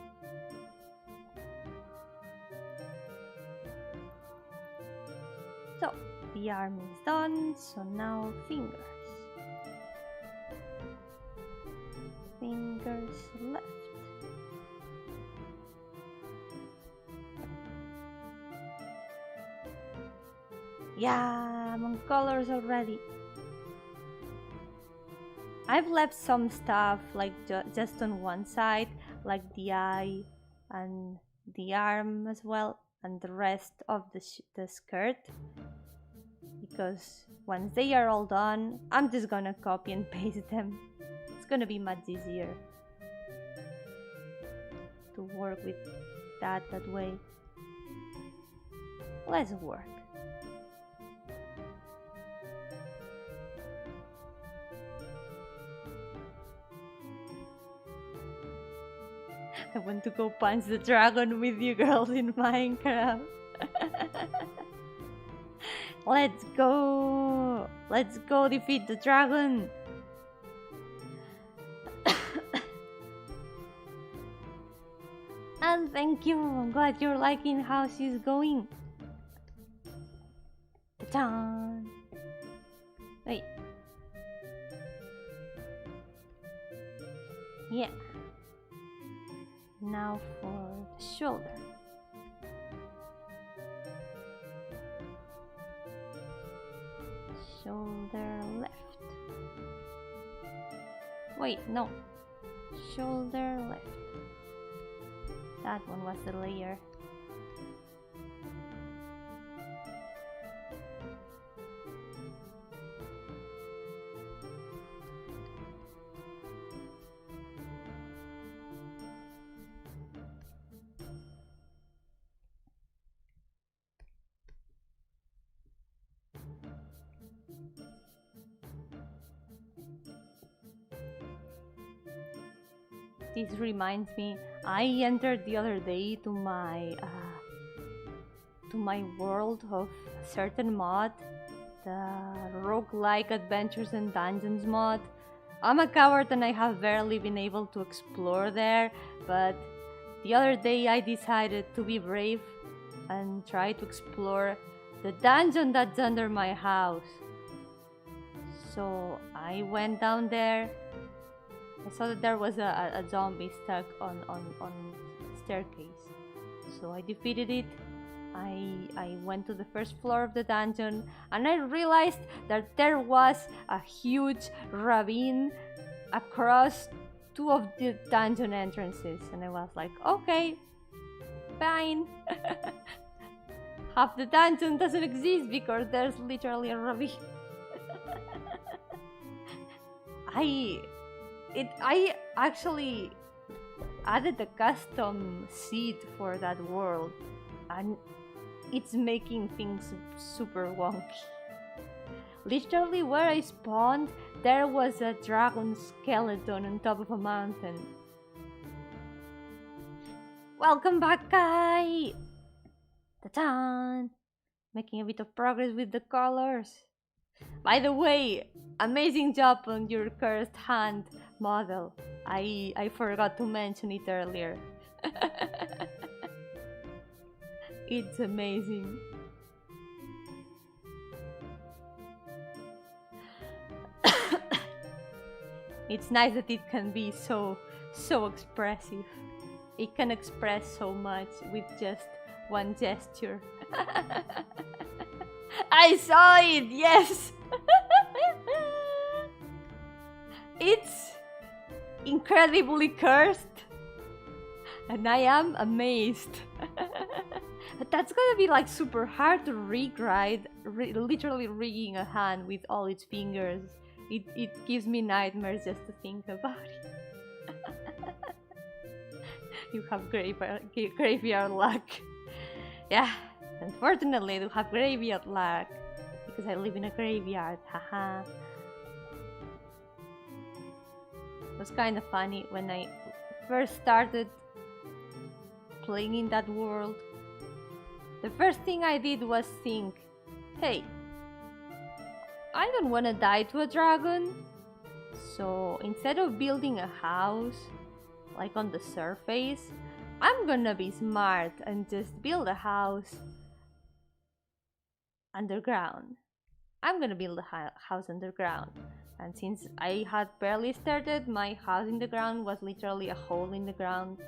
So, the arm is done, so now fingers. Fingers left. Yeah, I'm on colors already. I've left some stuff like just on one side, like the eye and the arm as well, and the rest of the skirt. Because once they are all done, I'm just gonna copy and paste them. It's gonna be much easier to work with that way. Let's work. I want to go punch the dragon with you girls in Minecraft. Let's go! Let's go defeat the dragon! And thank you! I'm glad you're liking how she's going. Ta-da! Wait. Yeah. Now for the shoulder. Shoulder left. Wait, no. Shoulder left. That one was the layer. This reminds me, I entered the other day to my world of a certain mod, the roguelike adventures and dungeons mod. I'm a coward and I have barely been able to explore there, but the other day I decided to be brave and try to explore the dungeon that's under my house. So I went down there. I saw that there was a zombie stuck on staircase. So I defeated it. I went to the first floor of the dungeon and I realized that there was a huge ravine across two of the dungeon entrances. And I was like, okay, fine. Half the dungeon doesn't exist because there's literally a ravine. I actually added a custom seed for that world and it's making things super wonky. Literally where I spawned, there was a dragon skeleton on top of a mountain. Welcome back, Kai! Ta-da! Making a bit of progress with the colors. By the way, amazing job on your cursed hand model. I forgot to mention it earlier. It's amazing. It's nice that it can be so expressive. It can express so much with just one gesture. I saw it, yes! It's incredibly cursed and I am amazed. But that's gonna be like super hard to rig, right? Literally rigging a hand with all its fingers. It gives me nightmares just to think about it. You have graveyard luck. Yeah, unfortunately I do have graveyard luck because I live in a graveyard, haha. It was kind of funny when I first started playing in that world. The first thing I did was think, hey, I don't want to die to a dragon. So instead of building a house, like on the surface, I'm gonna be smart and just build a house underground. I'm gonna build a house underground. And since I had barely started, my house in the ground was literally a hole in the ground.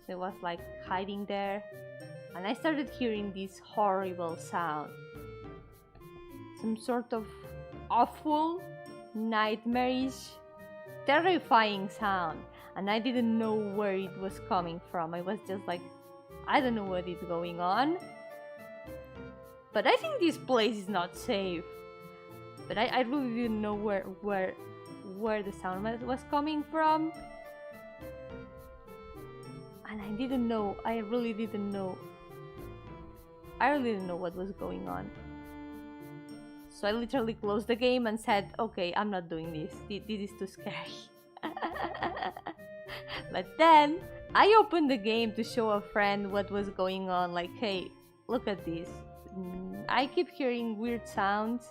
So it was like hiding there. And I started hearing this horrible sound. some sort of awful, nightmarish, terrifying sound, and I didn't know where it was coming from. I was just like, I don't know what is going on, but I think this place is not safe. But I really didn't know where the sound was coming from, and I didn't know. I really didn't know what was going on. So I literally closed the game and said, okay, I'm not doing this. This is too scary. But then I opened the game to show a friend what was going on. Like, hey, look at this. I keep hearing weird sounds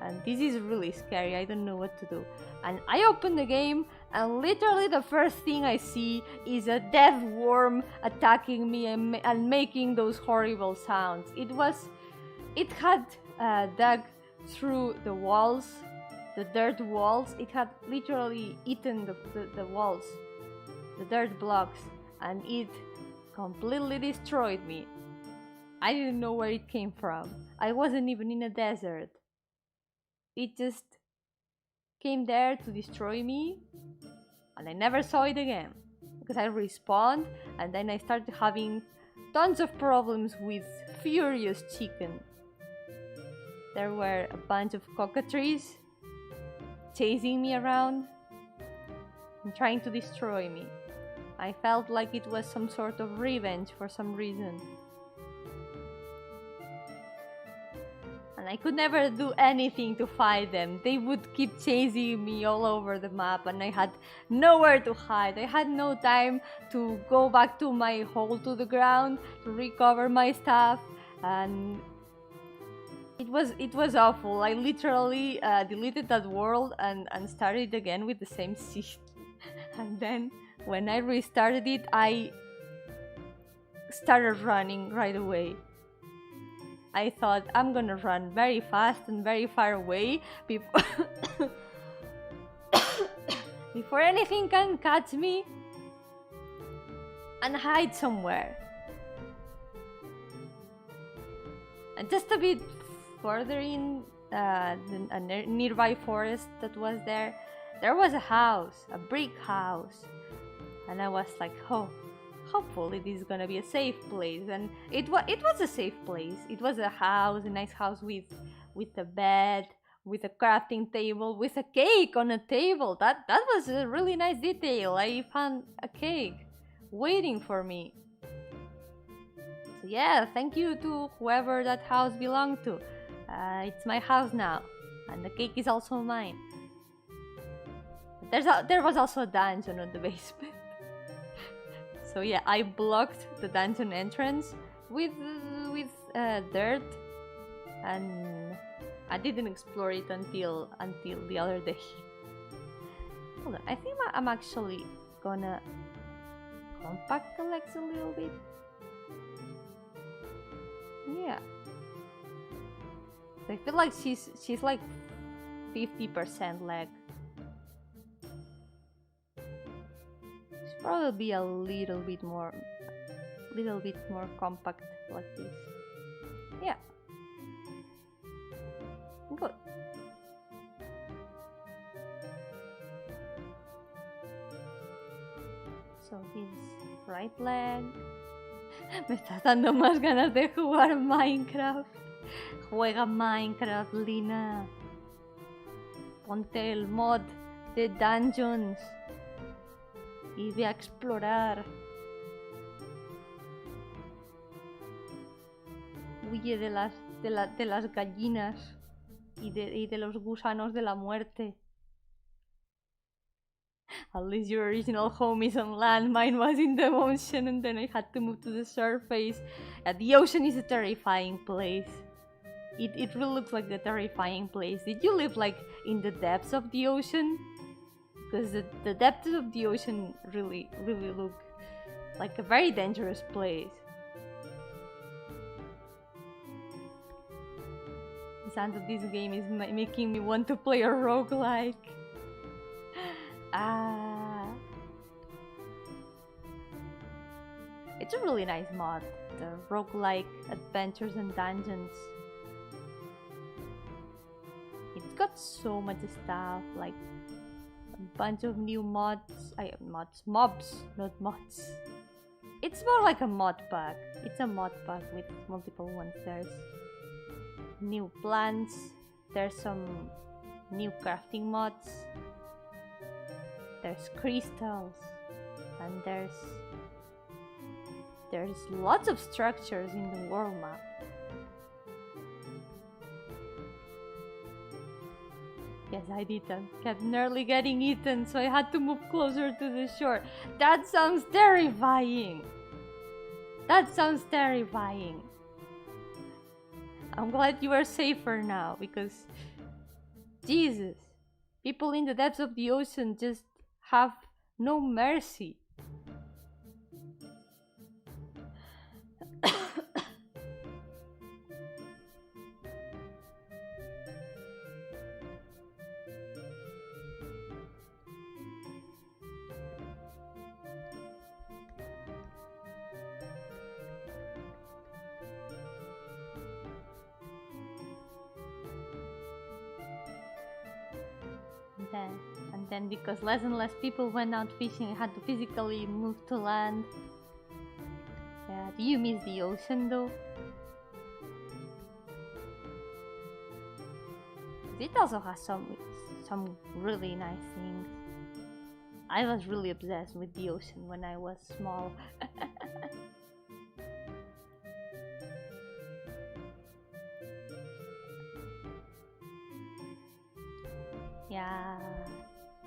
and this is really scary. I don't know what to do. And I opened the game and literally the first thing I see is a death worm attacking me and making those horrible sounds. It had dug through the walls, the dirt walls. It had literally eaten the walls, the dirt blocks, and it completely destroyed me. I didn't know where it came from. I wasn't even in a desert. It just came there to destroy me, and I never saw it again because I respawned, and then I started having tons of problems with furious chicken. There were a bunch of cockatrices chasing me around and trying to destroy me. I felt like it was some sort of revenge for some reason. And I could never do anything to fight them. They would keep chasing me all over the map and I had nowhere to hide. I had no time to go back to my hole to the ground to recover my stuff, and it was awful. I literally deleted that world and started again with the same seed. And then when I restarted it, I started running right away. I thought I'm gonna run very fast and very far away before anything can catch me and hide somewhere. And just a bit further in a nearby forest that was there was a house, a brick house, and I was like, oh, hopefully this is gonna be a safe place. And it was a safe place. It was a house, a nice house with a bed, with a crafting table, with a cake on a table. That was a really nice detail. I found a cake waiting for me. So yeah, thank you to whoever that house belonged to. It's my house now, and the cake is also mine. There was also a dungeon on the basement. So yeah, I blocked the dungeon entrance with dirt, and I didn't explore it until the other day. Hold on, I think I'm actually gonna compact the legs a little bit. Yeah. I feel like she's like 50% leg. Should probably be a little bit more compact like this. Yeah. Good. So his right leg. Me está dando más ganas de jugar Minecraft. Juega Minecraft, Lina. Ponte el mod de Dungeons y ve a explorar. Huye de las gallinas y de los gusanos de la muerte. At least your original home is on land. Mine was in the ocean, and then I had to move to the surface. The ocean is a terrifying place. It really looks like a terrifying place. Did you live like in the depths of the ocean? Because the depths of the ocean really look like a very dangerous place. The sound of this game is making me want to play a roguelike. It's a really nice mod, the roguelike adventures and dungeons. It's got so much stuff, like a bunch of new mods. Mobs, not mods. It's more like a mod pack. It's a mod pack with multiple ones. There's new plants. There's some new crafting mods. There's crystals, and there's lots of structures in the world map. Yes, I did that. Kept nearly getting eaten, so I had to move closer to the shore. That sounds terrifying. That sounds terrifying. I'm glad you are safer now, because Jesus, people in the depths of the ocean just have no mercy. And then because less and less people went out fishing, I had to physically move to land. Yeah, do you miss the ocean though? It also has some really nice things. I was really obsessed with the ocean when I was small. Yeah,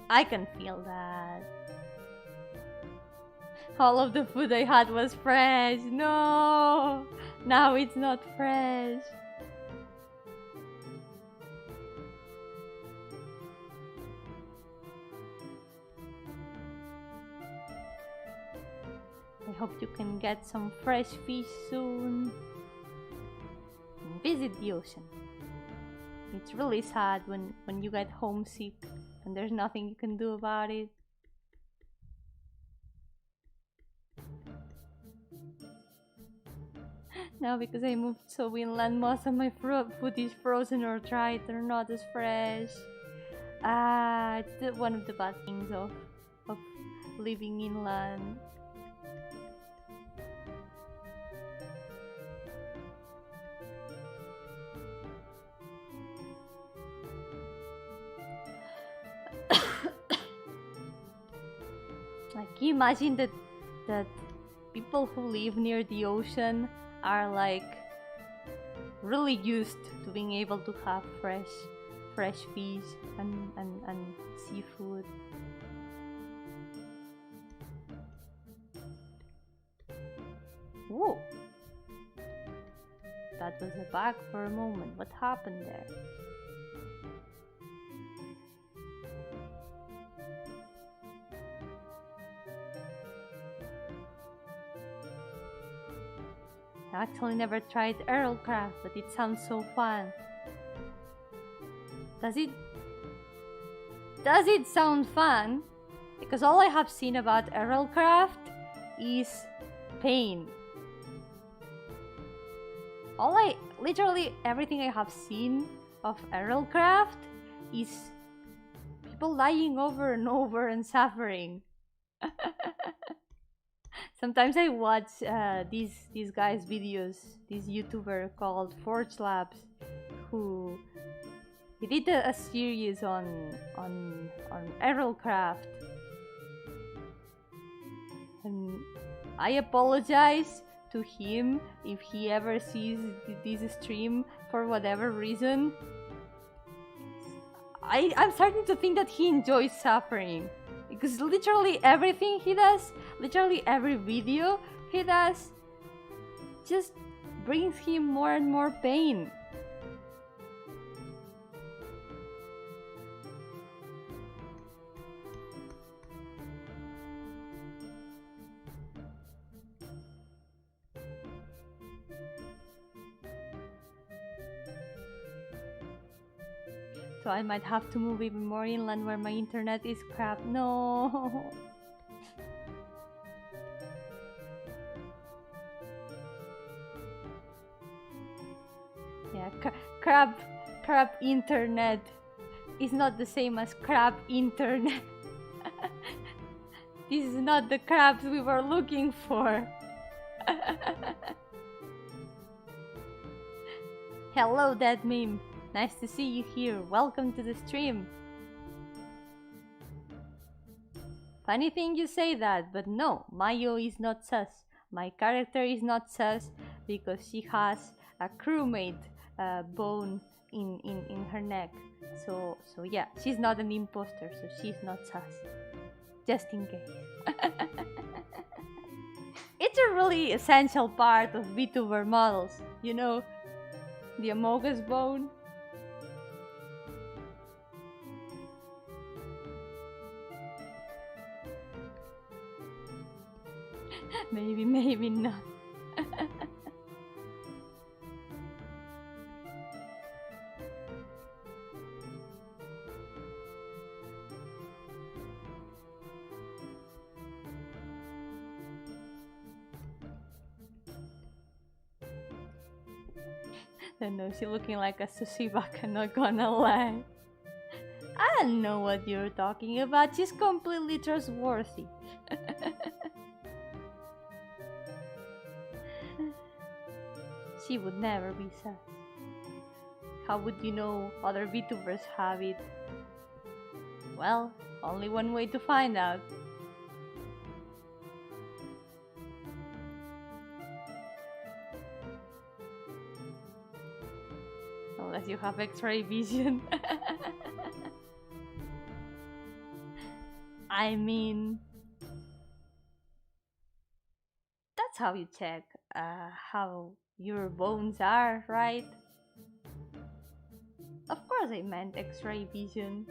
I can feel that. All of the food I had was fresh. No, now it's not fresh. I hope you can get some fresh fish soon. And visit the ocean. It's really sad when you get homesick and there's nothing you can do about it. Now because I moved so inland, most of my food is frozen or dried. They're not as fresh. It's one of the bad things of living inland. Like, can you imagine that people who live near the ocean are like really used to being able to have fresh fish and seafood. Whoa! That was a bug for a moment. What happened there? I actually never tried aerocraft, but it sounds so fun. Does it sound fun? Because all I have seen about aerocraft is pain. Literally everything I have seen of aerocraft is people dying over and over and suffering. Sometimes I watch these guys' videos, this YouTuber called Forge Labs, who he did a series on aerocraft, and I apologize to him if he ever sees this stream for whatever reason. I'm starting to think that he enjoys suffering. Because literally everything he does, literally every video he does, just brings him more and more pain. So I might have to move even more inland where my internet is crap. No. Yeah, crap internet is not the same as crab internet. This is not the crabs we were looking for. Hello, that meme. Nice to see you here. Welcome to the stream. Funny thing you say that, but no, Mayo is not sus. My character is not sus because she has a crewmate bone in her neck. So yeah, she's not an imposter, so she's not sus. Just in case. It's a really essential part of VTuber models, you know, the Amogus bone. Maybe not. Don't know, she's looking like a Susibaka, not gonna lie. I don't know what you're talking about, she's completely trustworthy. She would never be sus. How would you know other VTubers have it? Well, only one way to find out. Unless you have X-ray vision. I mean, that's how you check how your bones are, right? Of course I meant X-ray vision.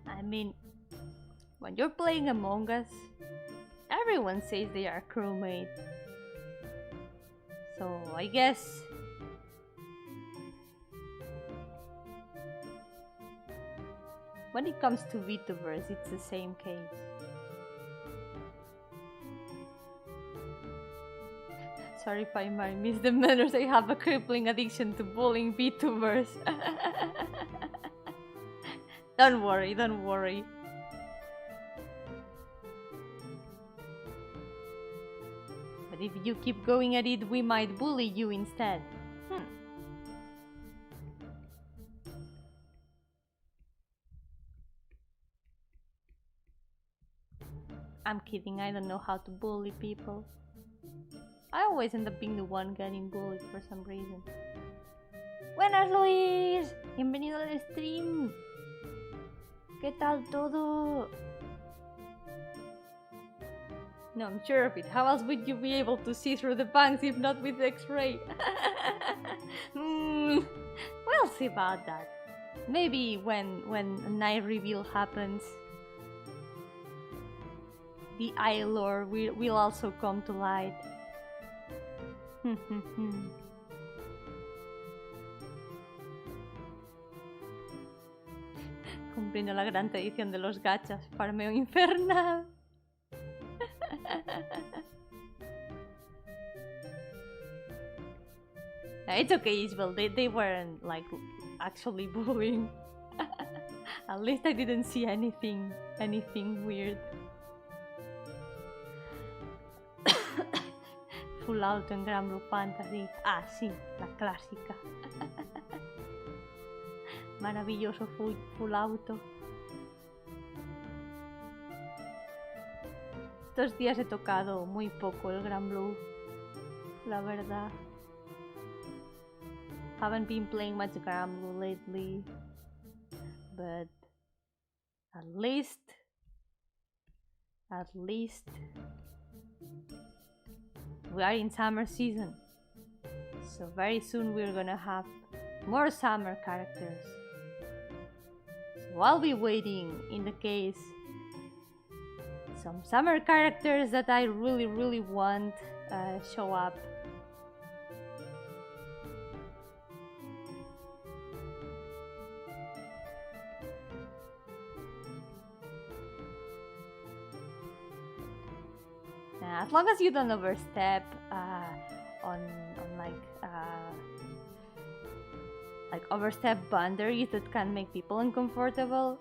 I mean, when you're playing Among Us, everyone says they are crewmate. So I guess when it comes to VTubers, it's the same case. Sorry if I might miss the manners, I have a crippling addiction to bullying VTubers. Don't worry, don't worry. But if you keep going at it, we might bully you instead. I'm kidding, I don't know how to bully people. I always end up being the one getting bullied for some reason. Buenas Luis, bienvenido al stream. ¿Qué tal todo? No, I'm sure of it. How else would you be able to see through the banks if not with X-ray? We'll see about that. Maybe when a night reveal happens, the eye lore will also come to light. Cumpliendo la gran tradición de los gachas, farmeo infernal. It's okay, Isabel, they weren't like actually bullying. At least I didn't see anything weird. Full auto en Gran Blue Fantasy. Ah, sí, la clásica. Maravilloso full auto. Estos días he tocado muy poco el Gran Blue, la verdad. Haven't been playing much Gran Blue lately, but at least We are in summer season, so very soon we're gonna have more summer characters. So I'll be waiting in the case some summer characters that I really want show up. As long as you don't overstep on like overstep boundaries that can make people uncomfortable.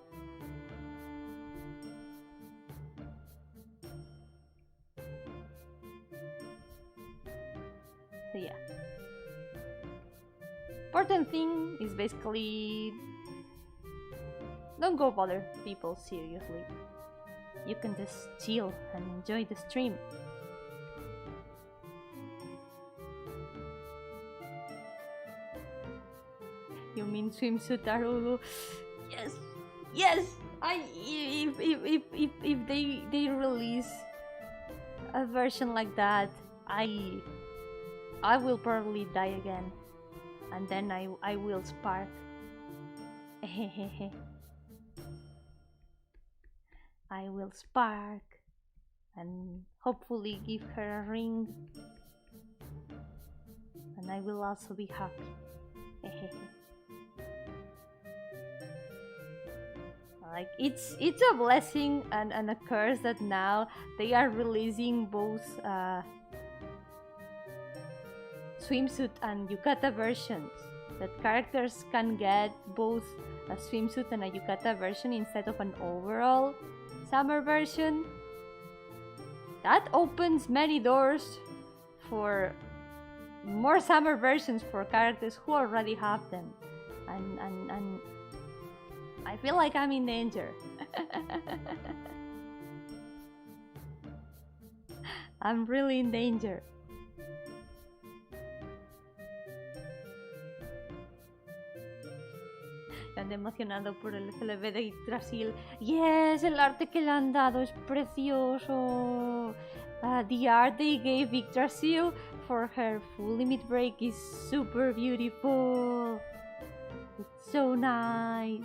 So yeah. Important thing is basically don't go bother people seriously. You can just chill and enjoy the stream. You mean swimsuit Arulu? Yes, yes. If they release a version like that, I will probably die again, and then I will spark. I will spark and hopefully give her a ring, and I will also be happy. Like it's a blessing and a curse that now they are releasing both swimsuit and yukata versions, that characters can get both a swimsuit and a yukata version instead of an overall summer version. That opens many doors for more summer versions for characters who already have them, and I feel like I'm in danger. I'm really in danger. Ando emocionado por el FLB de Brasil. Yes, el arte que le han dado es precioso. The art they gave Yggdrasil for her full limit break is super beautiful. It's so nice.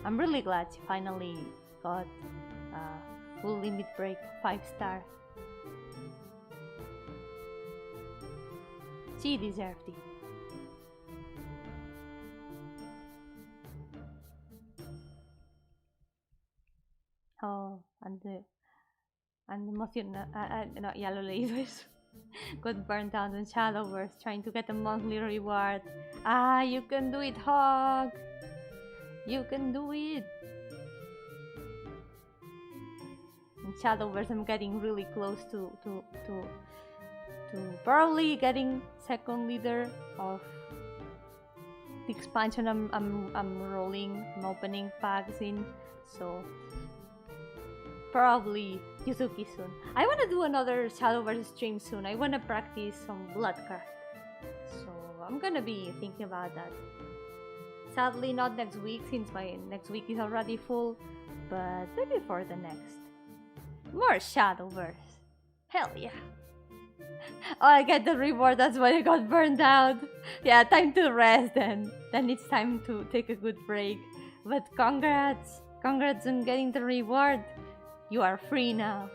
I'm really glad she finally got full limit break 5-star. She deserved it. Oh, and emotional. No, ya lo he leído eso. Got burned out on Shadowverse trying to get a monthly reward. Ah, you can do it, Hog. You can do it. In Shadowverse, I'm getting really close to probably getting second leader of the expansion. I'm rolling. I'm opening packs in, so probably Yuzuki soon. I want to do another Shadowverse stream soon. I want to practice some Bloodcraft, so I'm gonna be thinking about that. Sadly, not next week, since my next week is already full, but maybe for the next. More Shadowverse. Hell yeah. Oh, I get the reward, that's why I got burned out. Yeah, time to rest then. Then it's time to take a good break. But congrats. Congrats on getting the reward. You are free now.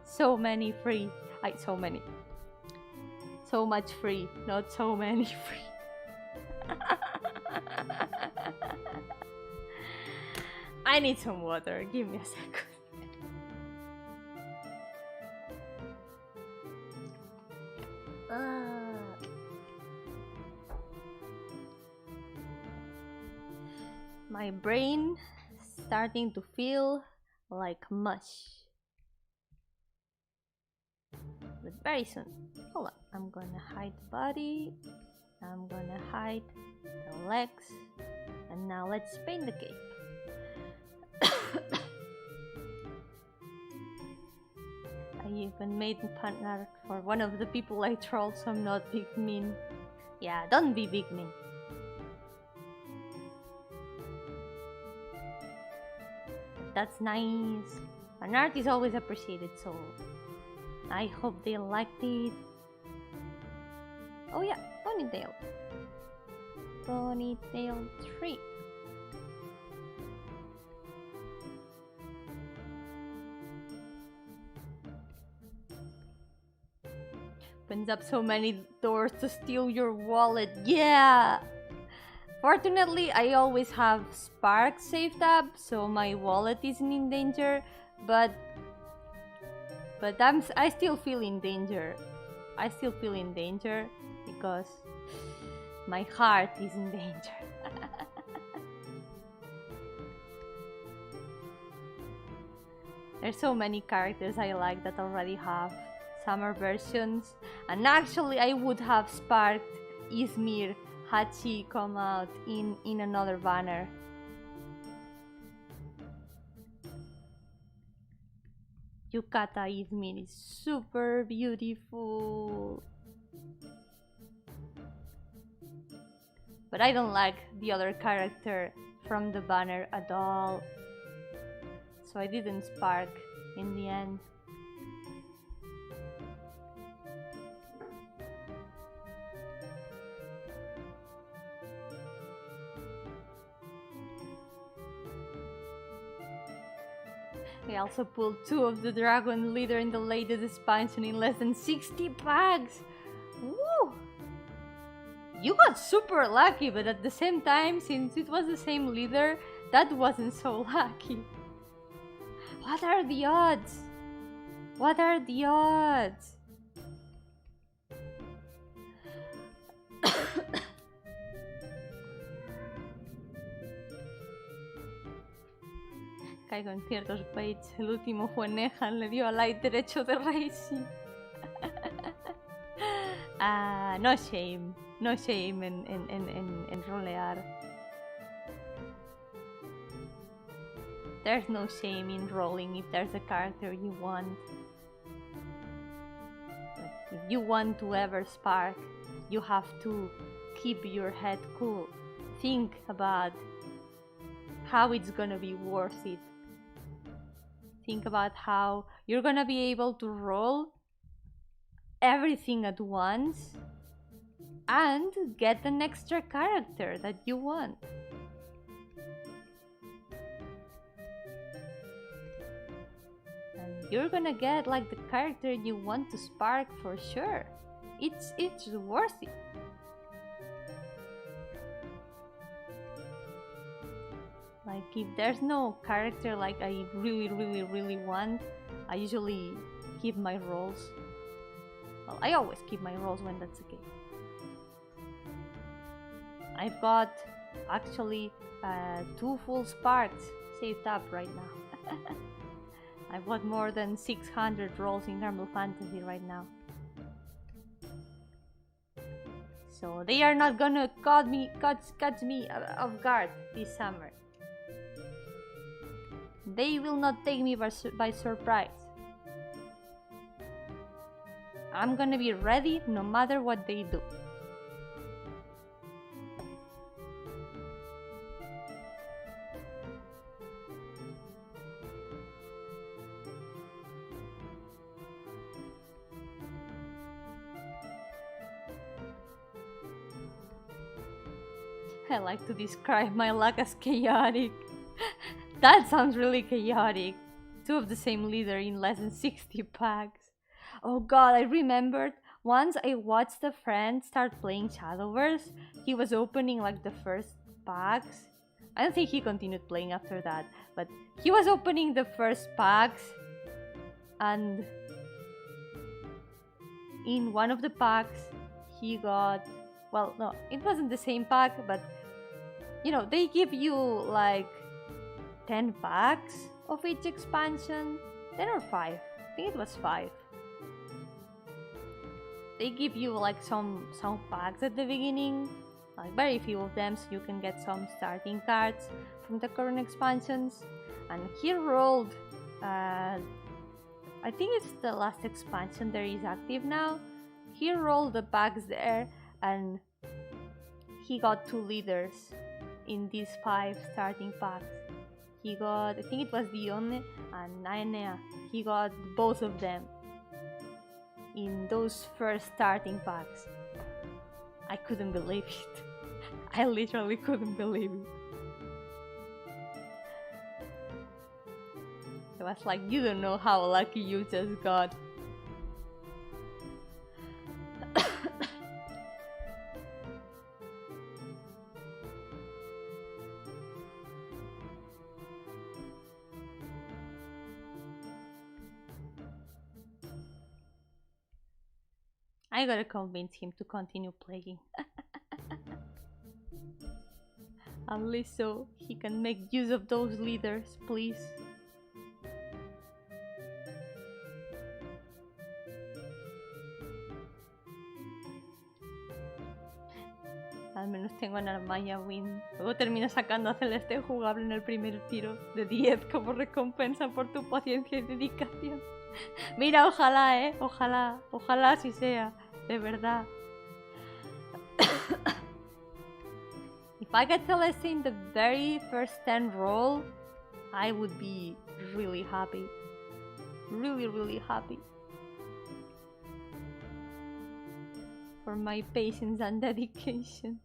So many free. So many. So much free, not so many free. I need some water. Give me a second. My brain starting to feel like mush. But very soon. Hold on. I'm gonna hide the body. I'm gonna hide the legs. And now let's paint the cape. I even made pan art for one of the people I trolled, so I'm not big mean. Yeah, don't be big mean. That's nice. An art is always appreciated, so I hope they liked it. Oh yeah, ponytail. Ponytail 3. Opens up so many doors to steal your wallet. Yeah! Fortunately, I always have Spark saved up, so my wallet isn't in danger. But I still feel in danger. I still feel in danger because my heart is in danger. There's so many characters I like that already have summer versions, and actually I would have sparked Izmir had she come out in another banner. Yukata Izmir is super beautiful. But I don't like the other character from the banner at all. So I didn't spark in the end. I also pulled 2 of the Dragon Leader in the latest expansion in less than 60 packs! Woo! You got super lucky, but at the same time, since it was the same leader, that wasn't so lucky. What are the odds? What are the odds? Caigo en ciertos baits. El último fue Nehan, le dio a Light derecho de racing. No shame. No shame en rolear. There's no shame in rolling if there's a character you want. But if you want to ever spark, you have to keep your head cool. Think about how it's gonna be worth it. Think about how you're gonna be able to roll everything at once and get an extra character that you want. And you're gonna get like the character you want to spark for sure. It's worth it. Like if there's no character like I really want, I usually keep my rolls. Well, I always keep my rolls when that's the case. I've got actually 2 full sparks saved up right now. I've got more than 600 rolls in Caramel Fantasy right now. So they are not gonna catch me off guard this summer. They will not take me by surprise. I'm gonna be ready no matter what they do. I like to describe my luck as chaotic. That sounds really chaotic. 2 of the same leader in less than 60 packs. Oh god, I remembered once I watched a friend start playing Shadowverse. He was opening like the first packs. I don't think he continued playing after that, but he was opening the first packs, and in one of the packs he got, well, no, it wasn't the same pack, but you know, they give you like 10 packs of each expansion. 10 or 5, I think it was 5. They give you like some packs at the beginning, like very few of them, so you can get some starting cards from the current expansions. And he rolled, I think it's the last expansion there is active now. He rolled the packs there, and he got 2 leaders in these 5 starting packs. He got, I think it was Dione and Naenea. He got both of them. in those first starting packs. I couldn't believe it. I literally couldn't believe it. It was like, you don't know how lucky you just got. I gotta convince him to continue playing. At least so he can make use of those leaders, please. Al menos tengo a Maya Win. Luego termino sacando a Celeste jugable en el primer tiro de 10 como recompensa por tu paciencia y dedicación. Mira, ojalá, ojalá así sea, de verdad. If I get Celeste in the very first 10 roll, I would be really happy. Really happy. For my patience and dedication.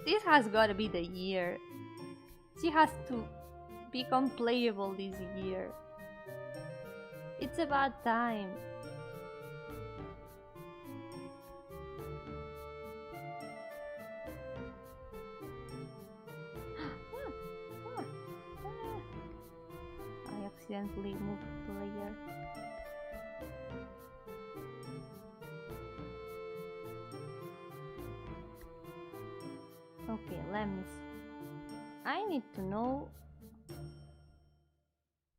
This has gotta be the year. She has to become playable this year. It's about time. I accidentally moved the layer. Okay, let me see. I need to know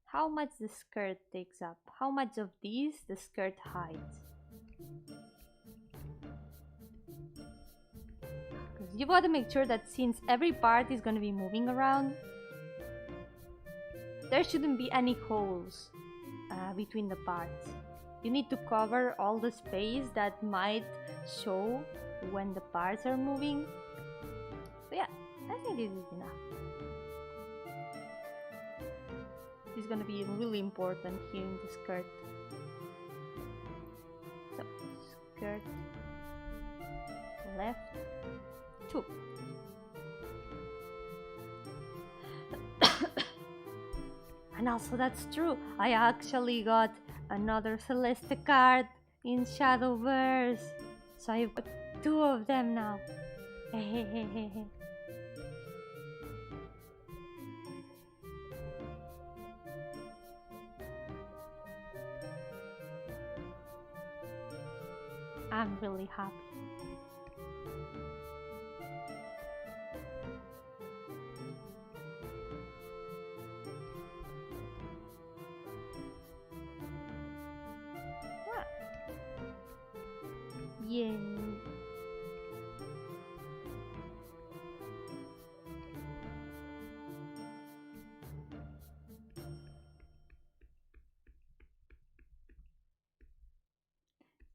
how much the skirt takes up. How much of these the skirt hides. Because you gotta make sure that since every part is gonna be moving around, there shouldn't be any holes between the parts. You need to cover all the space that might show when the parts are moving. So yeah, I think this is enough. This is gonna be really important here in the skirt. So, skirt, left, 2. And also that's true, I actually got another Celeste card in Shadowverse. So I've got 2 of them now. I'm really happy. What? Yay.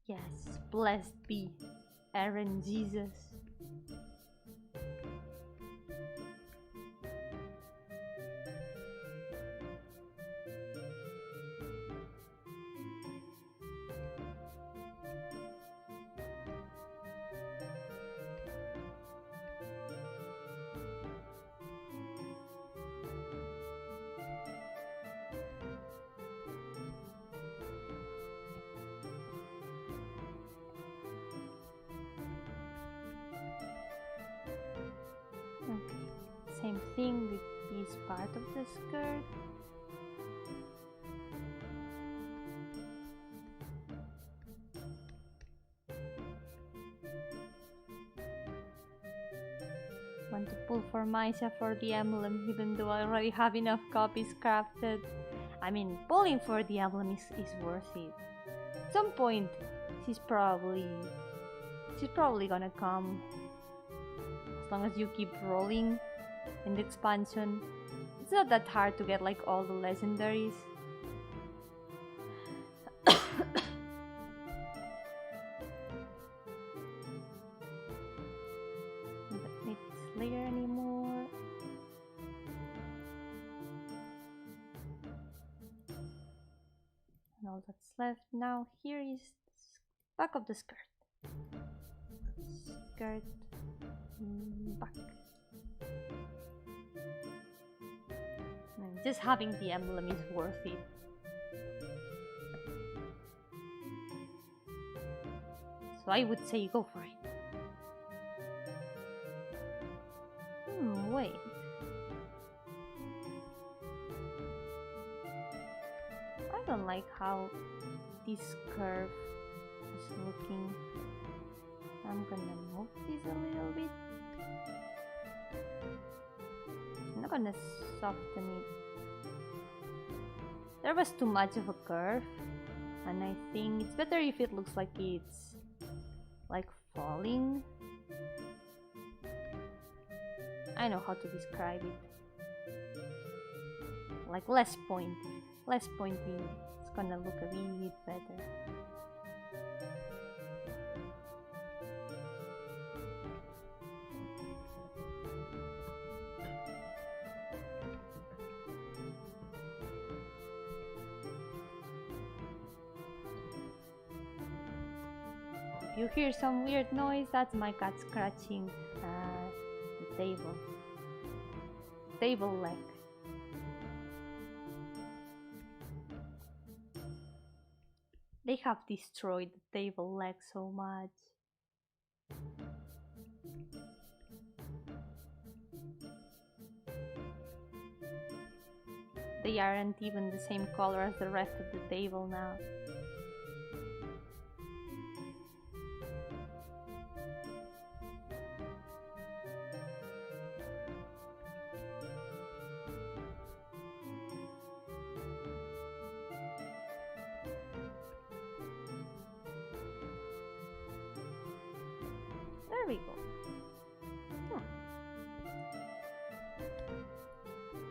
Yes, blessed be Aaron Jesus. Okay, same thing with this part of the skirt. Want to pull for Maisha for the emblem, even though I already have enough copies crafted. I mean, pulling for the emblem is worth it. At some point, she's probably gonna come. As long as you keep rolling in the expansion, it's not that hard to get like all the legendaries. Don't need this layer anymore. all that's left. Now here is the back of the skirt. Skirt back. And just having the emblem is worth it. So I would say go for it. Wait. I don't like how this curve is looking. I'm gonna move this a little bit. I'm not gonna soften it. There was too much of a curve, and I think it's better if it looks like it's like falling. I know how to describe it. Like less pointy. Less pointy. It's gonna look a bit better. If you hear some weird noise, that's my cat scratching the table leg. They have destroyed the table leg so much. They aren't even the same color as the rest of the table now. There we go.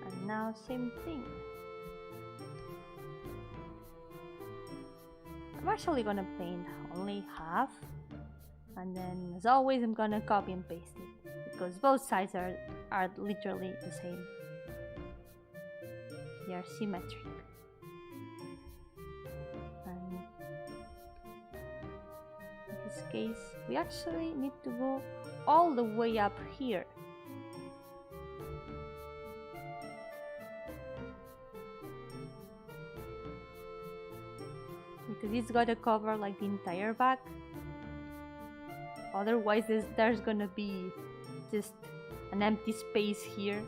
And now same thing. I'm actually gonna paint only half, and then as always I'm gonna copy and paste it because both sides are literally the same. They are symmetric. And in this case we actually need to go all the way up here. Because it's gotta cover like the entire back. Otherwise there's gonna be just an empty space here.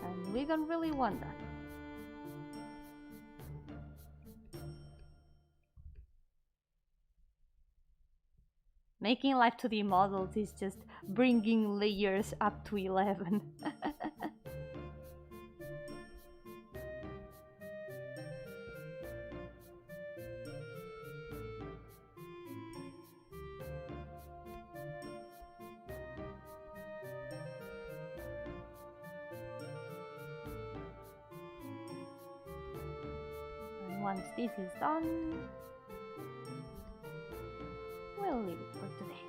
And we don't really want that. Making Live2D models is just bringing layers up to 11. And once this is done, we'll leave it for today.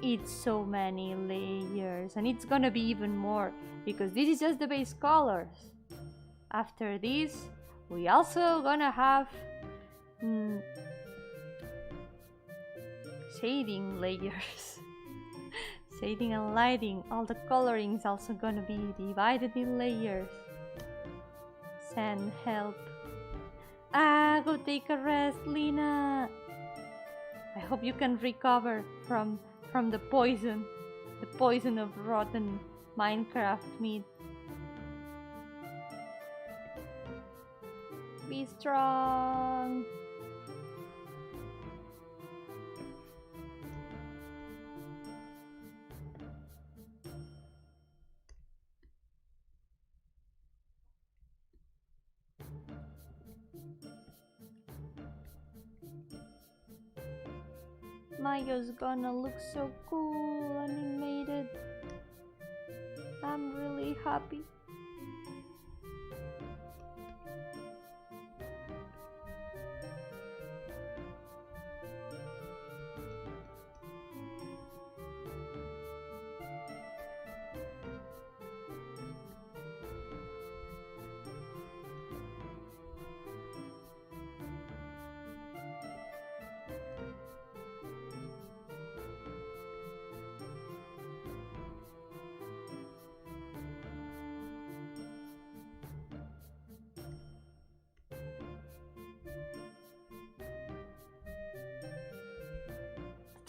It's so many layers, and it's gonna be even more because this is just the base colors. After this, we also gonna have shading layers. Shading and lighting, all the coloring is also gonna be divided in layers. Send help. Go take a rest, Lena. I hope you can recover from the poison of rotten Minecraft meat. Be strong. Mayo's gonna look so cool animated. I'm really happy.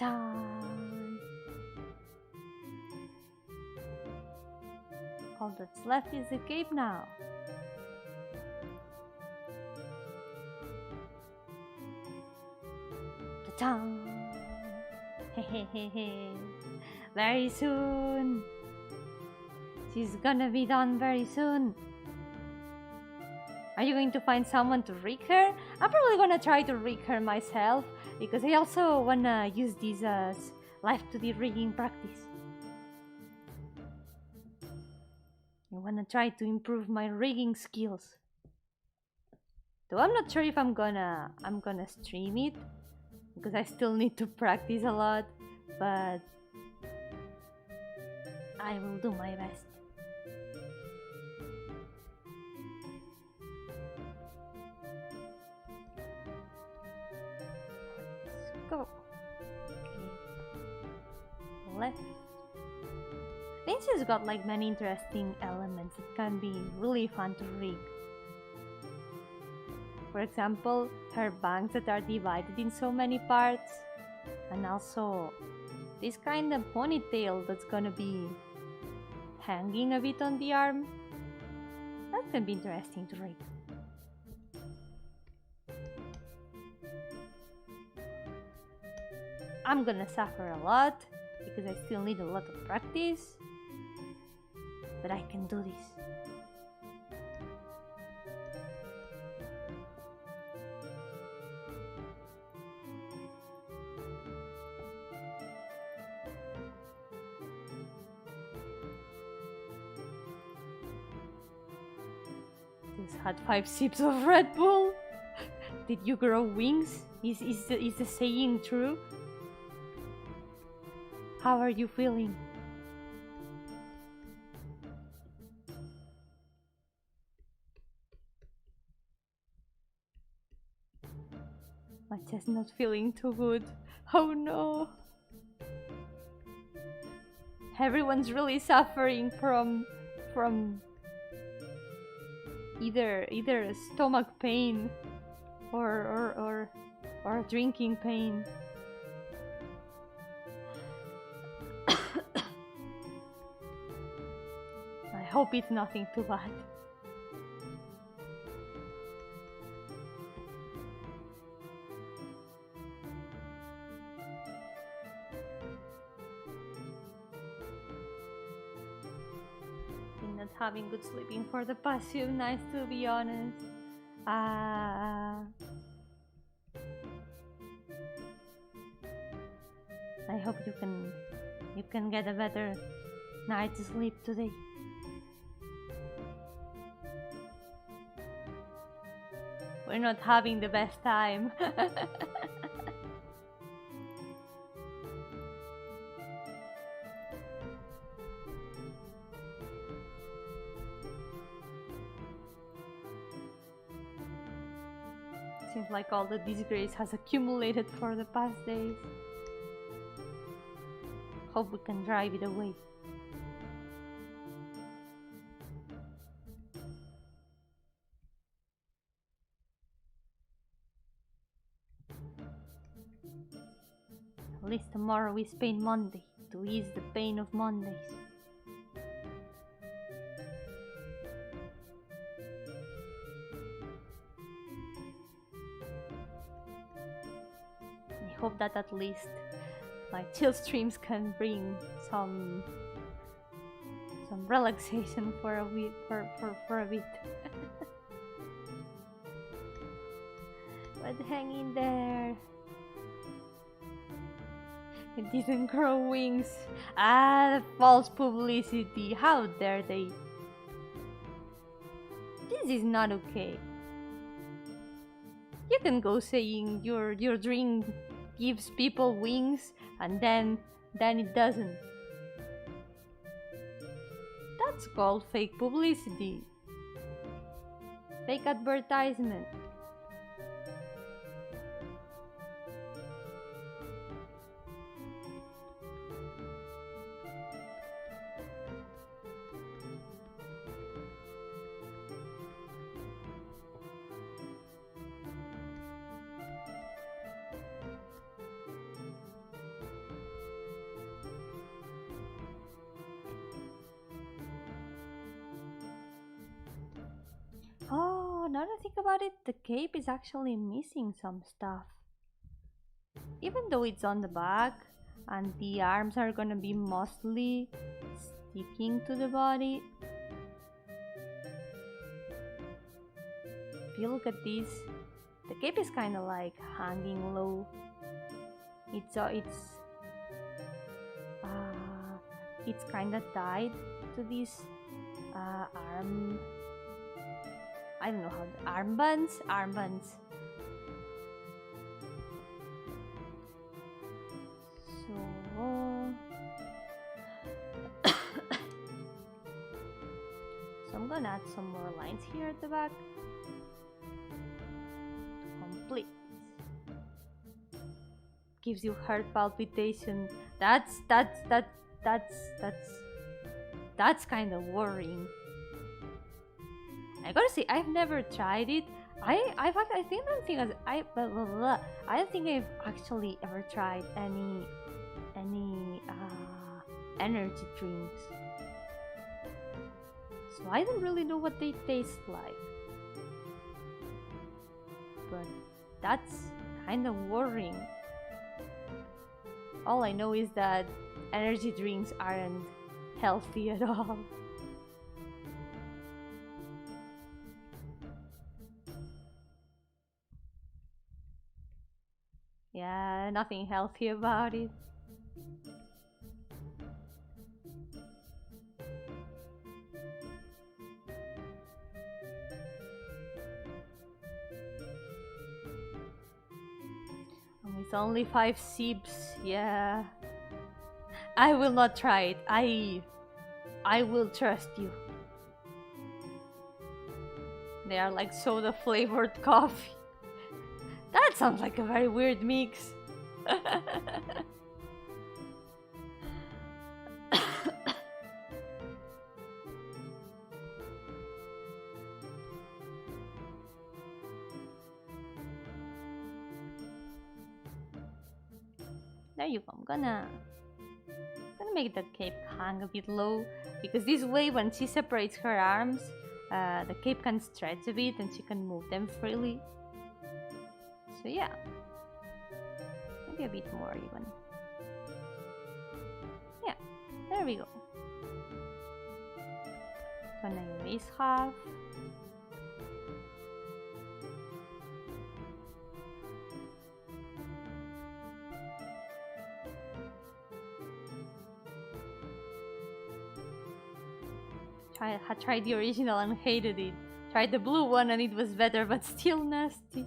Ta-da! All that's left is the cape now. Ta-da! Hehehehe. Very soon. She's gonna be done very soon. Are you going to find someone to rig her? I'm probably gonna try to rig her myself because I also wanna use this as Live2D rigging practice. I wanna try to improve my rigging skills. Though I'm not sure if I'm gonna stream it because I still need to practice a lot, but I will do my best. Let's go. Okay. Left. This has got like many interesting elements. It can be really fun to rig. For example, her bangs that are divided in so many parts, and also this kind of ponytail that's gonna be hanging a bit on the arm. That can be interesting to rig. I'm gonna suffer a lot because I still need a lot of practice, but I can do this. Just had 5 sips of Red Bull. Did you grow wings? Is the saying true? How are you feeling? My chest not feeling too good. Oh no! Everyone's really suffering from either stomach pain or drinking pain. I hope it's nothing too bad. Been not having good sleeping for the past few nights, to be honest. I hope you can get a better night's sleep today. We're not having the best time. Seems like all the disgrace has accumulated for the past days. Hope we can drive it away. At least tomorrow is Pain Monday, to ease the pain of Mondays. I hope that at least my chill streams can bring some relaxation for a bit. But hang in there. It didn't grow wings. Ah, false publicity. How dare they? This is not okay. You can go saying your drink gives people wings and then it doesn't. That's called fake publicity. Fake advertisement. now that I think about it, the cape is actually missing some stuff. Even though it's on the back and the arms are gonna be mostly sticking to the body. If you look at this, the cape is kind of like hanging low. It's kind of tied to this arm. I don't know how armbands. So I'm gonna add some more lines here at the back to complete. Gives you heart palpitation. That's kind of worrying. I gotta say, I've never tried it. I don't think I've actually ever tried any energy drinks. So I don't really know what they taste like. But that's kind of worrying. All I know is that energy drinks aren't healthy at all. Yeah, nothing healthy about it. It's only 5 sips, yeah. I will not try it. I will trust you. They are like soda flavored coffee. That sounds like a very weird mix. There you go. I'm gonna make the cape hang a bit low, because this way when she separates her arms, the cape can stretch a bit and she can move them freely. So yeah, maybe a bit more even. Yeah, there we go. Gonna erase half. I tried the original and hated it. Tried the blue one and it was better, but still nasty.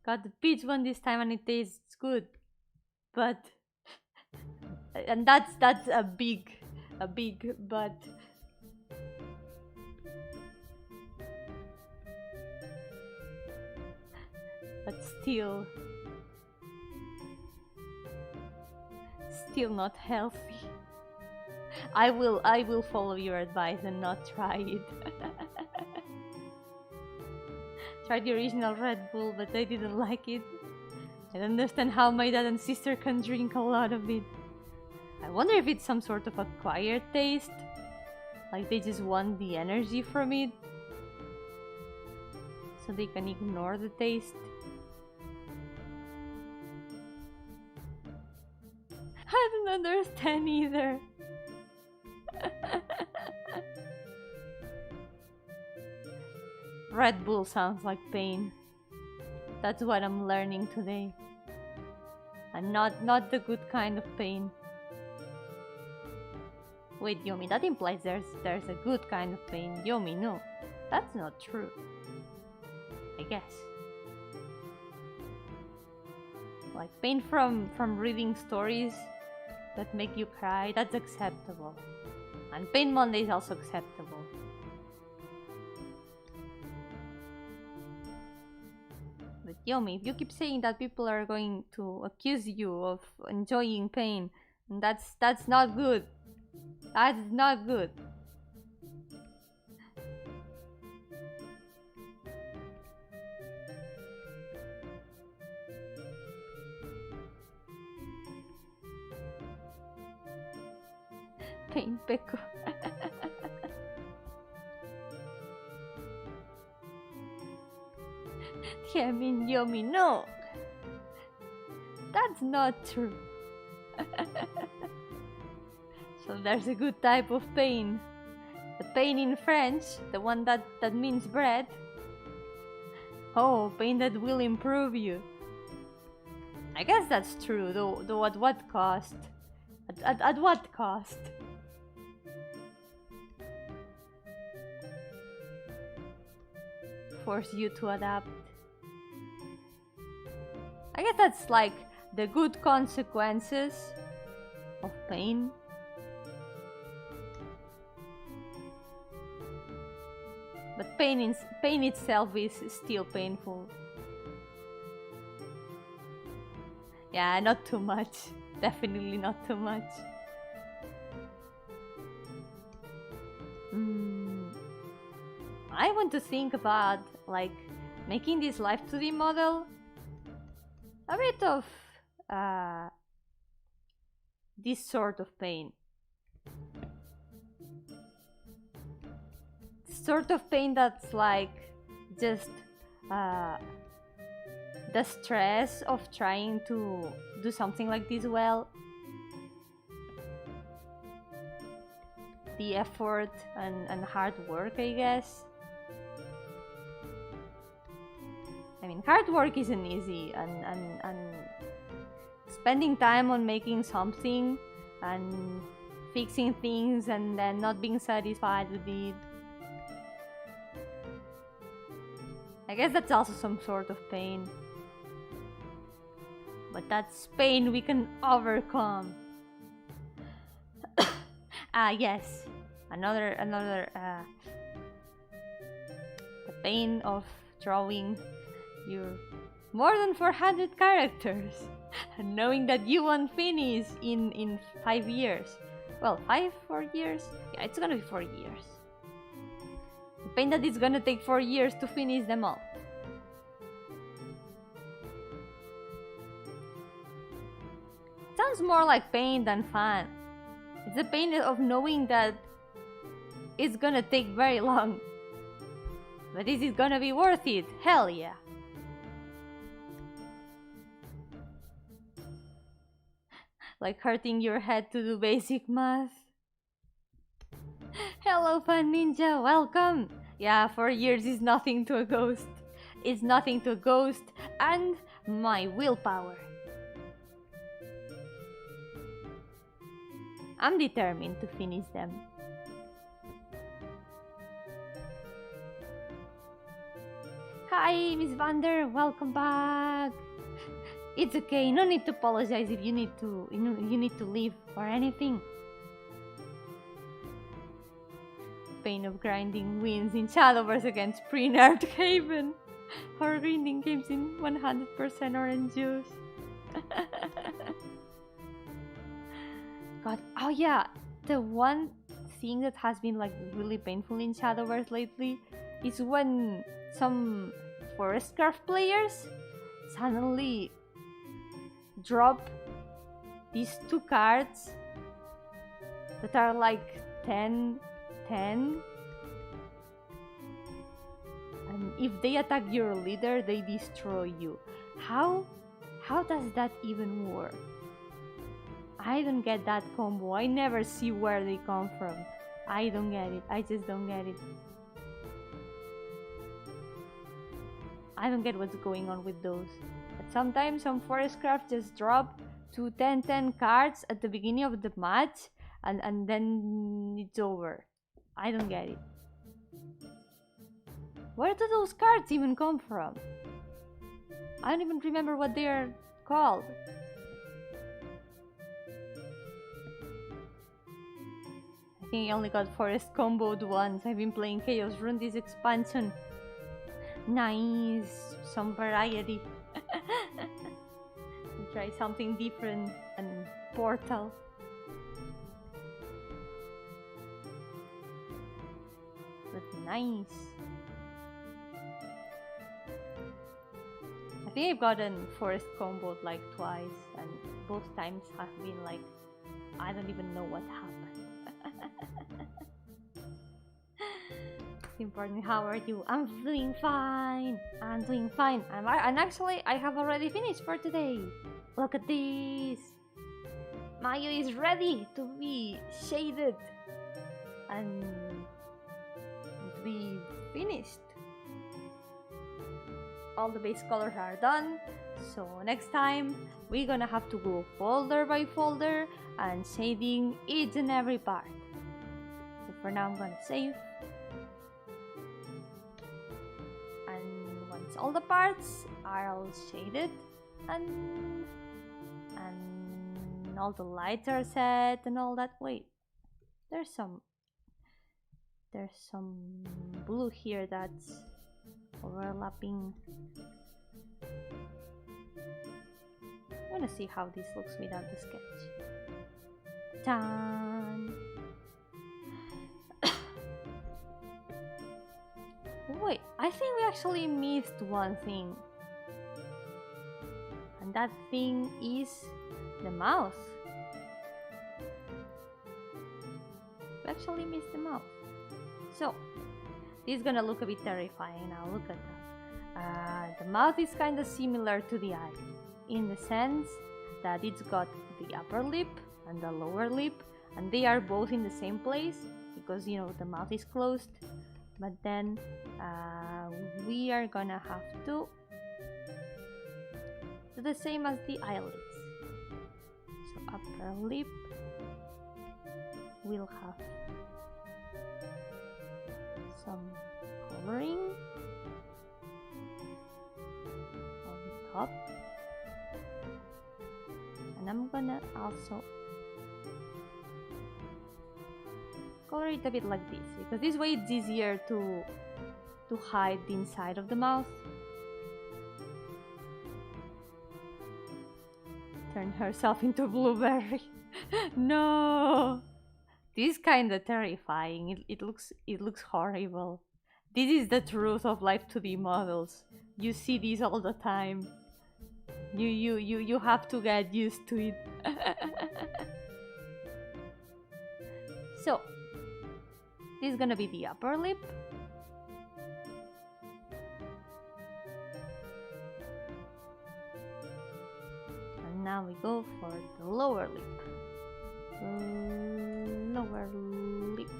Got the peach one this time and it tastes good, but and that's a big but. But still not healthy. I will follow your advice and not try it. Tried the original Red Bull, but I didn't like it. I don't understand how my dad and sister can drink a lot of it. I wonder if it's some sort of acquired taste, like they just want the energy from it, so they can ignore the taste. I don't understand either. Red Bull sounds like pain. That's what I'm learning today. And not the good kind of pain. Wait, Yomi, that implies there's a good kind of pain. Yomi, no. That's not true. I guess. Like pain from reading stories that make you cry, that's acceptable. And Pain Monday is also acceptable. But Yomi, if you keep saying that people are going to accuse you of enjoying pain, that's not good. That's not good. Pain Peko. mean, Yomi, no. That's not true. So there's a good type of pain. The pain in French, the one that means bread. Oh, pain that will improve you. I guess that's true, though at what cost? At what cost? Force you to adapt. I guess that's like the good consequences of pain. But pain itself is still painful. Yeah, not too much. Definitely not too much. I want to think about like making this Live2D model a bit of this sort of pain. Sort of pain that's like just the stress of trying to do something like this well, the effort and hard work, I guess. I mean, hard work isn't easy, and spending time on making something and fixing things and then not being satisfied with it, I guess that's also some sort of pain. But that's pain we can overcome. Yes, another the pain of drawing your more than 400 characters and knowing that you won't finish in 5 years. Well, 4 years? Yeah, it's gonna be 4 years. The pain that it's gonna take 4 years to finish them all. Sounds more like pain than fun. It's the pain of knowing that it's gonna take very long. But is it gonna be worth it? Hell yeah. Like hurting your head to do basic math. Hello, Fun Ninja, welcome! Yeah, 4 years is nothing to a ghost. It's nothing to a ghost and my willpower. I'm determined to finish them. Hi, Miss Vander, welcome back. It's okay, no need to apologize if you need to leave or anything. Pain of grinding wins in Shadowverse against pre-nerfed Haven. Or grinding games in 100% orange juice. God, oh yeah, the one thing that has been like really painful in Shadowverse lately is when some Forestcraft players suddenly drop these 2 cards that are like 10, and if they attack your leader, they destroy you. How does that even work? I don't get that combo. I never see where they come from. I don't get it. I just don't get it. I don't get what's going on with those. But sometimes some Forestcraft just drop 2 10 cards at the beginning of the match and then it's over. I don't get it. Where do those cards even come from? I don't even remember what they are called. I think I only got Forest comboed once. I've been playing Chaos Rune this expansion. Nice, some variety. Try something different and Portal. But nice. I think I've gotten Forest comboed like twice, and both times have been like, I don't even know what happened. most important, how are you? I'm doing fine. I'm doing fine. And actually, I have already finished for today. Look at this. Mayo is ready to be shaded and to be finished. All the base colors are done. So next time, we're gonna have to go folder by folder and shading each and every part. So for now, I'm gonna save. And once all the parts are all shaded and all the lights are set and all that, wait, there's some blue here that's overlapping. I want to see how this looks without the sketch. Done. Wait, I think we actually missed one thing. And that thing is the mouth. We actually missed the mouth. So, this is gonna look a bit terrifying now. Look at that. The mouth is kind of similar to the eye, in the sense that it's got the upper lip and the lower lip, and they are both in the same place because, you know, the mouth is closed. But then we are gonna have to do the same as the eyelids. So upper lip will have some coloring on the top, and I'm gonna also color it a bit like this, because this way it's easier to hide the inside of the mouth. Turn herself into a blueberry. No, this is kind of terrifying. It looks horrible. This is the truth of Live2D models. You see these all the time. You have to get used to it. So this is gonna be the upper lip. And now we go for the lower lip. Lower lip.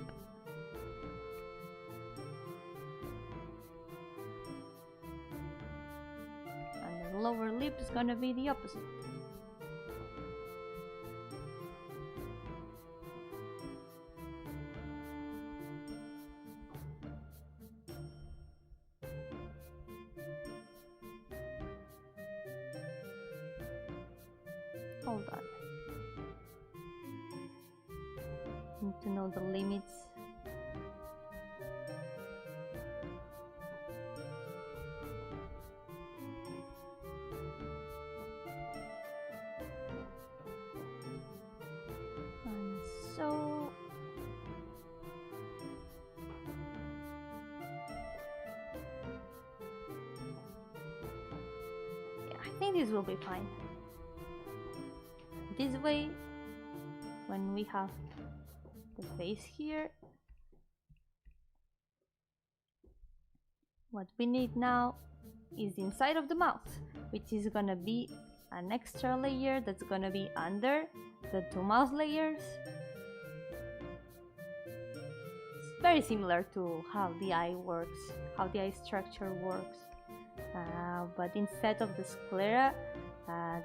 And the lower lip is gonna be the opposite. Hold on. Need to know the limits. And so yeah, I think this will be fine. This way, when we have the face here, what we need now is the inside of the mouth, which is gonna be an extra layer that's gonna be under the two mouth layers. It's very similar to how the eye works, how the eye structure works, but instead of the sclera,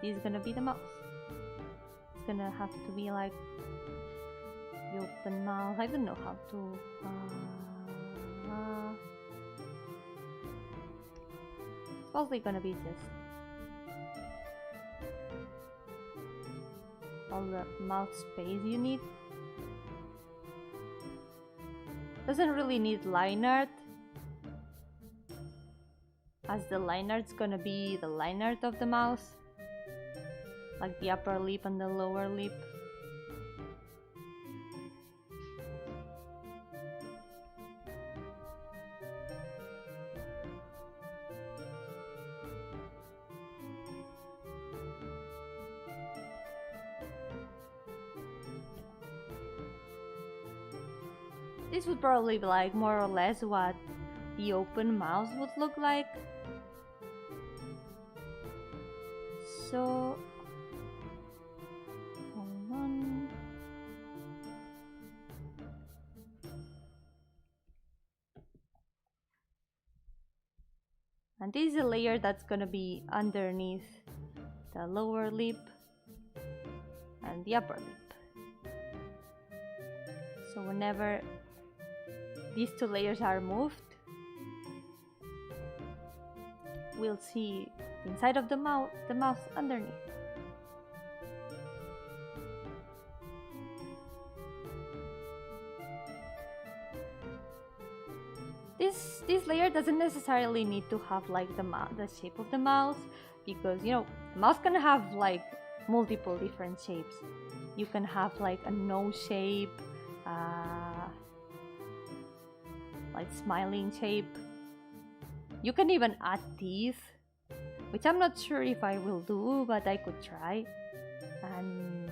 this is gonna be the mouth. It's gonna have to be like the open mouth. I don't know how to. It's mostly gonna be just all the mouth space you need. Doesn't really need line art, as the line art's gonna be the line art of the mouth, like the upper lip and the lower lip. This would probably be like more or less what the open mouth would look like. So hold on. And this is a layer that's gonna be underneath the lower lip and the upper lip. So whenever these two layers are moved, we'll see the inside of the mouth underneath. This layer doesn't necessarily need to have like the shape of the mouth, because you know, the mouth can have like multiple different shapes. You can have like a nose shape, like smiling shape. You can even add teeth, which I'm not sure if I will do, but I could try. And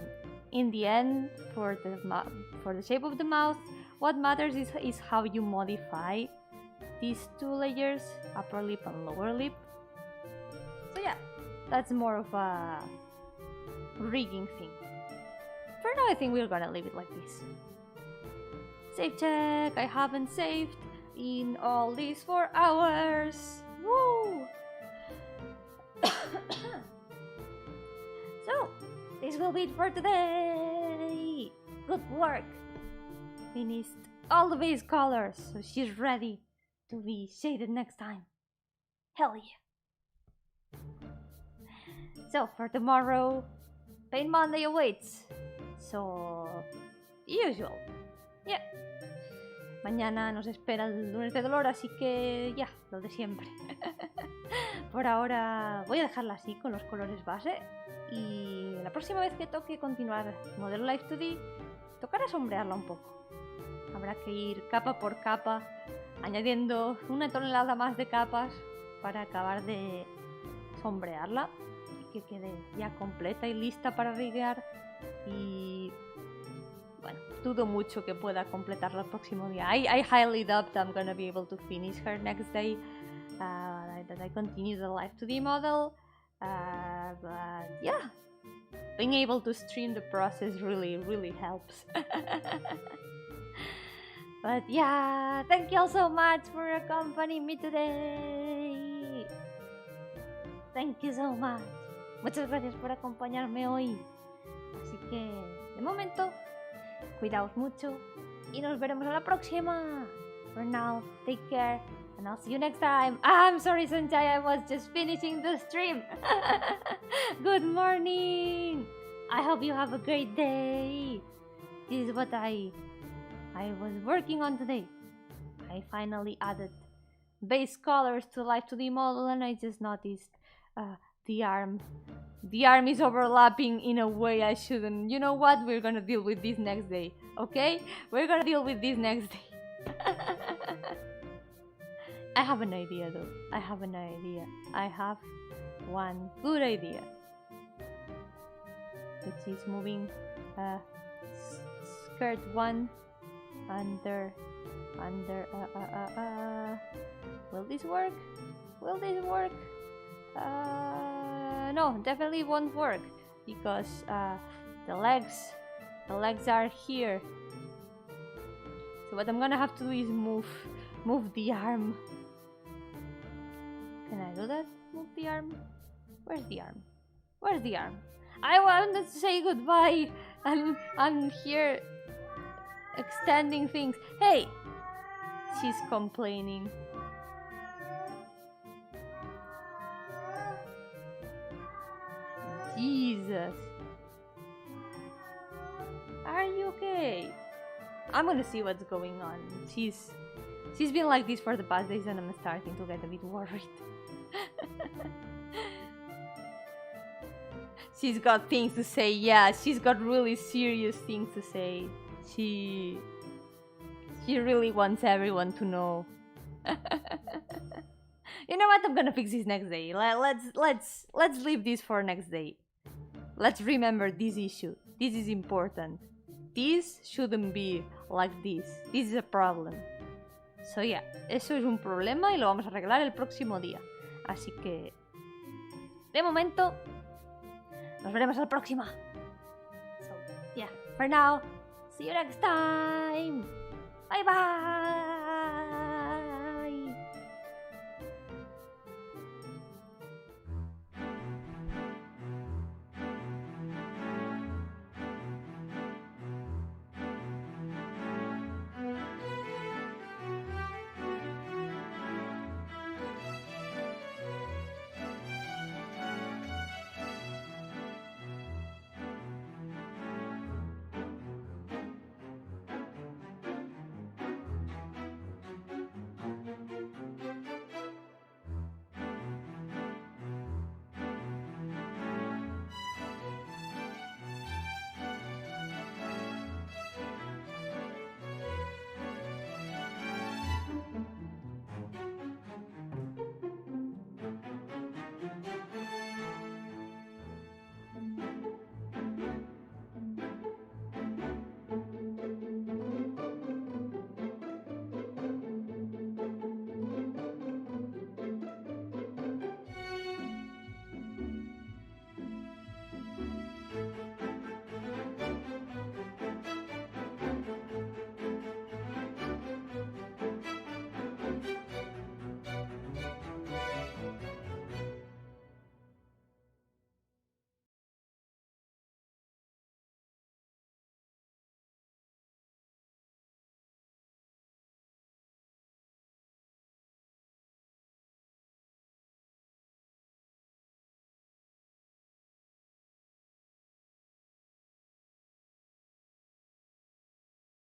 in the end, for the shape of the mouth, what matters is how you modify these two layers, upper lip and lower lip. So yeah, that's more of a rigging thing. For now, I think we're gonna leave it like this. Save check, I haven't saved in all these 4 hours. Woo! So, this will be it for today. Good work. Finished all the base colors, so she's ready to be shaded next time. Hell yeah. So, for tomorrow, Paint Monday awaits. So, usual. Yeah. Mañana nos espera el lunes de dolor, así que ya, lo de siempre. Por ahora voy a dejarla así con los colores base, y la próxima vez que toque continuar modelo Live2D, tocará sombrearla un poco. Habrá que ir capa por capa, añadiendo 1 tonelada más de capas para acabar de sombrearla y que quede ya completa y lista para riguear. Y bueno, dudo mucho que pueda completarla el próximo día. I highly doubt I'm gonna be able to finish her next day, that I continue the Live2D model, but yeah, being able to stream the process really helps. But yeah, thank you all so much for accompanying me today. Thank you so much. Muchas gracias por acompañarme hoy. Así que, de momento, cuidaos mucho y nos veremos a la próxima. For now, take care and I'll see you next time. I'm sorry, Sanjay, I was just finishing the stream. Good morning. I hope you have a great day. This is what I was working on today. I finally added base colors to Live2D model, and I just noticed the arm is overlapping in a way I shouldn't. You know what? We're gonna deal with this next day, okay? We're gonna deal with this next day. I have an idea though. I have one good idea, which is moving skirt 1 under. Will this work? No, definitely won't work, because the legs are here. So what I'm gonna have to do is move the arm. Can I do that? Move the arm? Where's the arm? I wanted to say goodbye, and I'm here extending things. Hey! She's complaining. Jesus. Are you okay? I'm gonna see what's going on. She's been like this for the past days, and I'm starting to get a bit worried. She's got things to say. Yeah, she's got really serious things to say. She really wants everyone to know. You know what? I'm gonna fix this next day. Let's leave this for next day. Let's remember this issue. This is important. this shouldn't be like this. This is a problem. So yeah, eso es un problema y lo vamos a arreglar el próximo día. Así que, de momento, nos veremos la próxima. So yeah, for now, see you next time. Bye bye.